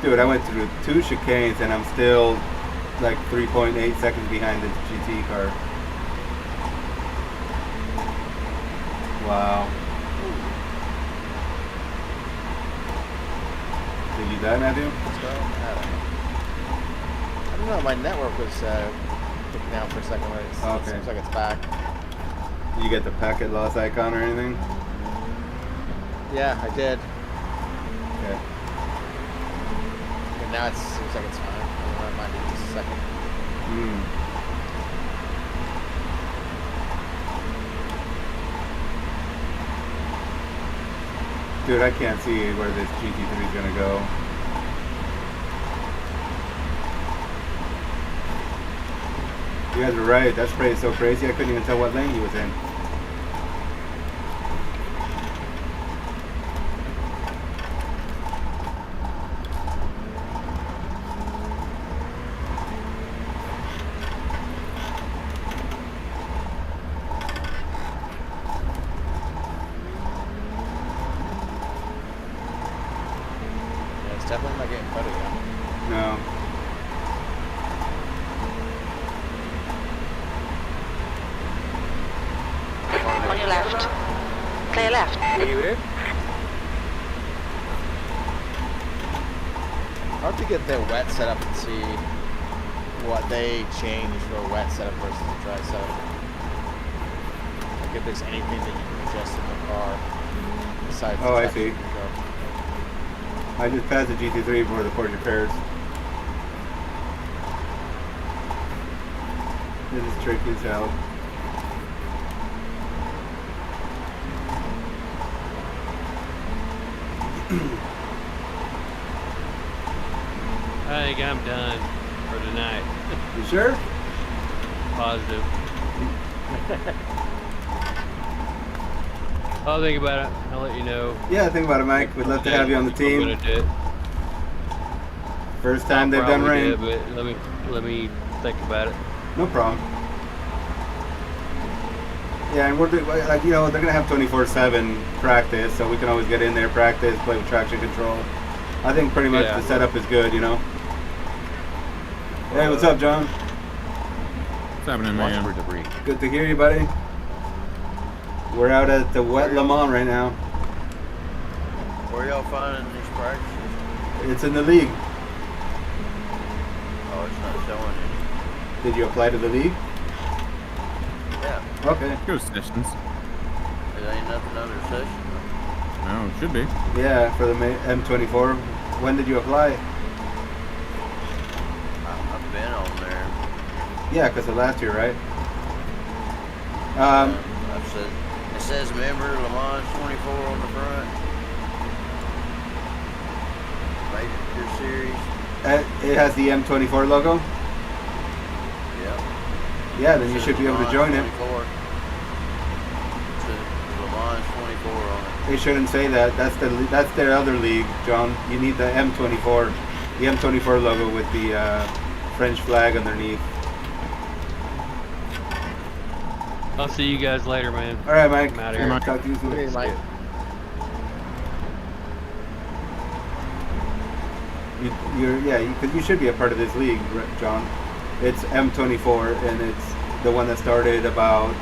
Dude, I went through 2 chicanes and I'm still like 3.8 seconds behind the GT car. Wow. Did you die, Matthew? So, I don't know. My network was kicking out for a second. But it seems like it's back. Did you get the packet loss icon or anything? Yeah, I did. Okay. But now it seems like it's fine. I don't know, it might be just a second. Dude, I can't see where this GT3 is gonna go. You guys are right. That spray is so crazy. I couldn't even tell what lane he was in. Definitely not getting better yet. No. On your left. Clear left. Libre. Hard to get the wet setup and see what they change for a wet setup versus a dry setup. Like if there's anything that you can adjust in the car besides the I see. I just passed the GT3 before the port repairs. This is tricky as hell. I think I'm done for tonight. You sure? Positive. I'll think about it. I'll let you know. Yeah, think about it, Mike. We'd love to have you on the team. First time they've done rain. But let me think about it. No problem. Yeah, and we're doing, like, you know, they're gonna have 24/7 practice, so we can always get in there, practice, play with traction control. I think pretty much the setup is good, you know. Hey, what's up, John? What's happening, man? Watch for debris. Good to hear you, buddy. We're out at the wet Le Mans right now. Where y'all finding these practices? It's in the league. Oh, it's not showing any. Did you apply to the league? Yeah. Okay. Go sessions. It ain't nothing under session. Oh, it should be. Yeah, for the M24. When did you apply? Yeah, because of last year, right? I've said, it says member Le Mans 24 on the front. Major series. It has the M24 logo? Yep. Yeah, then you should be able to join it. 24. It says Le Mans 24 on it. They shouldn't say that. That's their other league, John. You need the M24. The M24 logo with the French flag underneath. I'll see you guys later, man. All right, Mike. I'm out of here. Talk to you soon. Hey, Mike. Because you should be a part of this league, John. It's M24, and it's the one that started about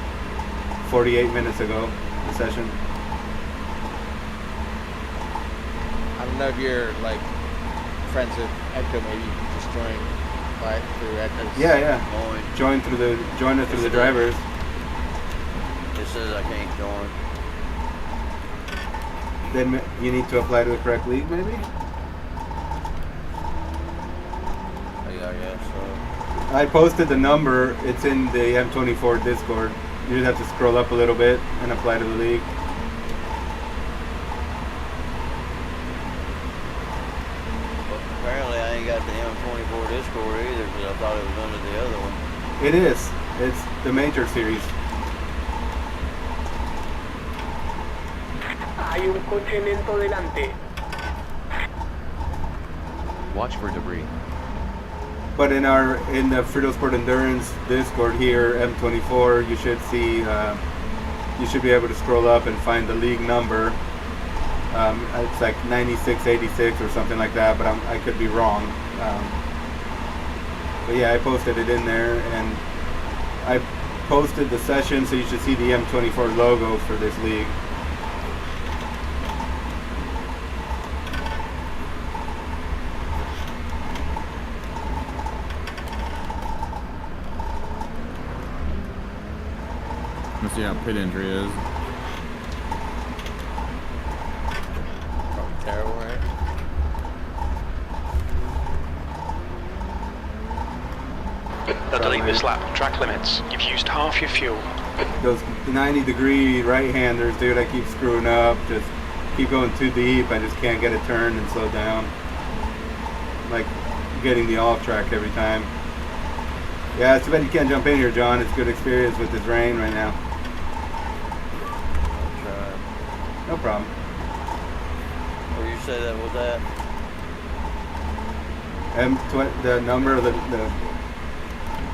48 minutes ago, the session. I don't know if you're like friends with Edco. Maybe you can just join through Edco's. Yeah. Join us through the drivers. It says I can't join. Then you need to apply to the correct league, maybe? I guess so. I posted the number. It's in the M24 Discord. You just have to scroll up a little bit and apply to the league. Well, apparently I ain't got the M24 Discord either because I thought it was under the other one. It is. It's the major series. Hay un coche lento delante. Watch for debris. But in the Fritosport Endurance Discord here, M24, you should see, you should be able to scroll up and find the league number. It's like 9686 or something like that, but I could be wrong. But yeah, I posted it in there, and I posted the session, so you should see the M24 logo for this league. Let's see how pit entry is. Probably terrible, right? They'll delete this lap. Track limits. You've used half your fuel. Those 90-degree right-handers, dude, I keep screwing up. Just keep going too deep. I just can't get it turned and slow down. Like getting the off track every time. Yeah, it's too bad you can't jump in here, John. It's good experience with this rain right now. No problem. Where you say that was at? The number of the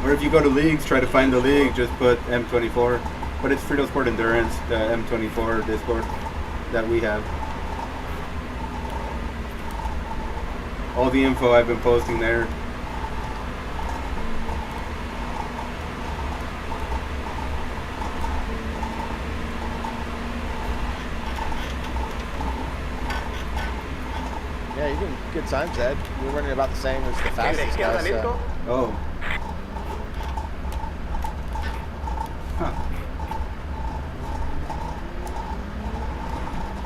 or if you go to leagues, try to find the league, just put M24. But it's Fritosport Endurance, the M24 Discord that we have. All the info I've been posting there. Yeah, you're doing good times, Ed. You're running about the same as the fastest guy. So. Oh. Huh.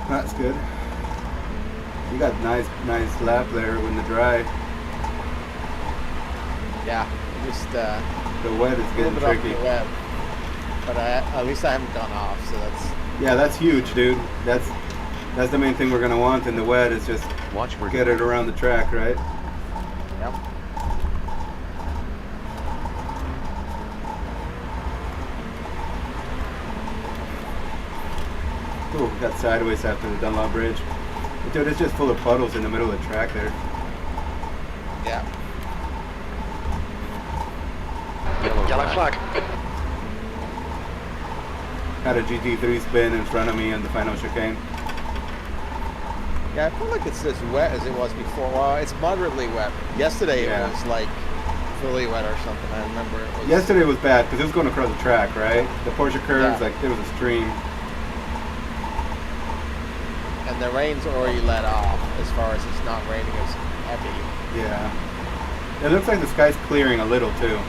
That's good. You got nice lap there in the dry. Yeah, just the wet is getting tricky. Wet, but at least I haven't gone off, so that's. Yeah, that's huge, dude. That's the main thing we're gonna want in the wet is just get it around the track, right? Yep. Ooh, got sideways after the Dunlop Bridge. But dude, it's just full of puddles in the middle of the track there. Yeah. Yellow flag. Had a GT3 spin in front of me on the final chicane. Yeah, I feel like it's as wet as it was before. Well, it's moderately wet. Yesterday it was like fully wet or something. I remember it was. Yesterday was bad because it was going across the track, right? The Porsche curves, like there was a stream. And the rain's already let off as far as it's not raining as heavy. Yeah. It looks like the sky's clearing a little too.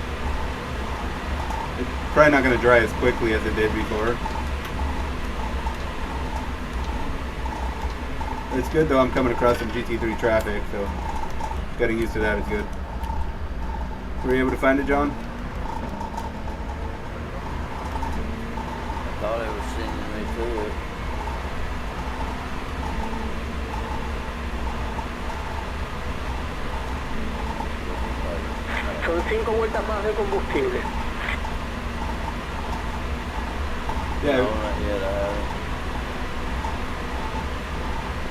It's probably not going to dry as quickly as it did before. It's good though, I'm coming across some GT3 traffic, so getting used to that is good. Were you able to find it, John? thought it was sending me to it. Son 5 vueltas más de combustible. Yeah, No, not yet, I haven't.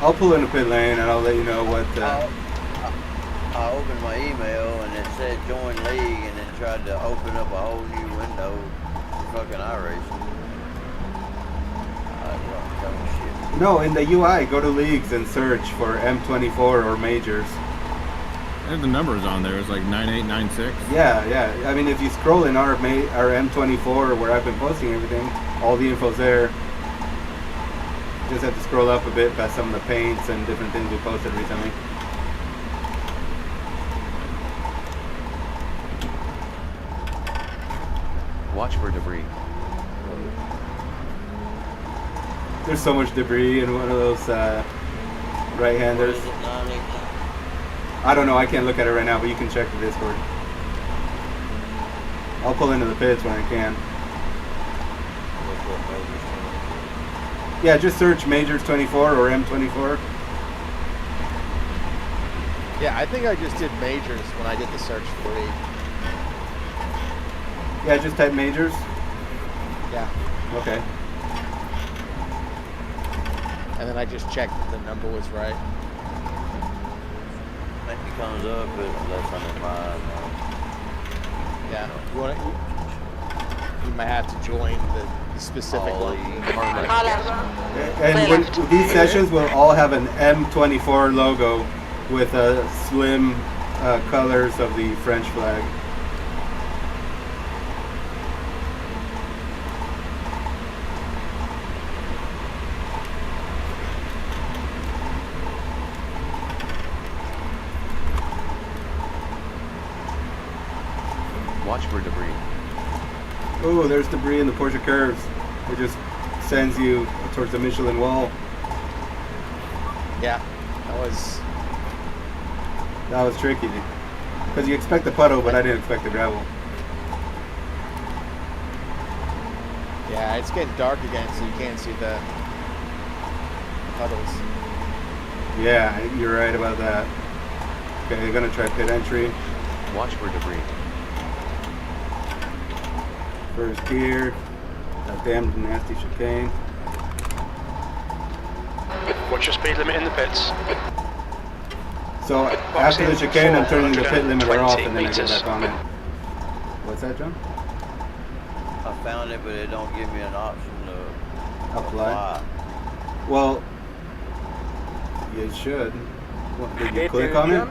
I'll pull in a pit lane and I'll let you know what. I opened my email and it said join league, and then tried to open up a whole new window for fucking iRacing. No, in the UI, go to leagues and search for M24 or majors. And the numbers on there is like 9896. Yeah. I mean, if you scroll in our M24 where I've been posting everything, all the info's there. You just have to scroll up a bit past some of the paints and different things we posted recently. Watch for debris. There's so much debris in one of those right-handers. What is it, 989? I don't know, I can't look at it right now, but you can check the Discord. I'll pull into the pits when I can. Yeah, just search Majors 24 or M24. Yeah, I think I just did majors when I did the search for league. Yeah, just type Majors. Yeah. Okay. And then I just checked that the number was right. I think it comes up, but less than mine. Yeah. You might have to join the specific league. Car left. And these sessions will all have an M24 logo with slim colors of the French flag. Watch for debris. Oh, there's debris in the Porsche curves. It just sends you towards the Michelin wall. Yeah, that was tricky. Because you expect the puddle, but I didn't expect the gravel. Yeah, it's getting dark again, so you can't see the puddles. Yeah, you're right about that. Okay, you're gonna try pit entry. Watch for debris. First gear. That damn nasty chicane. What's your speed limit in the pits? So after the chicane, I'm turning the pit limiter off and then I get back on it. What's that, John? I found it, but it don't give me an option to apply. Well, you should. What, did you click on it?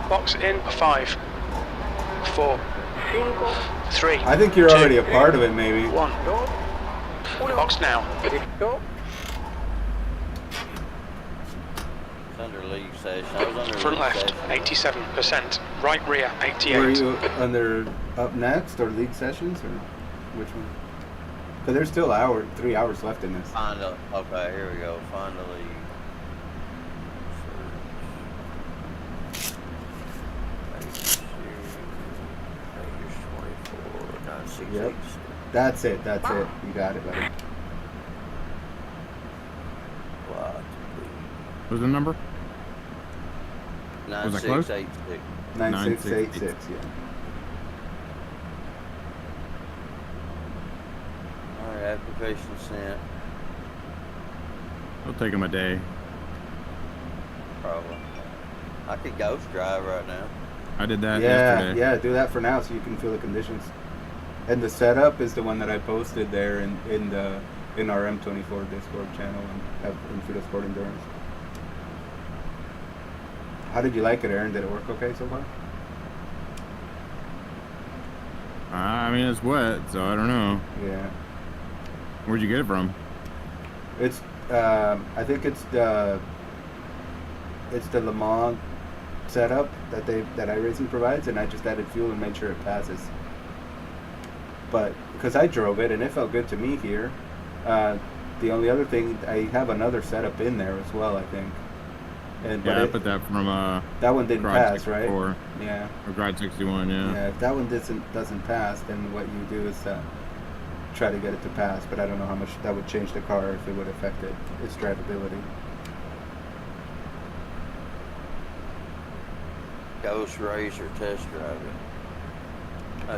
Box in 5, 4, 3. I think you're already a part of it, maybe. 1. Box now. Under league session. I was under Front league left, session. 87%. Right rear, 88. Were you under up next or league sessions or which one? Because there's still 3 hours left in this. Okay, here we go. Find the league. Yep. That's it. You got it, buddy. What's the number? 9686. 9686, yeah. Alright, application sent. It'll take him a day. Probably. I could ghost drive right now. I did that yesterday. Yeah, do that for now so you can feel the conditions. And the setup is the one that I posted there in our M24 Discord channel and have in Fritosport Endurance. How did you like it, Aaron? Did it work okay so far? I mean, it's wet, so I don't know. Yeah. Where'd you get it from? It's I think it's the Le Mans setup that iRacing provides, and I just added fuel and made sure it passes. But because I drove it and it felt good to me here, the only other thing, I have another setup in there as well, I think. Yeah, I put that from that one didn't pass, 64. Right? Yeah. Or Grad 61, yeah. Yeah, if that one doesn't pass, then what you do is try to get it to pass, but I don't know how much that would change the car, if it would affect its drivability. Ghost race or test drive it.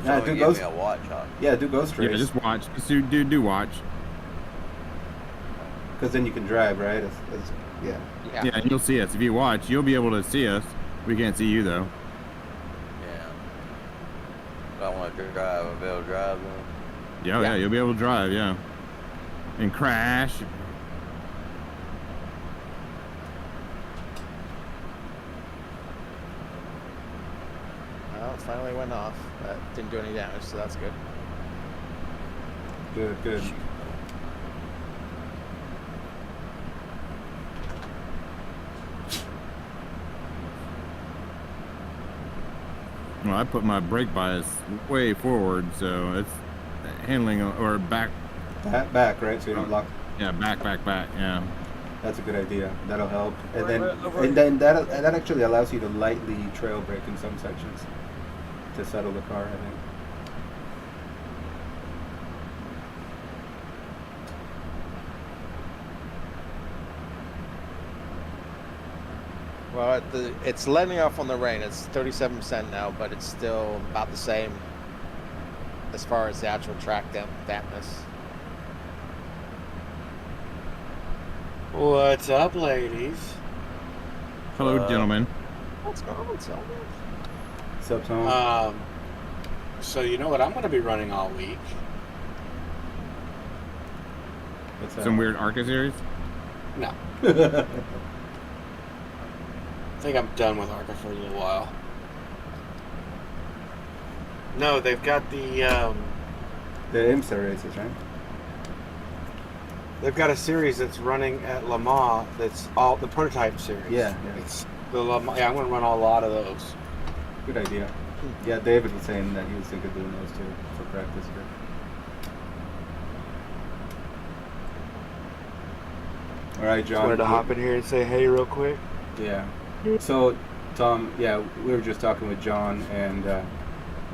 Yeah, do ghost. Me a watch on. Yeah, do ghost race. Yeah, just watch. Just do watch. Because then you can drive, right? Yeah. Yeah, and you'll see us. If you watch, you'll be able to see us. We can't see you though. Yeah. If I want to drive, I'll be able to drive then. Yeah, you'll be able to drive, yeah. And crash. Well, it finally went off. Didn't do any damage, so that's good. Good. Well, I put my brake bias way forward, so it's handling or back. Back, right? So you don't lock. Yeah, back. Yeah. That's a good idea. That'll help. And then that actually allows you to lightly trail brake in some sections to settle the car, I think. Well, it's letting off on the rain. It's 37% now, but it's still about the same as far as the actual track dampness. What's up, ladies? Hello, gentlemen. What's going on, Tom? What's up, Tom? So you know what I'm going to be running all week? What's that? Some weird ARCA series? No. I think I'm done with ARCA for a little while. No, they've got the IMSA races, right? They've got a series that's running at Le Mans. That's all the prototype series. Yeah. It's the Le Mans. Yeah, I'm going to run a lot of those. Good idea. Yeah, David was saying that he was thinking of doing those too for practice. All right, John. Just wanted to hop in here and say hey real quick. Yeah. So, Tom, yeah, we were just talking with John, and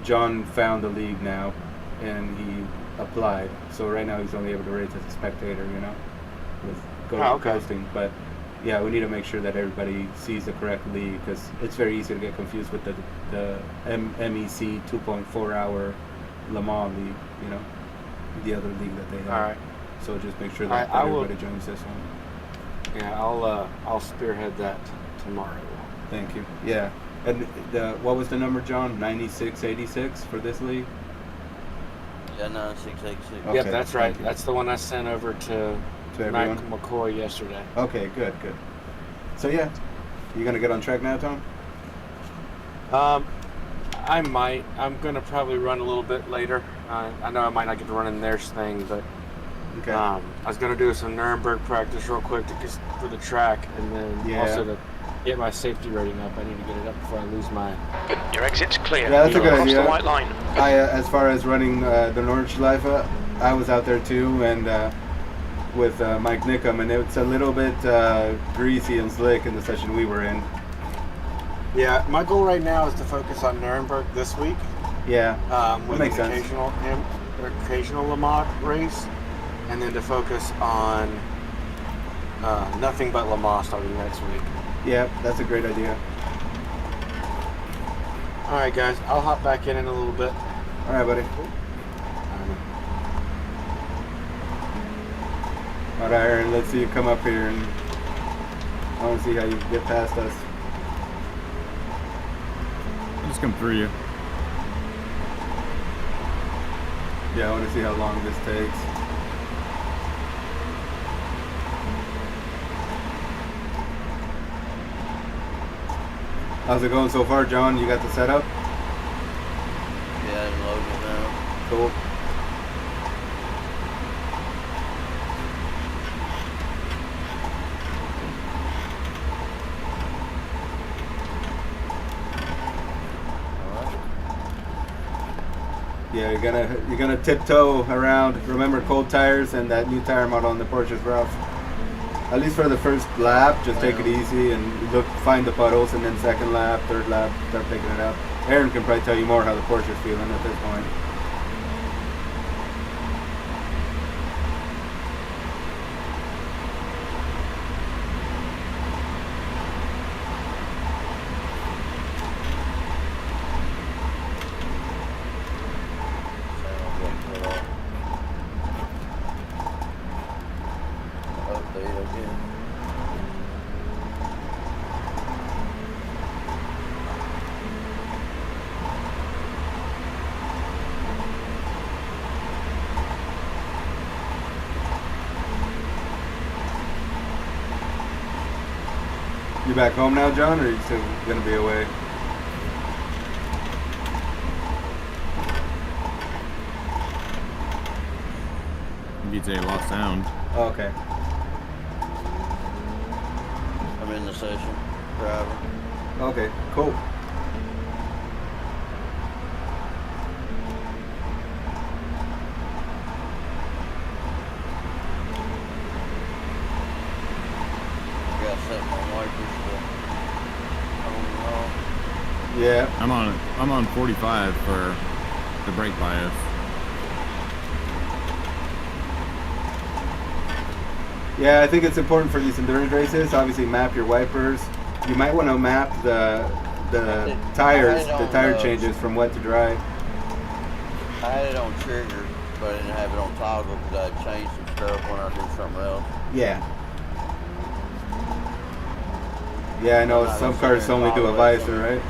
John found the league now, and he applied. So right now he's only able to race as a spectator, you know, with coasting. But yeah, we need to make sure that everybody sees the correct league, because it's very easy to get confused with the MEC 2.4 hour Le Mans league, you know, the other league that they have. All right. So just make sure that everybody joins this one. Yeah, I'll spearhead that tomorrow. Thank you. Yeah. And what was the number, John? 9686 for this league? Yeah, 9686. Okay. Yep, that's right. That's the one I sent over to everyone? Mike McCoy yesterday. Okay, good. So yeah, you gonna get on track now, Tom? I might. I'm gonna probably run a little bit later. I know I might not get to run in their thing, but okay. I was gonna do some Nuremberg practice real quick for the track, and then also to get my safety rating up. I need to get it up before I lose my. Your exit's clear. Yeah, that's a good idea. The white line. As far as running the Nordschleife, I was out there too, and with Mike Nickham, and it's a little bit greasy and slick in the session we were in. Yeah, my goal right now is to focus on Nuremberg this week. Yeah, with that makes an sense. occasional Le Mans race, and then to focus on nothing but Le Mans starting next week. Yeah, that's a great idea. All right, guys, I'll hop back in a little bit. All right, buddy. All right, Aaron, let's see you come up here, and I want to see how you get past us. I'll just come through you. Yeah, I want to see how long this takes. How's it going so far, John? You got the setup? Yeah, I'm loading it now. Cool. Yeah, you're gonna tiptoe around. Remember, cold tires and that new tire model on the Porsche is rough. At least for the first lap, just take it easy and find the puddles, and then second lap, third lap, start picking it up. Aaron can probably tell you more how the Porsche is feeling at this point. You back home now, John, or are you still gonna be away? You'd say lost sound. Oh, okay. I'm in the session, driving. Okay, cool. Got something on wipers for Yeah. I'm on 45 for the brake bias. Yeah, I think it's important for these endurance races. Obviously, map your wipers. You might want to map the tires, the tire changes from wet to dry. I had it on trigger, but I didn't have it on toggle because I changed some stuff when I did something else. Yeah. Yeah, I know some cars only do a visor, right?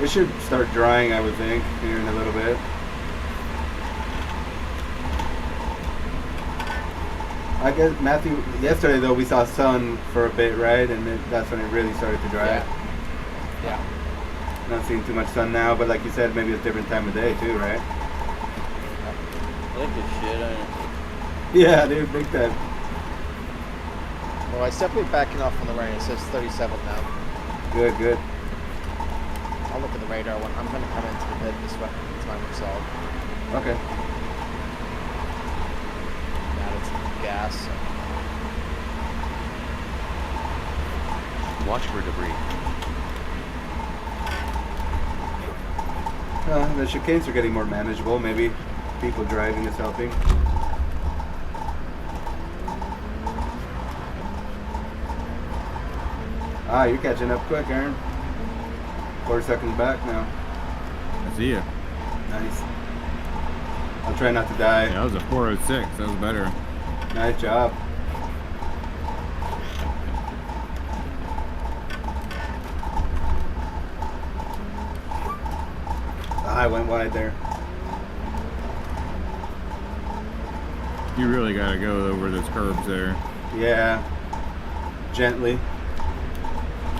It should start drying, I would think, here in a little bit. I guess, Matthew, yesterday though we saw sun for a bit, right? And that's when it really started to dry. Yeah. Not seeing too much sun now, but like you said, maybe it's a different time of day too, right? Look at shit, ain't it? Yeah, dude, big time. Well, I stepped backing off on the rain. It says 37 now. Good, good. I'll look at the radar when I'm going to come into the pit this way. It's my result. Okay. Now it's gas. Watch for debris. The chicanes are getting more manageable. Maybe people driving is helping. Ah, you're catching up quick, Aaron. 4 seconds back now. I see you. Nice. I'll try not to die. Yeah, that was a 406. That was better. Nice job. I went wide there. You really got to go over those curbs there. Yeah. Gently.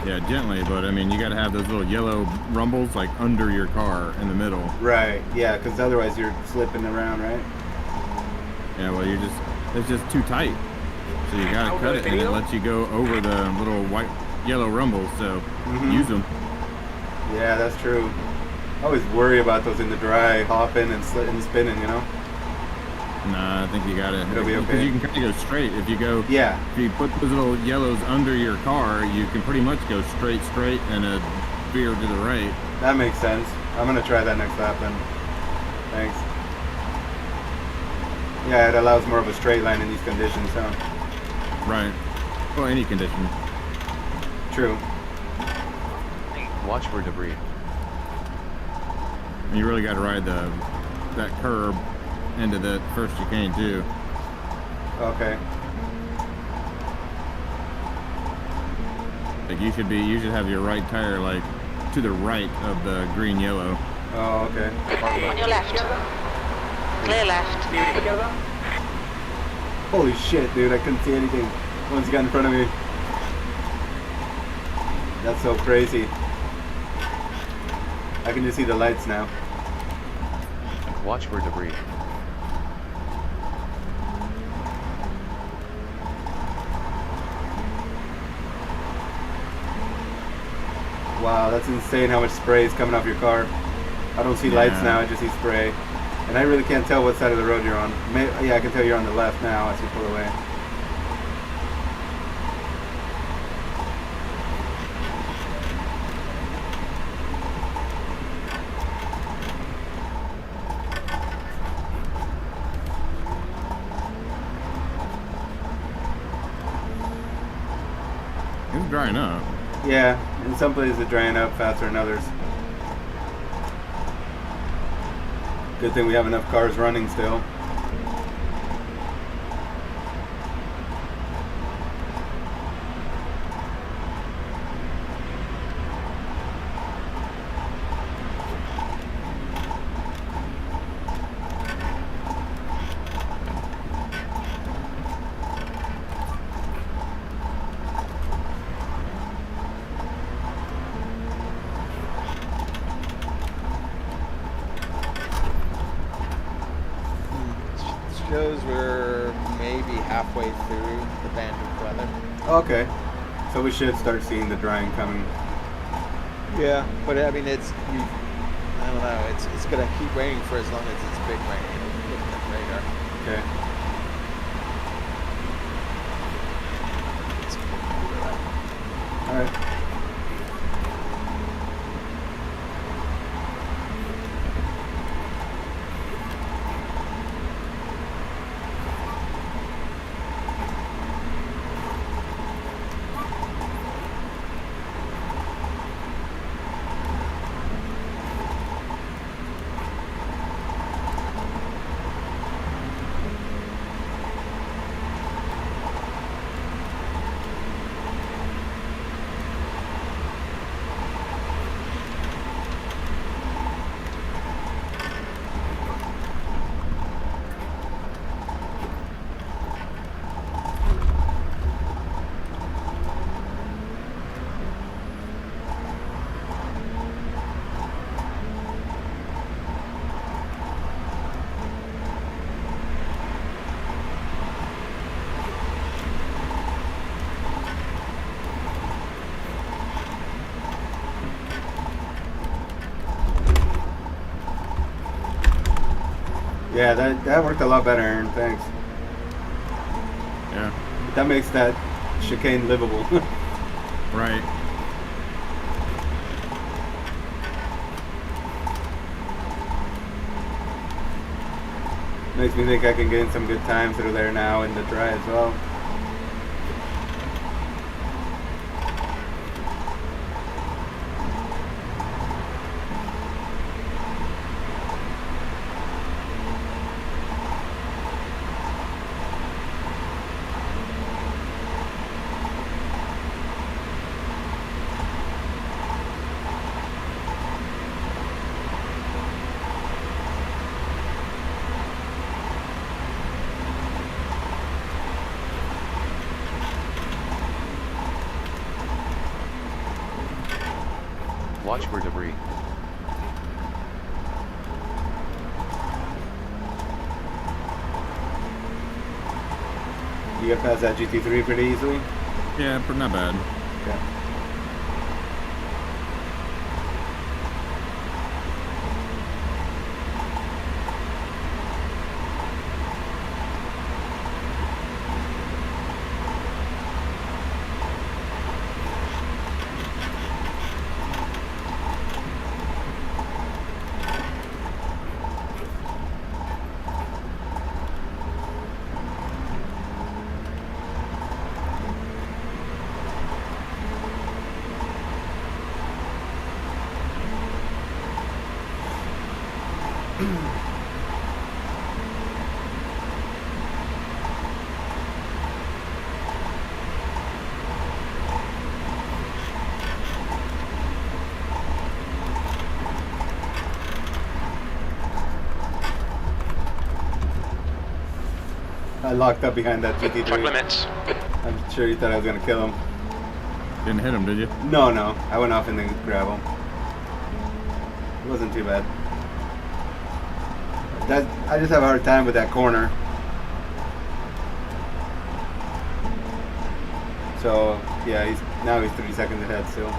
Yeah, gently, but I mean, you got to have those little yellow rumbles like under your car in the middle. Right, yeah, because otherwise you're slipping around, right? Yeah, well, it's just too tight. So you got to cut it, and it lets you go over the little yellow rumbles, so use them. Yeah, that's true. I always worry about those in the dry, hopping and spinning, you know? Nah, I think you got it. It'll be okay. Because you can kind of go straight. If you go, yeah. If you put those little yellows under your car, you can pretty much go straight, and a veer to the right. That makes sense. I'm gonna try that next lap then. Thanks. Yeah, it allows more of a straight line in these conditions, huh? Right. Well, any condition. True. Watch for debris. You really got to ride that curb into the first chicane too. Okay. Like you should have your right tire like to the right of the green yellow. Oh, okay. On your left. Clear left. Holy shit, dude! I couldn't see anything once you got in front of me. That's so crazy. I can just see the lights now. Watch for debris. Wow, that's insane how much spray is coming off your car. I don't see lights now, I just see spray. And I really can't tell what side of the road you're on. Yeah, I can tell you're on the left now as you pull away. It's drying up. Yeah, in some places it's drying up faster than others. Good thing we have enough cars running still. halfway through the band of weather. Okay. So we should start seeing the drying coming. Yeah, but I mean, I don't know. It's gonna keep raining for as long as it's been raining. Looking at the radar. Okay. All right. Yeah, that worked a lot better, Aaron. Thanks. Yeah. That makes that chicane livable. Right. Makes me think I can get in some good times through there now in the dry as well. Watch for debris. You get past that GT3 pretty easily? Yeah, but not bad. Okay. I locked up behind that GT3. Track limits. I'm sure you thought I was going to kill him. Didn't hit him, did you? No. I went off in the gravel. It wasn't too bad. I just have a hard time with that corner. So, yeah, he's 3 seconds ahead still.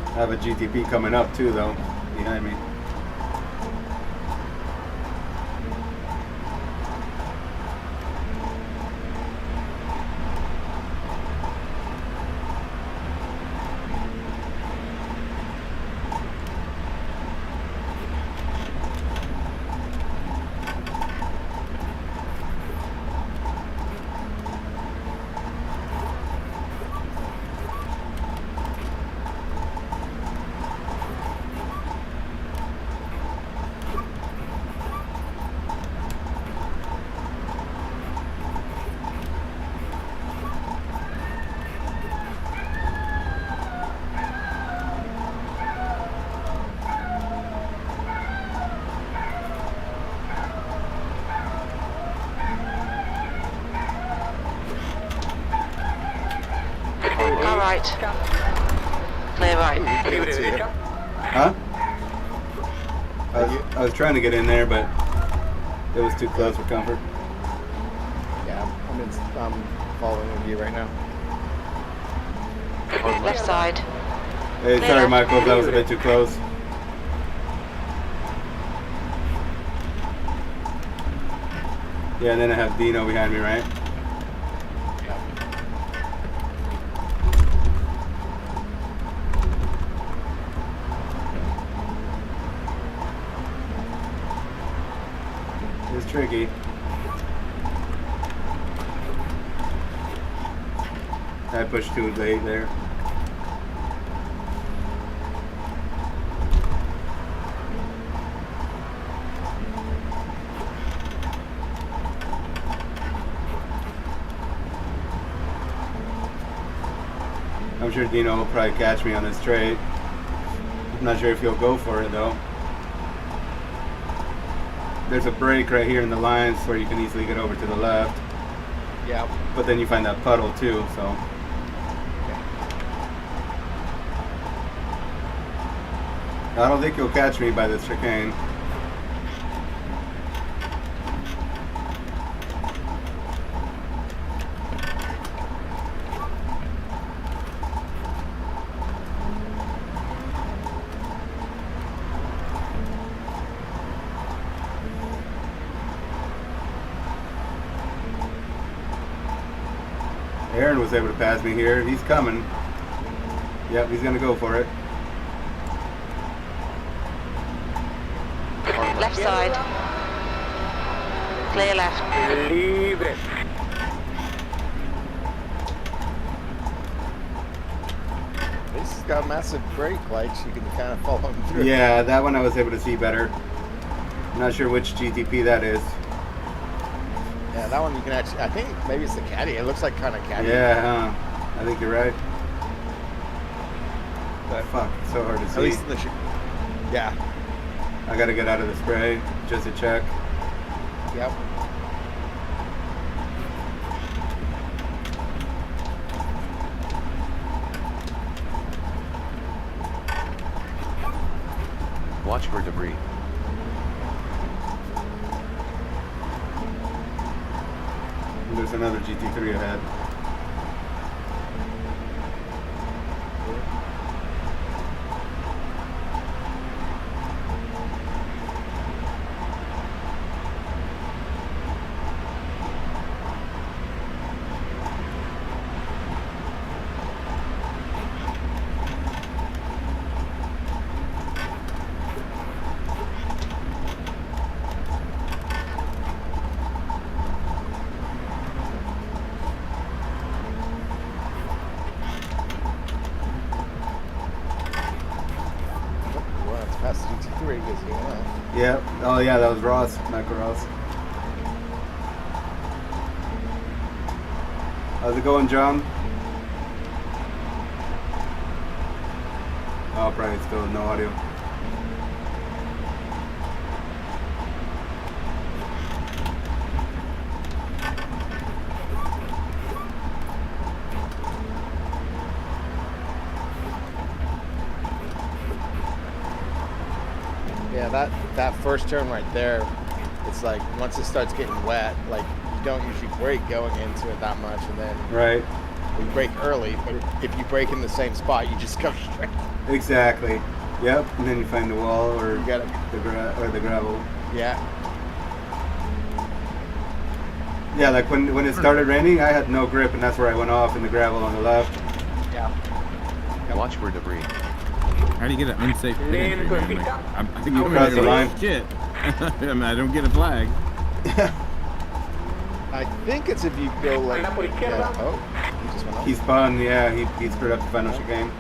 I have a GTP coming up too, though, behind me. right. Clear right. Huh? I was trying to get in there, but it was too close for comfort. Yeah, I'm following with you right now. Left side. Hey, Clear sorry, left. Michael, that was a bit too close. Yeah, and then I have Dino behind me, right? Yeah. It's tricky. I pushed too late there. I'm sure Dino will probably catch me on this straight. I'm not sure if he'll go for it though. There's a break right here in the lines where you can easily get over to the left. Yeah. But then you find that puddle too, so. I don't think he'll catch me by this chicane. Aaron was able to pass me here. He's coming. Yep, he's gonna go for it. Left side. Clear left. Libre. This has got massive brake lights. You can kind of follow them through. Yeah, that one I was able to see better. I'm not sure which GTP that is. Yeah, that one you can actually, I think maybe it's the Caddy. It looks like kind of Caddy. Yeah, I think you're right. But fuck, it's so hard to see. At least in the yeah. I gotta get out of the spray just to check. Yep. Watch for debris. There's another GT3 ahead. Past GT3 gets you off. Yep. Oh yeah, that was Ross, Michael Ross. How's it going, John? Oh, probably still no audio. Yeah, that first turn right there, it's like once it starts getting wet, like you don't usually brake going into it that much, and then Right. we brake early. But if you brake in the same spot, you just go straight. Exactly. Yep. And then you find the wall or You got the gravel. Yeah. Yeah, like when it started raining, I had no grip, and that's where I went off in the gravel on the left. Yeah. Watch for debris. How do you get an unsafe finish? I think you Across the line. Shit. I mean, I don't get a flag. I think it's if you go like. Yeah. Oh, he just went off. He spun, yeah, he screwed up the final chicane.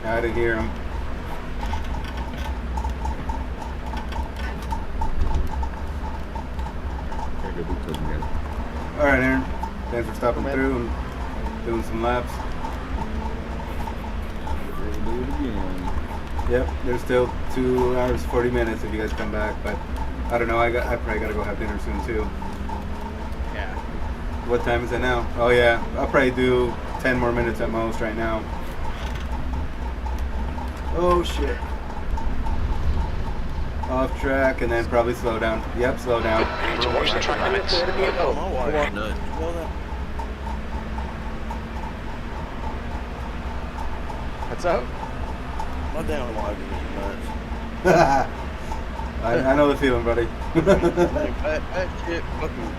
I didn't hear him. Alright, Aaron. Thanks for stopping through and doing some laps. We'll do it again. Yep, there's still 2 hours 40 minutes if you guys come back, but I don't know. I probably gotta go have dinner soon too. Yeah. What time is it now? Oh yeah, I'll probably do 10 more minutes at most right now. Oh shit. Off track and then probably slow down. Yep, slow down. You need to watch the track limits. What's up? My damn wife is nuts. I know the feeling, buddy. that shit fucking.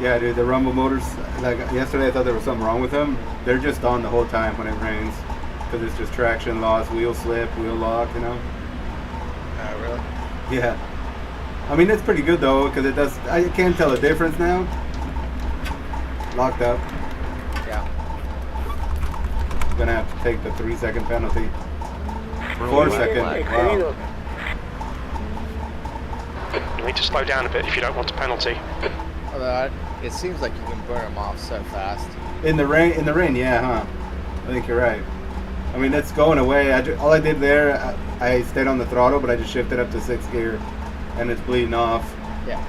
Yeah, dude, the Rumble motors, like yesterday I thought there was something wrong with them. They're just on the whole time when it rains. Because it's just traction loss, wheel slip, wheel lock, you know? Really? Yeah. I mean, it's pretty good though, because it does, I can't tell the difference now. Locked up. Yeah. Gonna have to take the 3-second penalty. 4 second, wow. You need to slow down a bit if you don't want a penalty. Although it seems like you can burn them off so fast. In the rain, yeah, huh? I think you're right. I mean, it's going away. All I did there, I stayed on the throttle, but I just shifted up to 6th gear, and it's bleeding off. Yeah.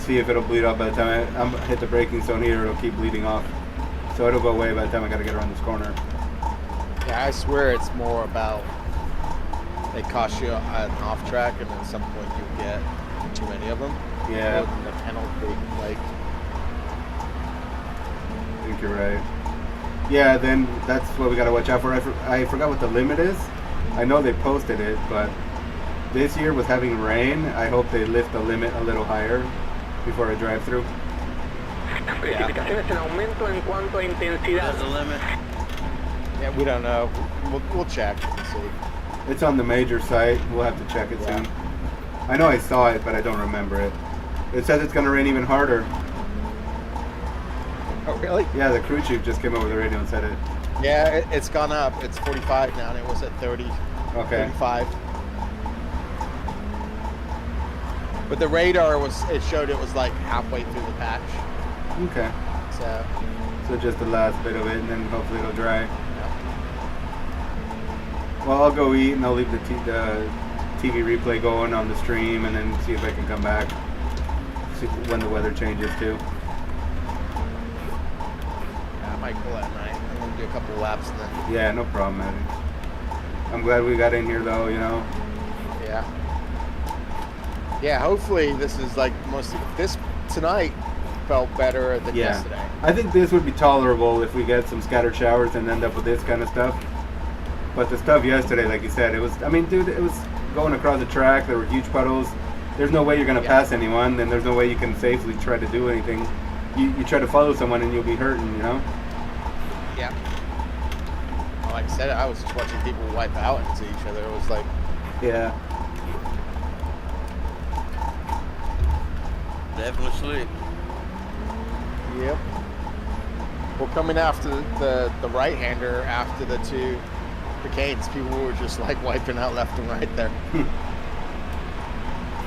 See if it'll bleed off by the time I hit the braking zone here. It'll keep bleeding off, so it'll go away by the time I gotta get around this corner. Yeah, I swear it's more about they cost you an off track, and at some point you get too many of them. Yeah. More than the penalty, like. I think you're right. Yeah, then that's what we gotta watch out for. I forgot what the limit is. I know they posted it, but this year with having rain, I hope they lift the limit a little higher before I drive through. Precipitaciones en aumento en cuanto a intensidad. That's the limit. Yeah, we don't know. We'll check and see. It's on the major site. We'll have to check it soon. I know I saw it, but I don't remember it. It says it's gonna rain even harder. Oh, really? Yeah, the crew chief just came over the radio and said it. Yeah, it's gone up. It's 45 now, and it was at 30. Okay. 35. But the radar it showed it was like halfway through the patch. Okay. So just the last bit of it, and then hopefully it'll dry. Yeah. Well, I'll go eat, and I'll leave the TV replay going on the stream, and then see if I can come back. See when the weather changes too. I might go at night. I'm gonna do a couple laps and then. Yeah, no problem, man. I'm glad we got in here though, you know. Yeah. Yeah, hopefully this is like this tonight felt better than yesterday. I think this would be tolerable if we get some scattered showers and end up with this kind of stuff. But the stuff yesterday, like you said, it was, I mean, dude, it was going across the track. There were huge puddles. There's no way you're going to pass anyone, and there's no way you can safely try to do anything. You try to follow someone and you'll be hurting, you know? Yeah. Well, like I said, I was just watching people wipe out into each other. It was like... Yeah. Definitely sleep. Yep. Well, coming after the right-hander after the two chicanes, people were just like wiping out left and right there.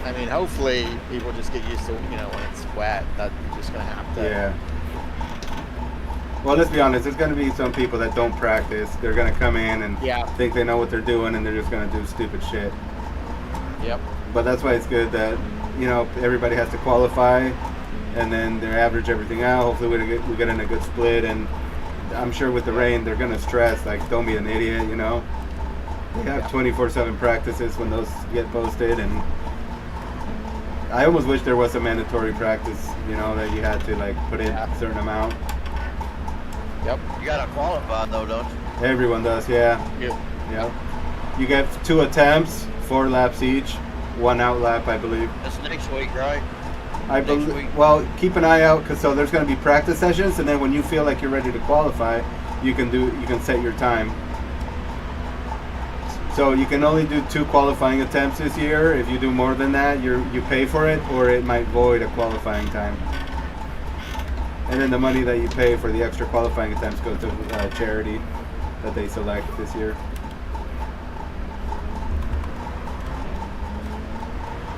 I mean, hopefully people just get used to, you know, when it's wet, that you're just going to have to... Yeah. Well, let's be honest, there's going to be some people that don't practice. They're going to come in and think they know what they're doing, and they're just going to do stupid shit. Yep. But that's why it's good that, you know, everybody has to qualify, and then they average everything out. Hopefully we get in a good split, and I'm sure with the rain, they're going to stress, like, don't be an idiot, you know? We have 24/7 practices when those get posted, and I almost wish there was a mandatory practice, you know, that you had to, like, put in a certain amount. Yep. You gotta qualify though, don't you? Everyone does, yeah. Yep. Yeah. You get 2 attempts, 4 laps each, 1 out lap, I believe. That's next week, right? I believe. Well, keep an eye out, because so there's going to be practice sessions, and then when you feel like you're ready to qualify, you can set your time. So you can only do 2 qualifying attempts this year. If you do more than that, you pay for it, or it might void a qualifying time. And then the money that you pay for the extra qualifying attempts goes to charity that they select this year.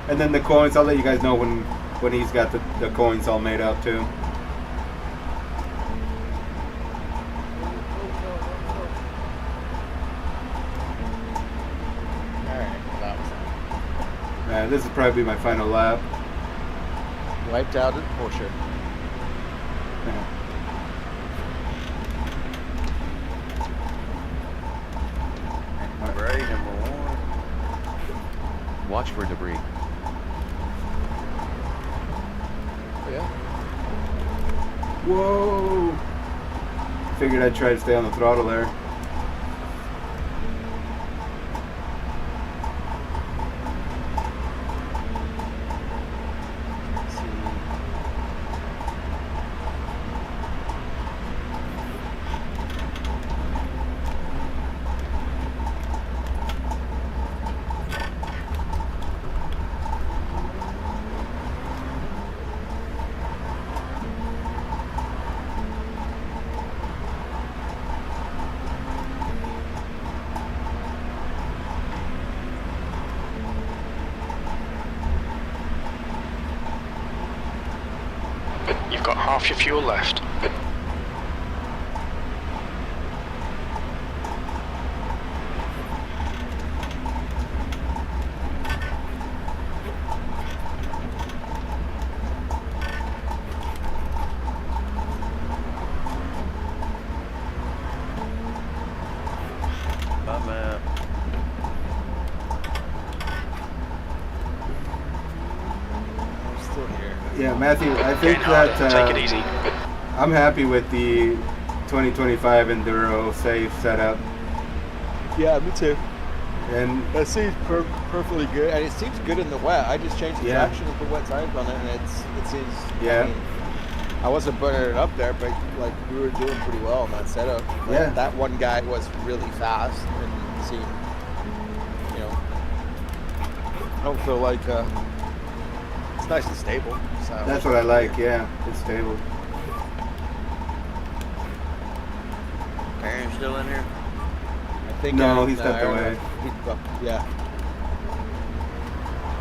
And then the coins, I'll let you guys know when he's got the coins all made up too. This will probably be my final lap. Wiped out at Porsche. Gray number 1. Watch for debris. Oh, yeah. Whoa! Figured I'd try to stay on the throttle there. You've got half your fuel left. Bye, man. I'm still here. Yeah, Matthew, I think that take it easy. I'm happy with the 2025 Enduro safe setup. Yeah, me too. And that seems perfectly good, and it seems good in the wet. I just changed the traction and put wet tires on it, and it seems. Yeah. I mean, I wasn't burning it up there, but like we were doing pretty well in that setup. Like, yeah. That one guy was really fast and seemed, you know, I don't feel like it's nice and stable. So. That's what I like. Yeah, it's stable. Aaron's still in here? I think. No, he stepped away. Yeah.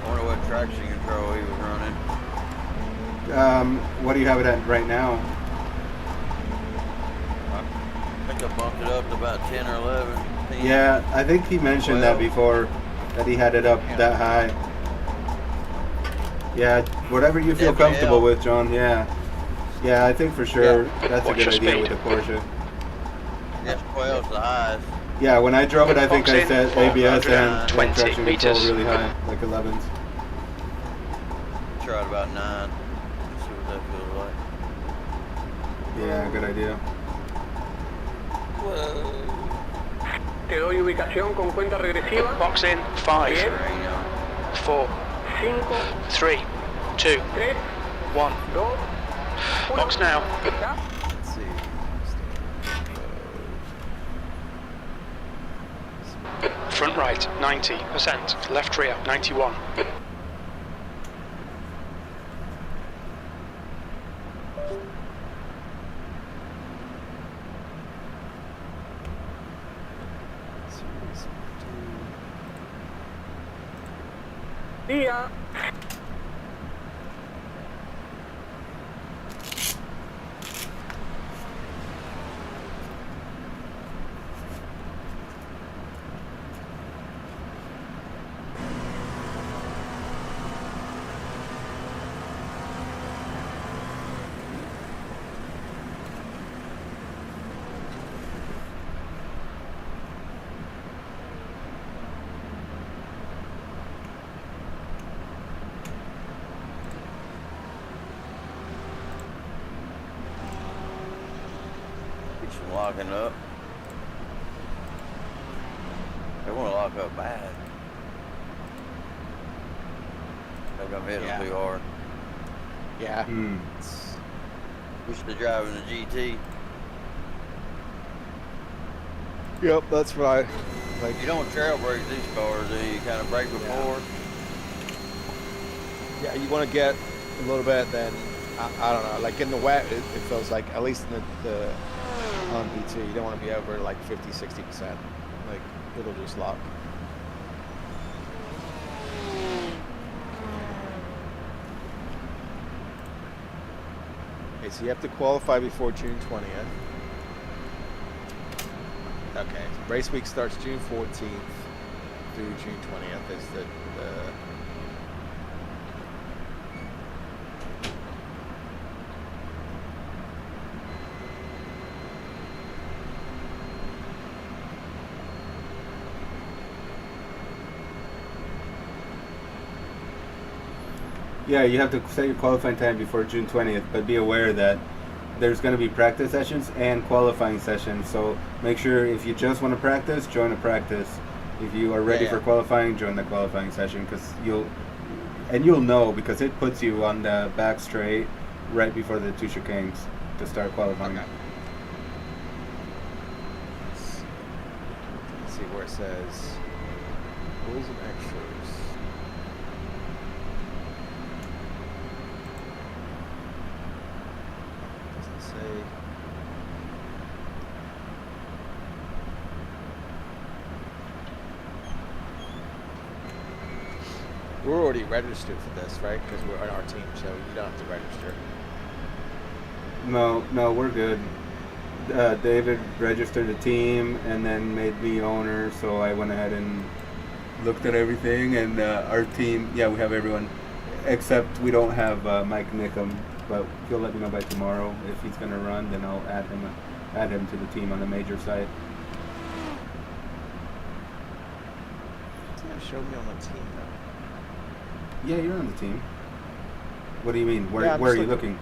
I wonder what traction control he was running. What do you have it at right now? I think I bumped it up to about 10 or 11. 10. Yeah, I think he mentioned that before, that he had it up that high. Yeah, whatever you feel comfortable with, John. Yeah. Yeah, I think for sure that's a good idea with the Porsche. Yes, 12's the highest. Yeah, when I drove it, I think I set ABS and 20 traction control really high, like 11s. Try it about 9. See what that feels like. Yeah, good idea. Te doy ubicación con cuenta regresiva. Box in. 5, 4, 3, 2, 1. Box now. Let's see. Front right, 90%. Left rear, 91. Día. Locking up. They want to lock up bad. I think I'm hitting them too hard. Yeah. Used to driving the GT. Yep, that's right. Like you don't trail brake these cars, do you? Kind of brake before. Yeah, you want to get a little bit. Then I don't know. Like in the wet, it feels like at least in the LMP2, you don't want to be over like 50-60%. Like it'll just lock. Okay, so you have to qualify before June 20th. Okay, race week starts June 14th through June 20th is the Yeah, you have to set your qualifying time before June 20th, but be aware that there's going to be practice sessions and qualifying sessions. So make sure if you just want to practice, join a practice. If you are ready for qualifying, join the qualifying session because you'll know because it puts you on the back straight right before the two chicanes to start qualifying. Okay. Let's see where it says rules and extras. We're already registered for this, right? Because we're on our team, so you don't have to register. No, we're good. David registered a team and then made me owner, so I went ahead and looked at everything. And our team, we have everyone, except we don't have Mike Nickham, but he'll let me know by tomorrow if he's going to run. Then I'll add him to the team on the major side. It's going to show me on the team though. Yeah, you're on the team. What do you mean? Where are you looking?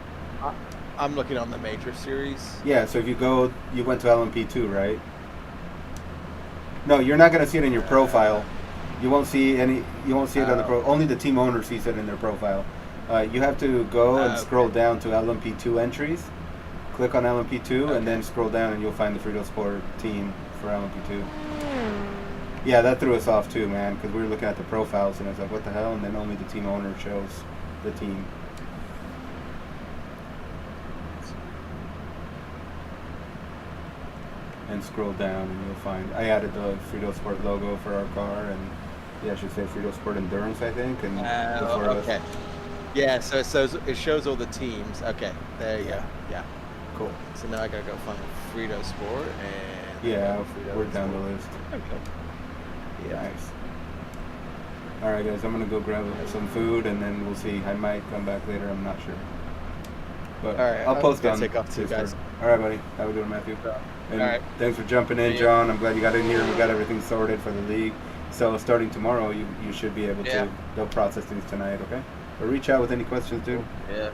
I'm looking on the major series. Yeah, so if you went to LMP2, right? No, you're not going to see it in your profile. You won't see it on the only the team owner sees it in their profile. You have to go and scroll down to LMP2 entries. Click on LMP2 and then scroll down and you'll find the Fritosport team for LMP2. Yeah, that threw us off too, man, because we were looking at the profiles and I was like, what the hell? And then only the team owner shows the team. And scroll down and you'll find, I added the Fritosport logo for our car and I should say Fritosport Endurance, I think. And okay. Yeah, so it shows all the teams. Okay, there you go. Yeah. Cool. So now I gotta go find Fritosport and we're down the list. Okay. Yeah. Nice. All right, guys, I'm gonna go grab some food and then we'll see. I might come back later. I'm not sure. But all right, I'll post on. Take off too, guys. All right, buddy. Have a good one, Matthew. And all right. Thanks for jumping in, John. I'm glad you got in here. We got everything sorted for the league. So starting tomorrow, you should be able to. They'll process things tonight, okay? But reach out with any questions, dude. Yeah.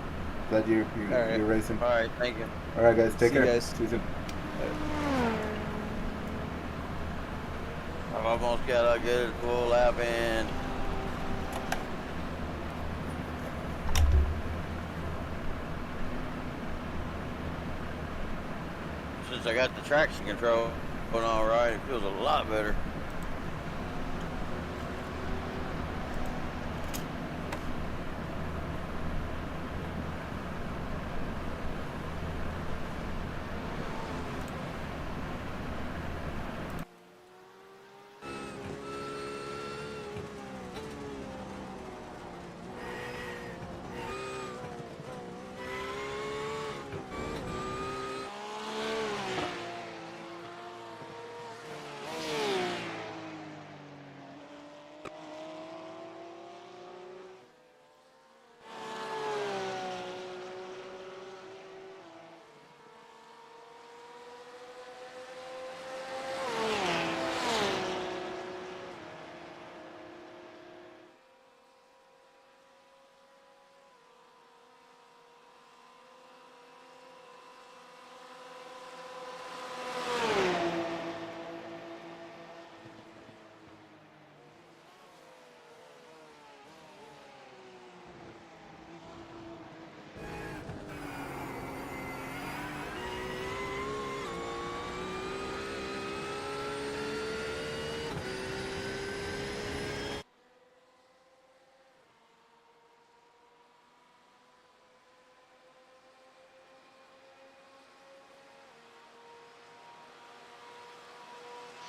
Glad you're racing. All right, thank you. All right, guys. Take care. You guys. See you soon. I've almost got a good full lap in. Since I got the traction control going all right, it feels a lot better.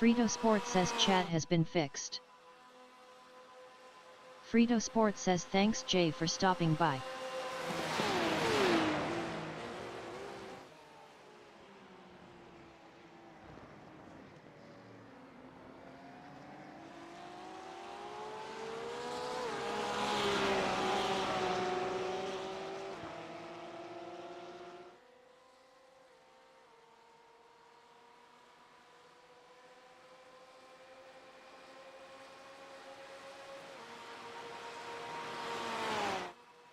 Fritosport says chat has been fixed. Fritosport says thanks Jay for stopping by.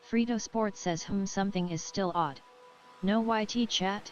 Fritosport says something is still odd. No YT chat?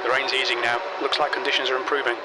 The rain's easing now. Looks like conditions are improving.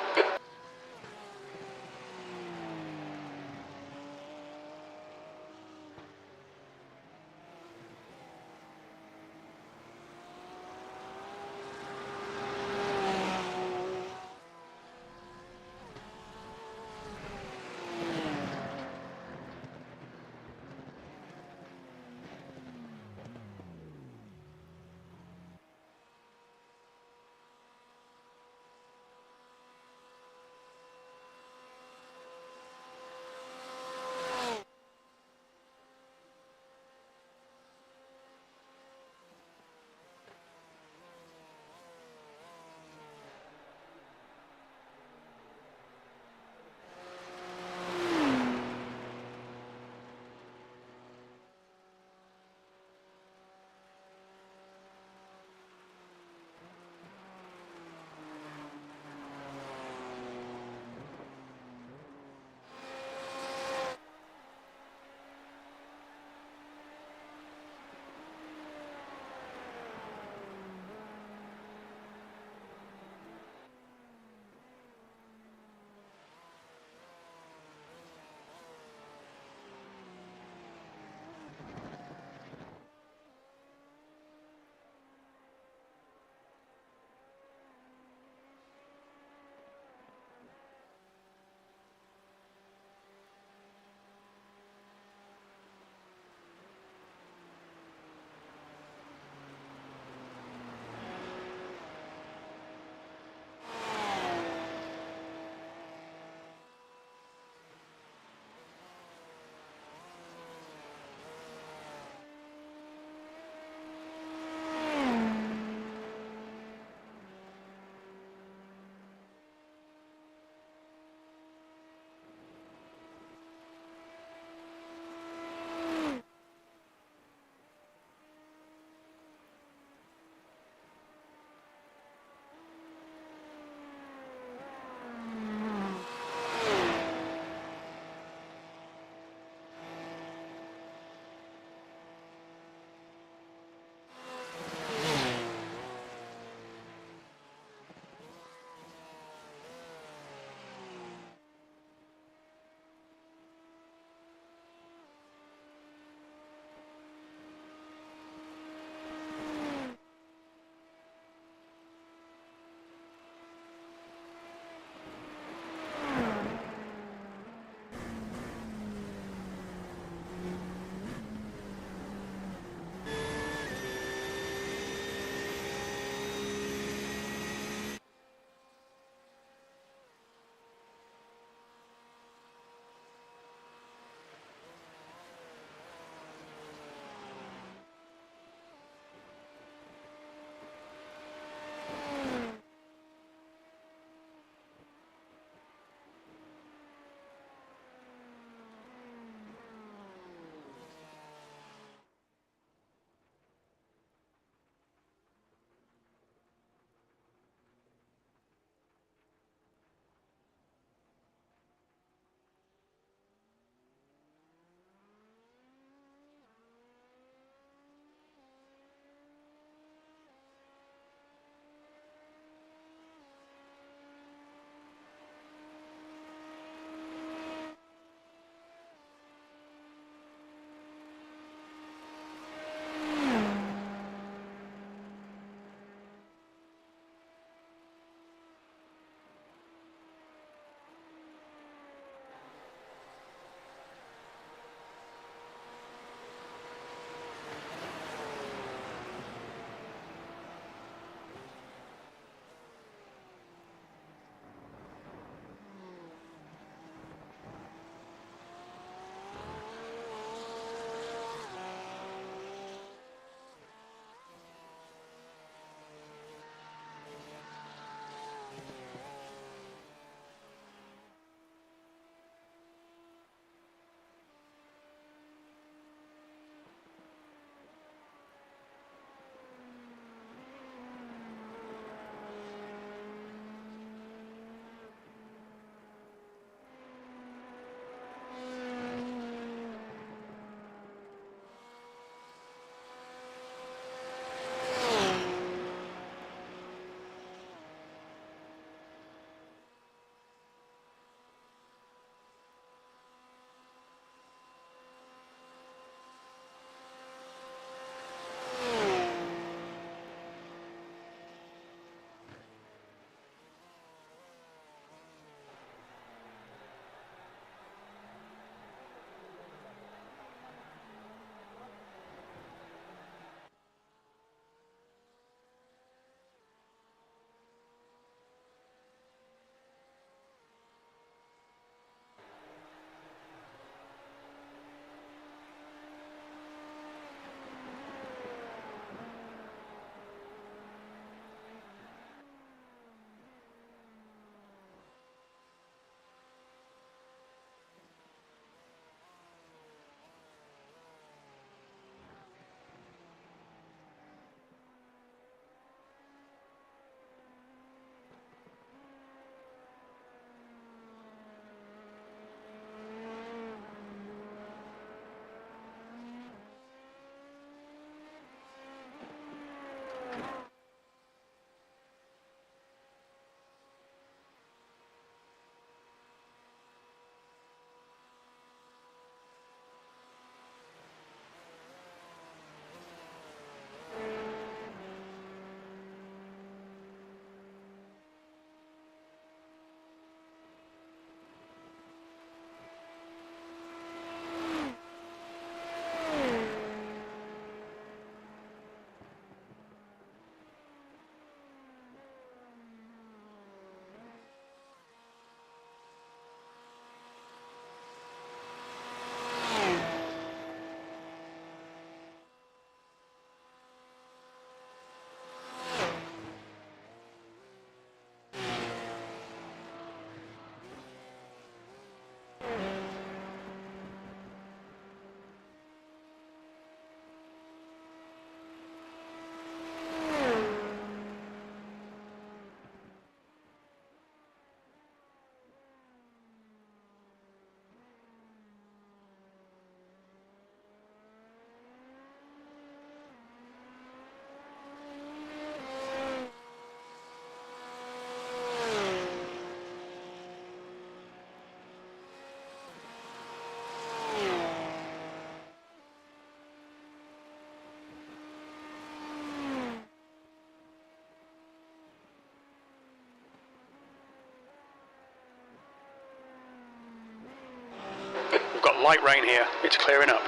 light rain here. It's clearing up.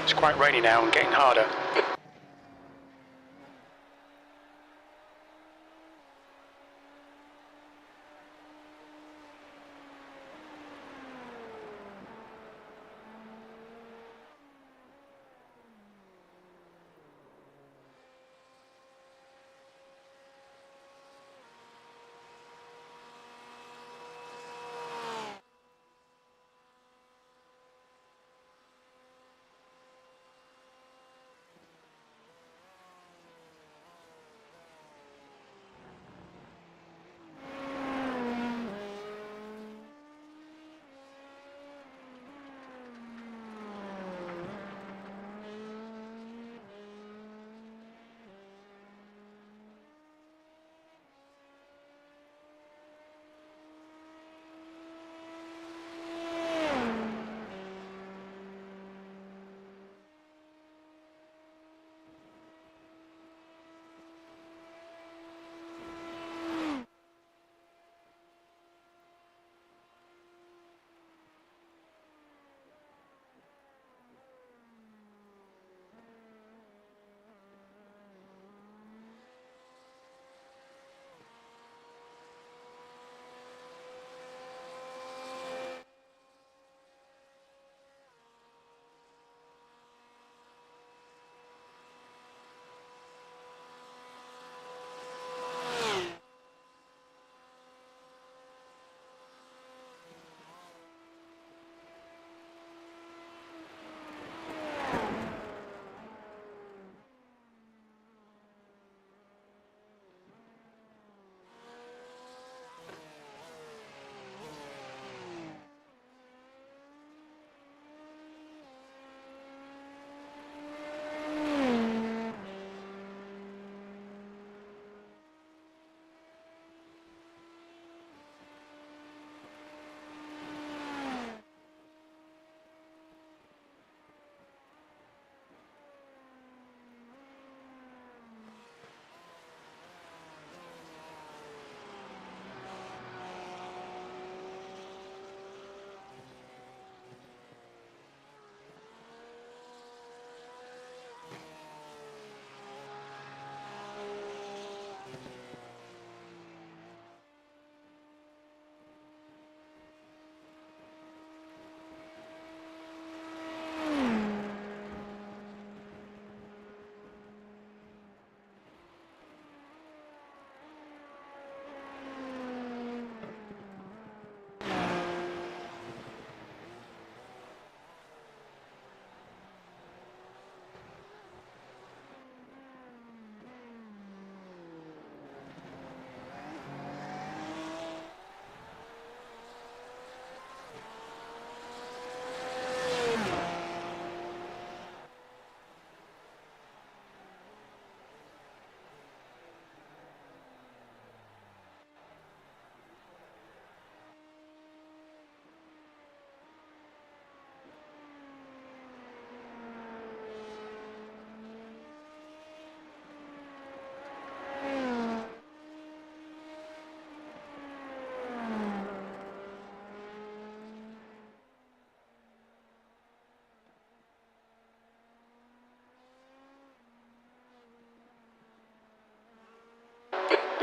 It's quite rainy now and getting harder.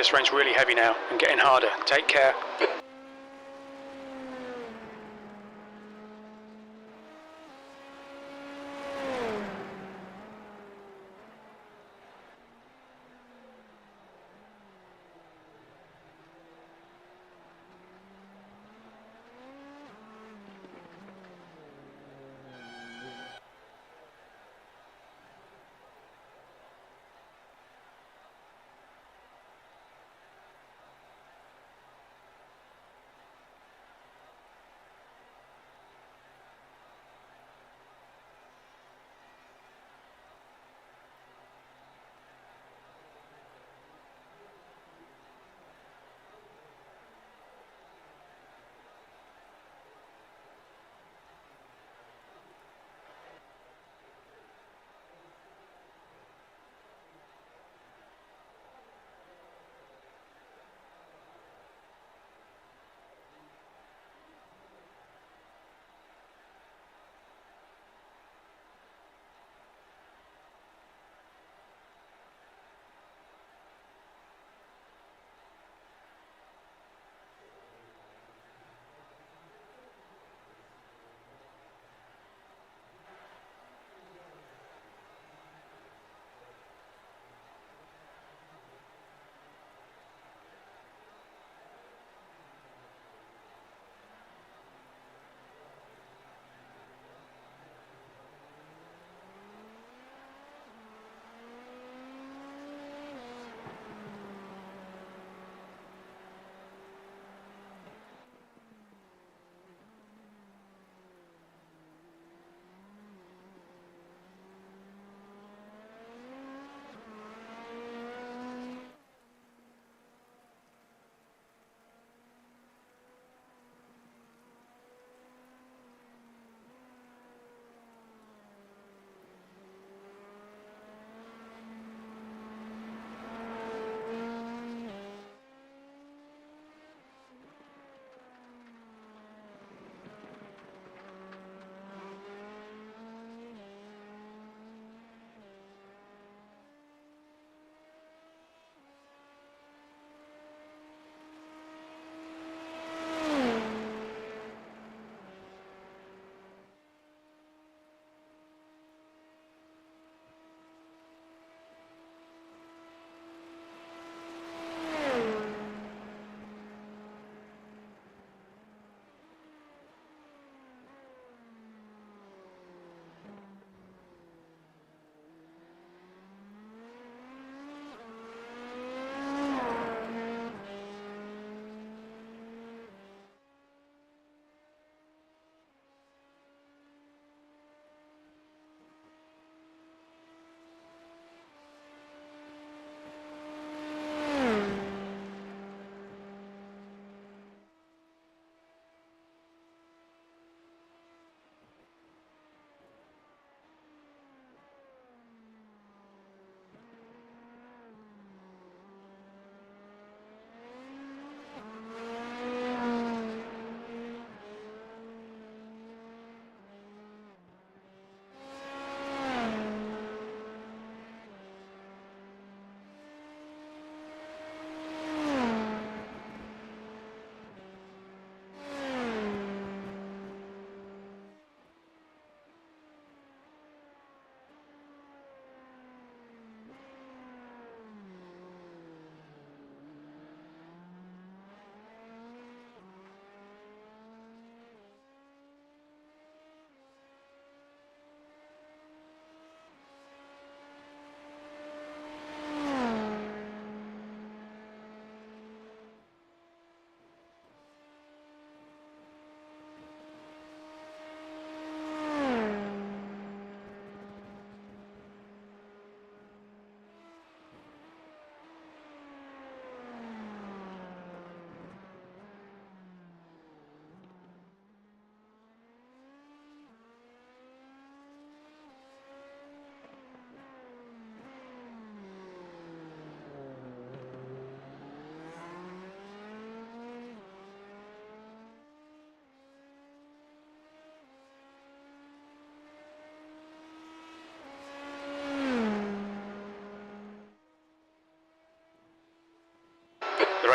This rain's really heavy now and getting harder. Take care.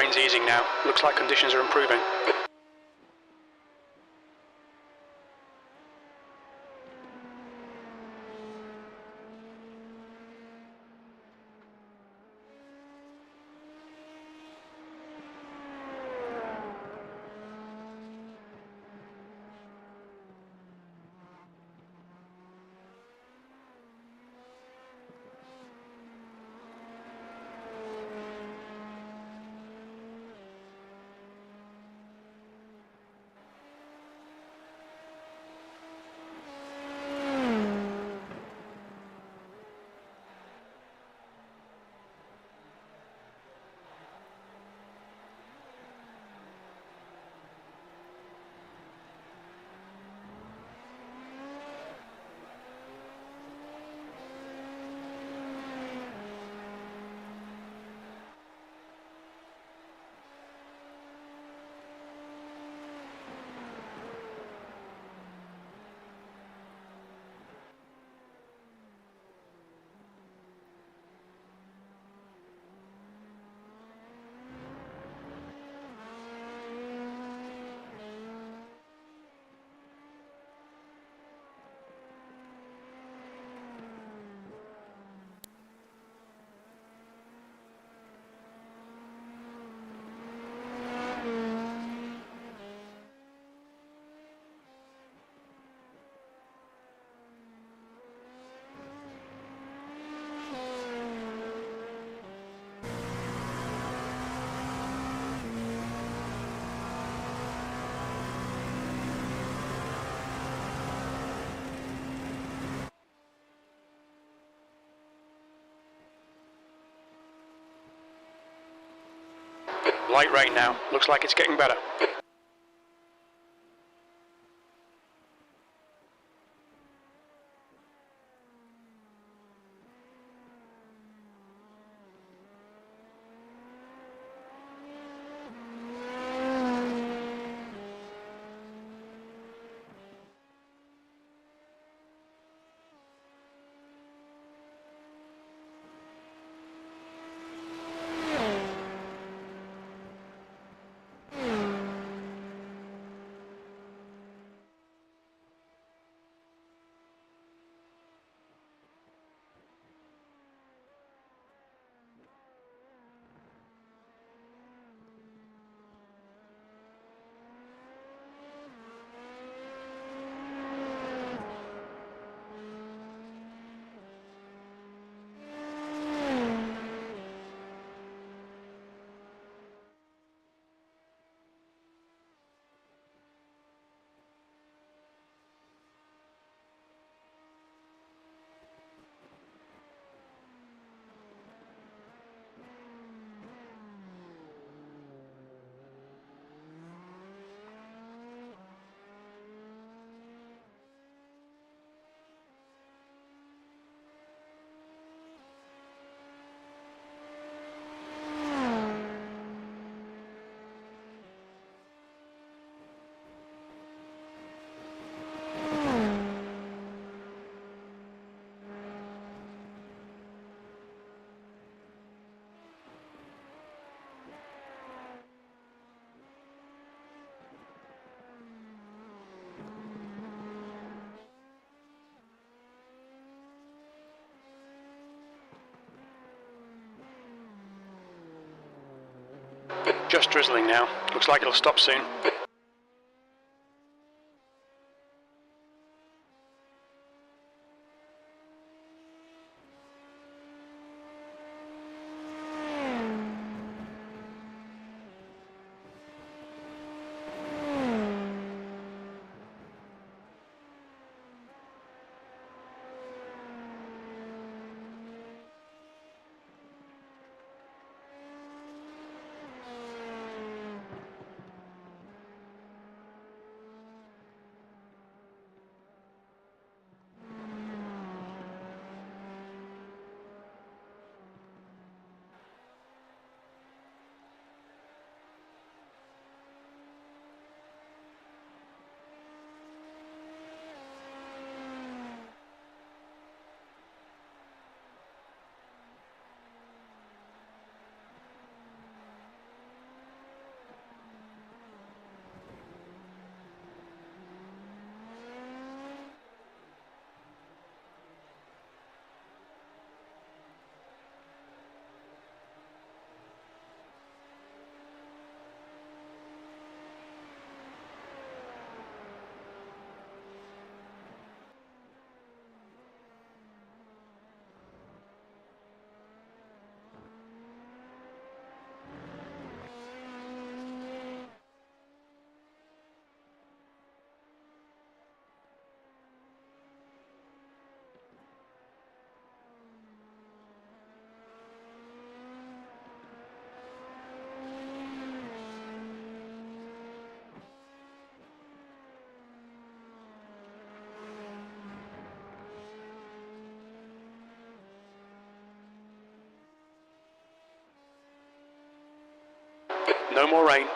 rain's easing now. Looks like conditions are improving. Light rain now. Looks like it's getting better. Just drizzling now. Looks like it'll stop soon. No more rain.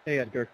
Hey, Edgar.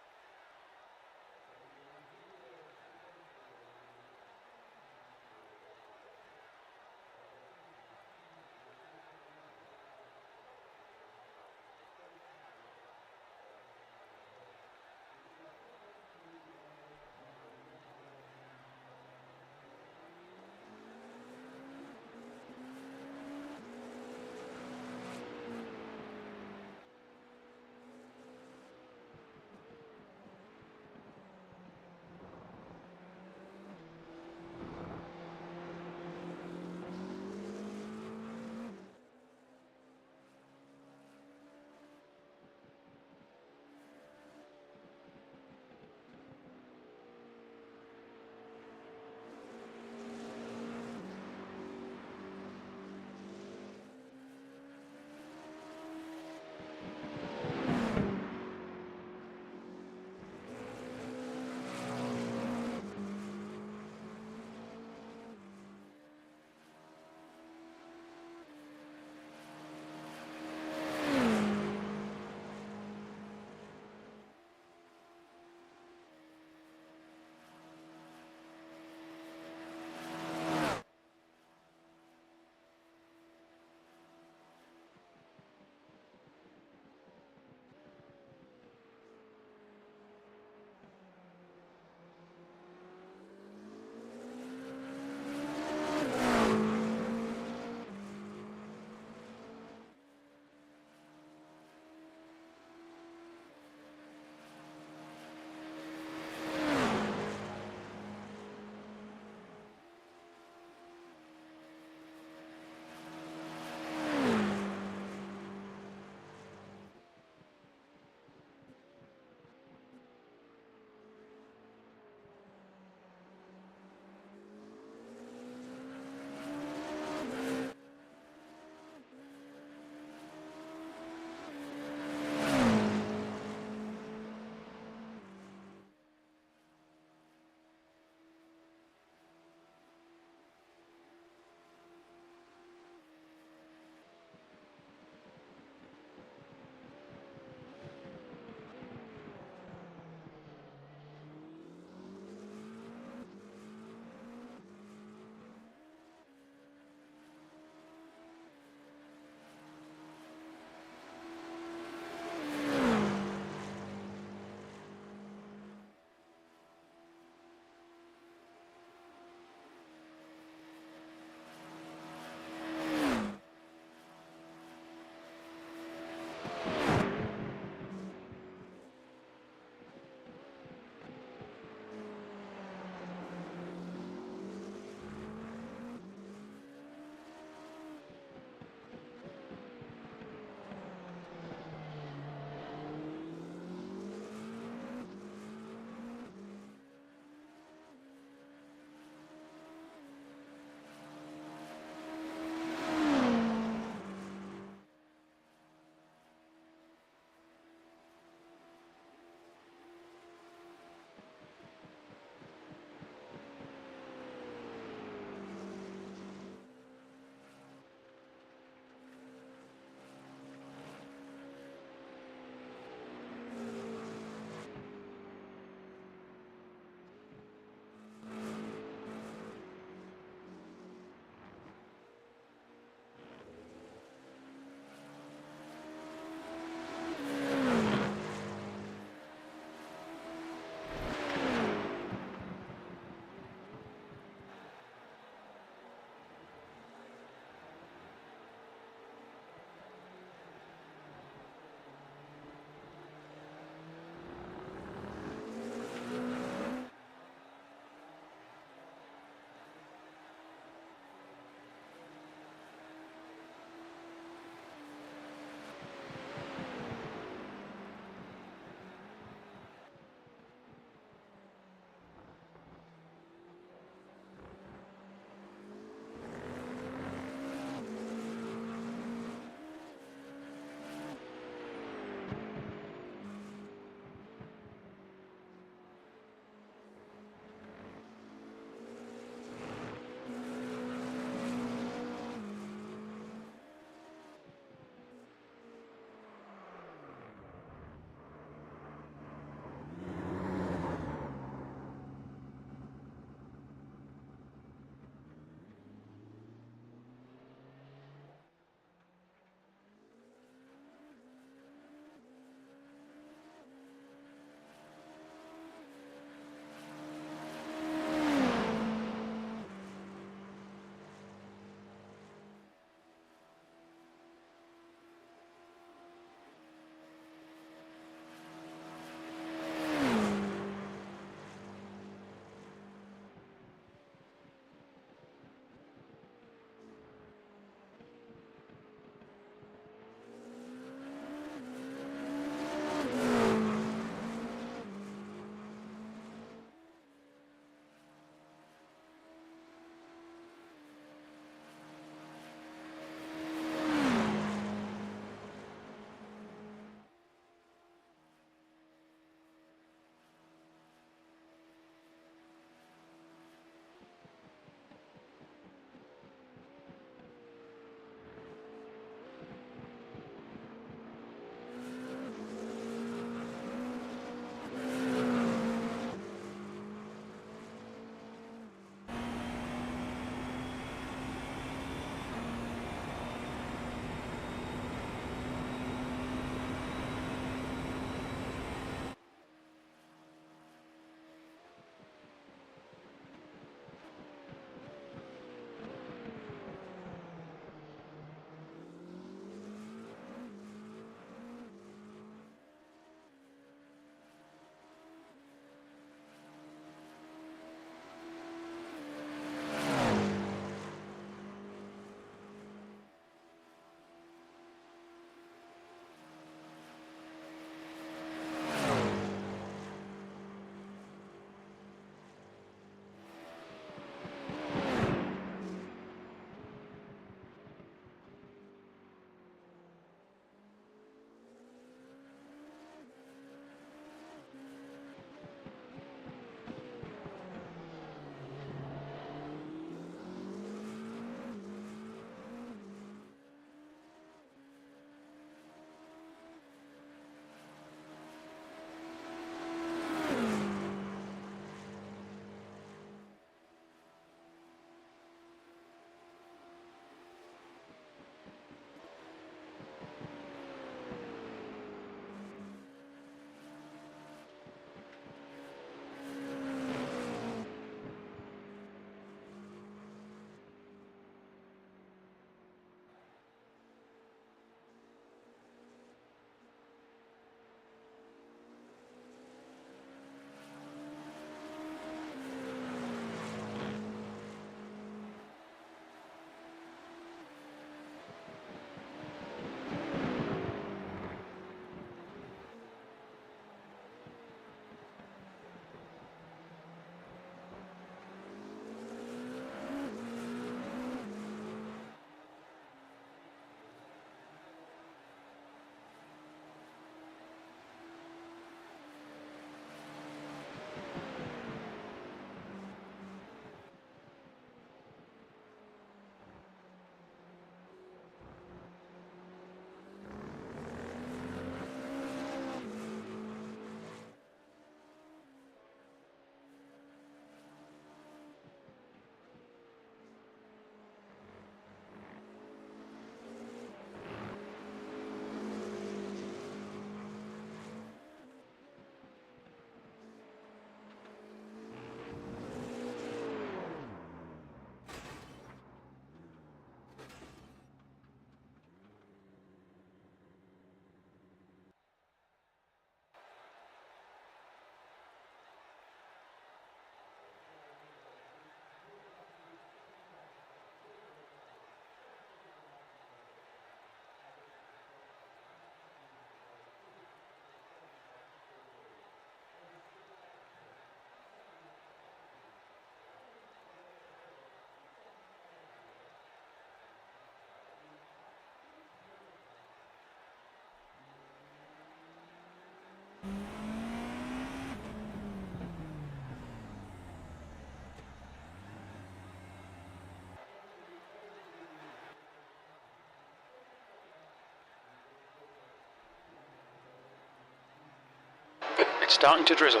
Starting to drizzle.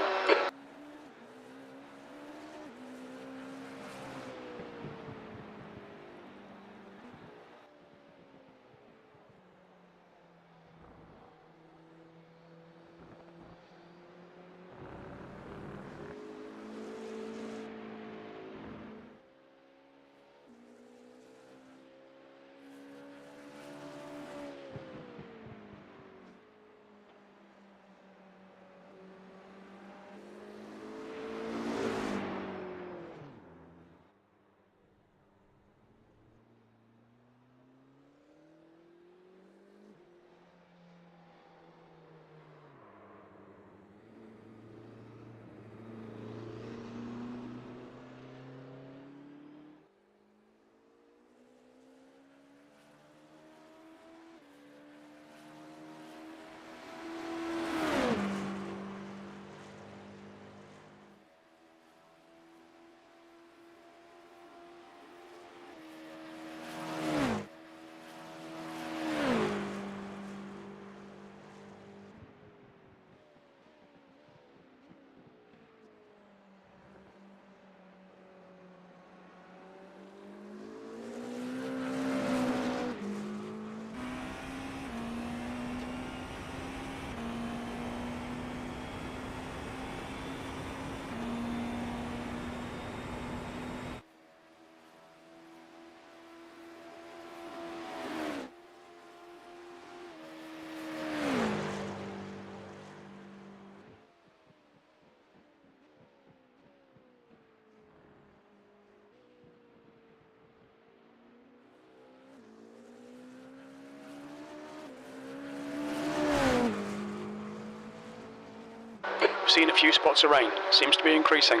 We've seen a few spots of rain. Seems to be increasing.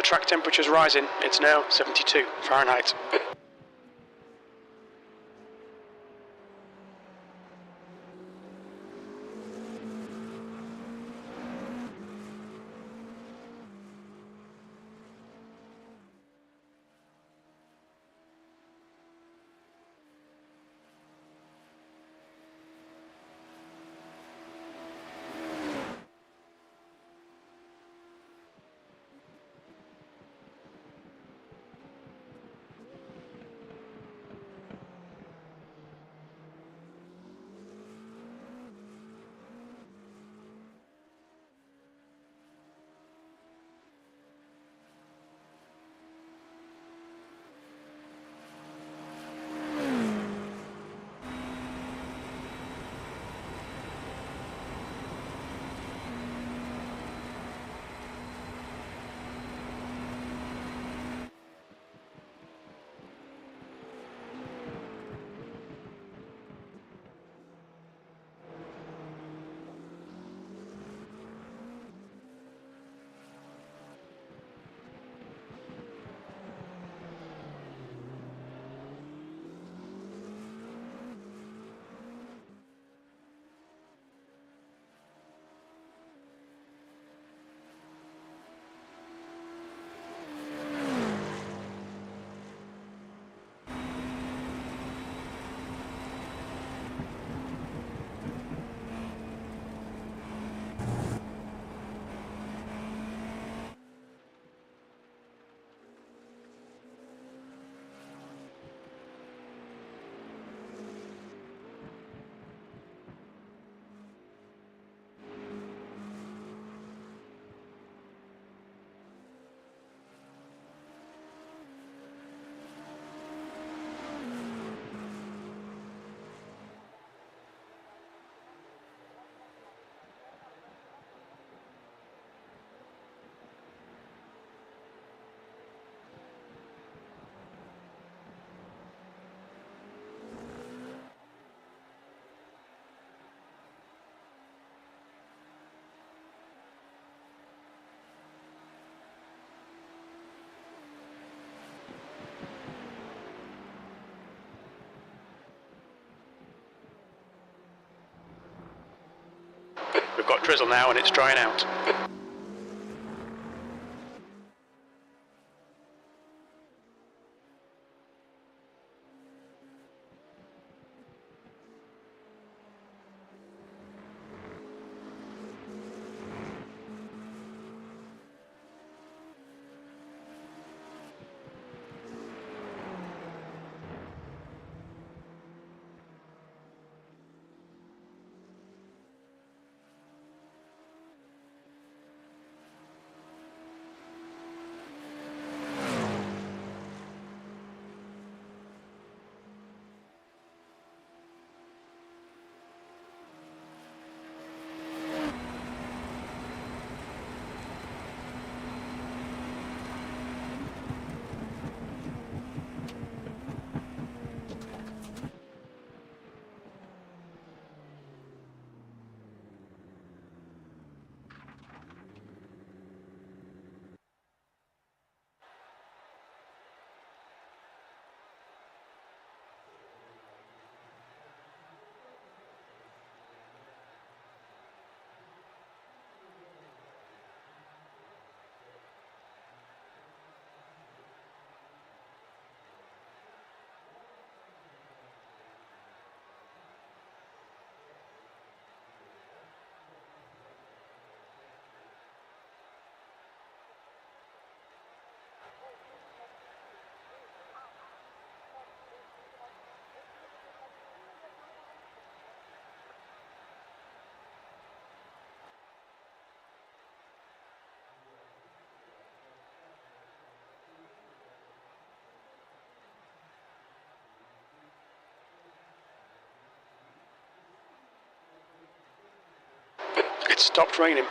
track temperature's rising. It's now 72 Fahrenheit. We've got drizzle now and it's drying out. It stopped raining.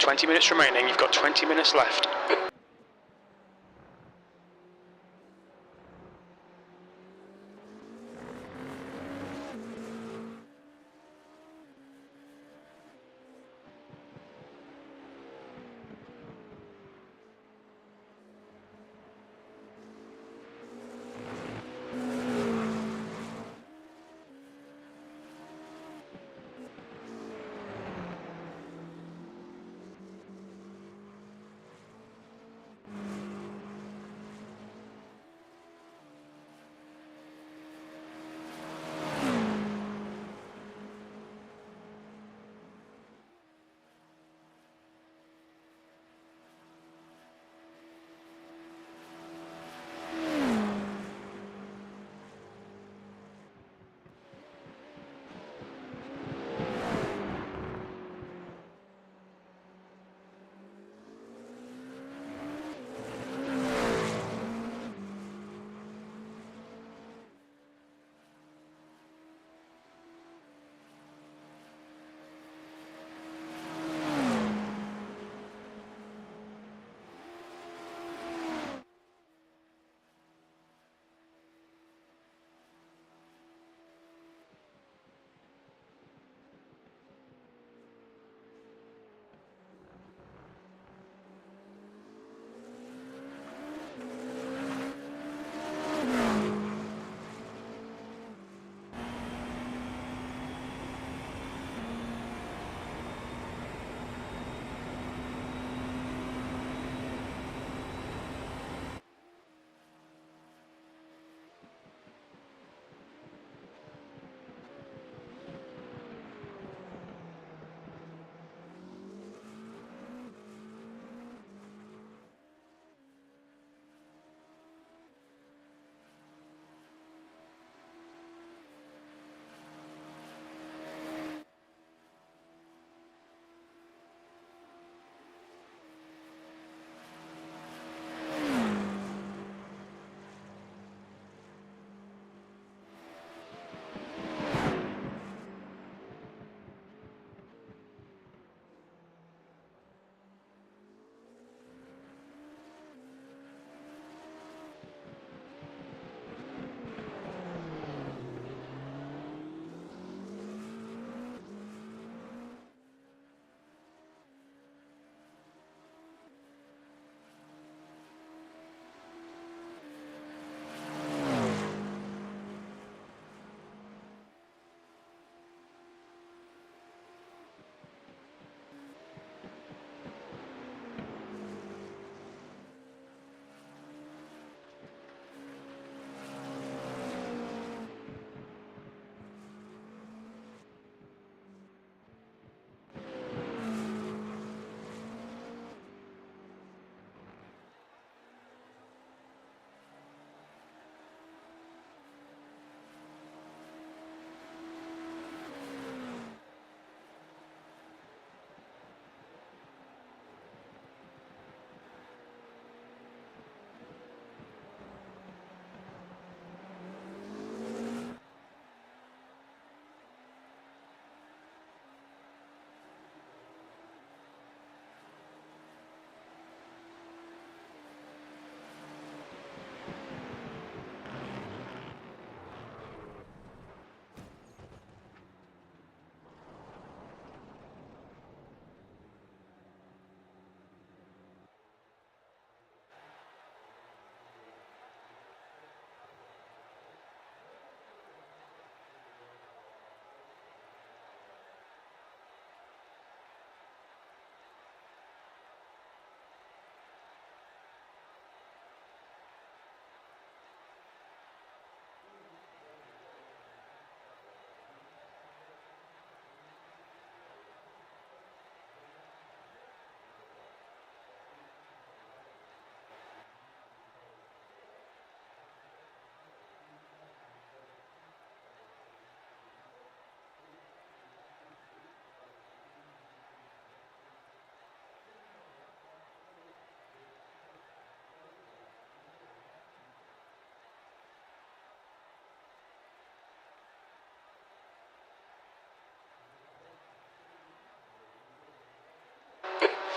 20 minutes remaining. You've got 20 minutes left.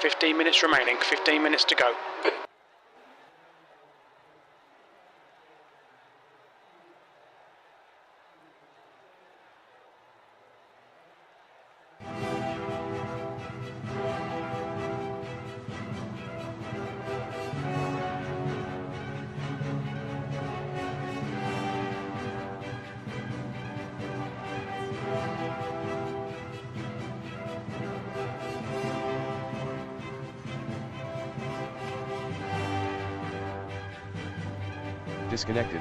15 minutes remaining, 15 minutes to go. Disconnected.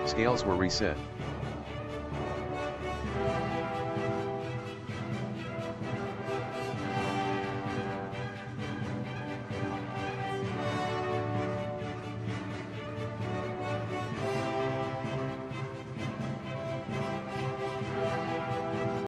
Scales were reset.